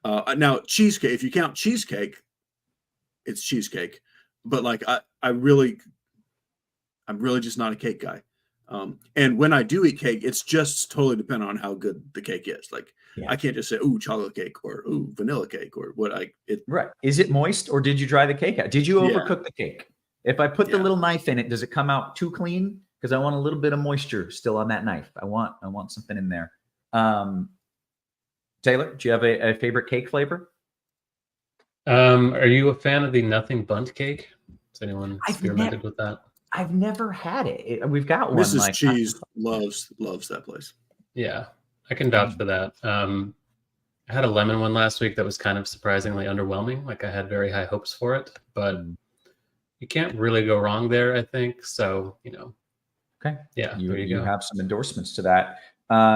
Now, cheesecake, if you count cheesecake, it's cheesecake. But like, I'm really just not a cake guy. And when I do eat cake, it's just totally dependent on how good the cake is. Like, I can't just say, ooh, chocolate cake or ooh, vanilla cake or what Right. Is it moist or did you dry the cake out? Did you overcook the cake? If I put the little knife in it, does it come out too clean? Because I want a little bit of moisture still on that knife. I want something in there. Taylor, do you have a favorite cake flavor? Are you a fan of the nothing bundt cake? Has anyone experimented with that? I've never had it. We've got one. Mrs. Cheese loves that place. Yeah, I can vouch for that. I had a lemon one last week that was kind of surprisingly underwhelming. Like I had very high hopes for it, but you can't really go wrong there, I think. So, Okay. Yeah, you have some endorsements to that.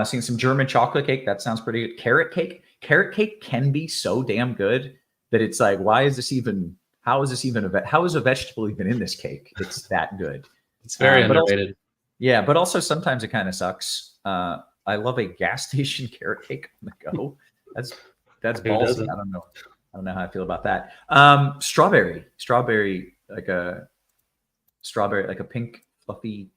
Seeing some German chocolate cake. That sounds pretty good. Carrot cake. Carrot cake can be so damn good that it's like, how is this even how is a vegetable even in this cake? It's that good. It's very underrated. But also sometimes it kind of sucks. I love a gas station carrot cake on the go. That's ballsy. I don't know how I feel about that. Strawberry, like a pink, fluffy,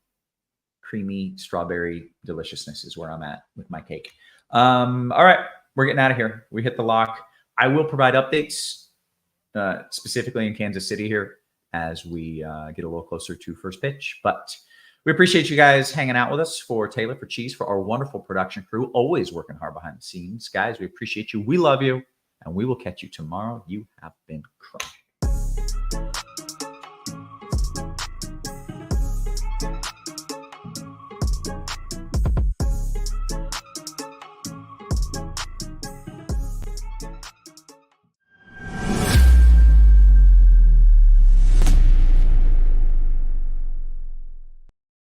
creamy strawberry deliciousness is where I'm at with my cake. All right, we're getting out of here. We hit the lock. I will provide updates specifically in Kansas City here as we get a little closer to first pitch. But we appreciate you guys hanging out with us. For Taylor, for Cheese, for our wonderful production crew, always working hard behind the scenes. Guys, we appreciate you. We love you. And we will catch you tomorrow. You have been crushed.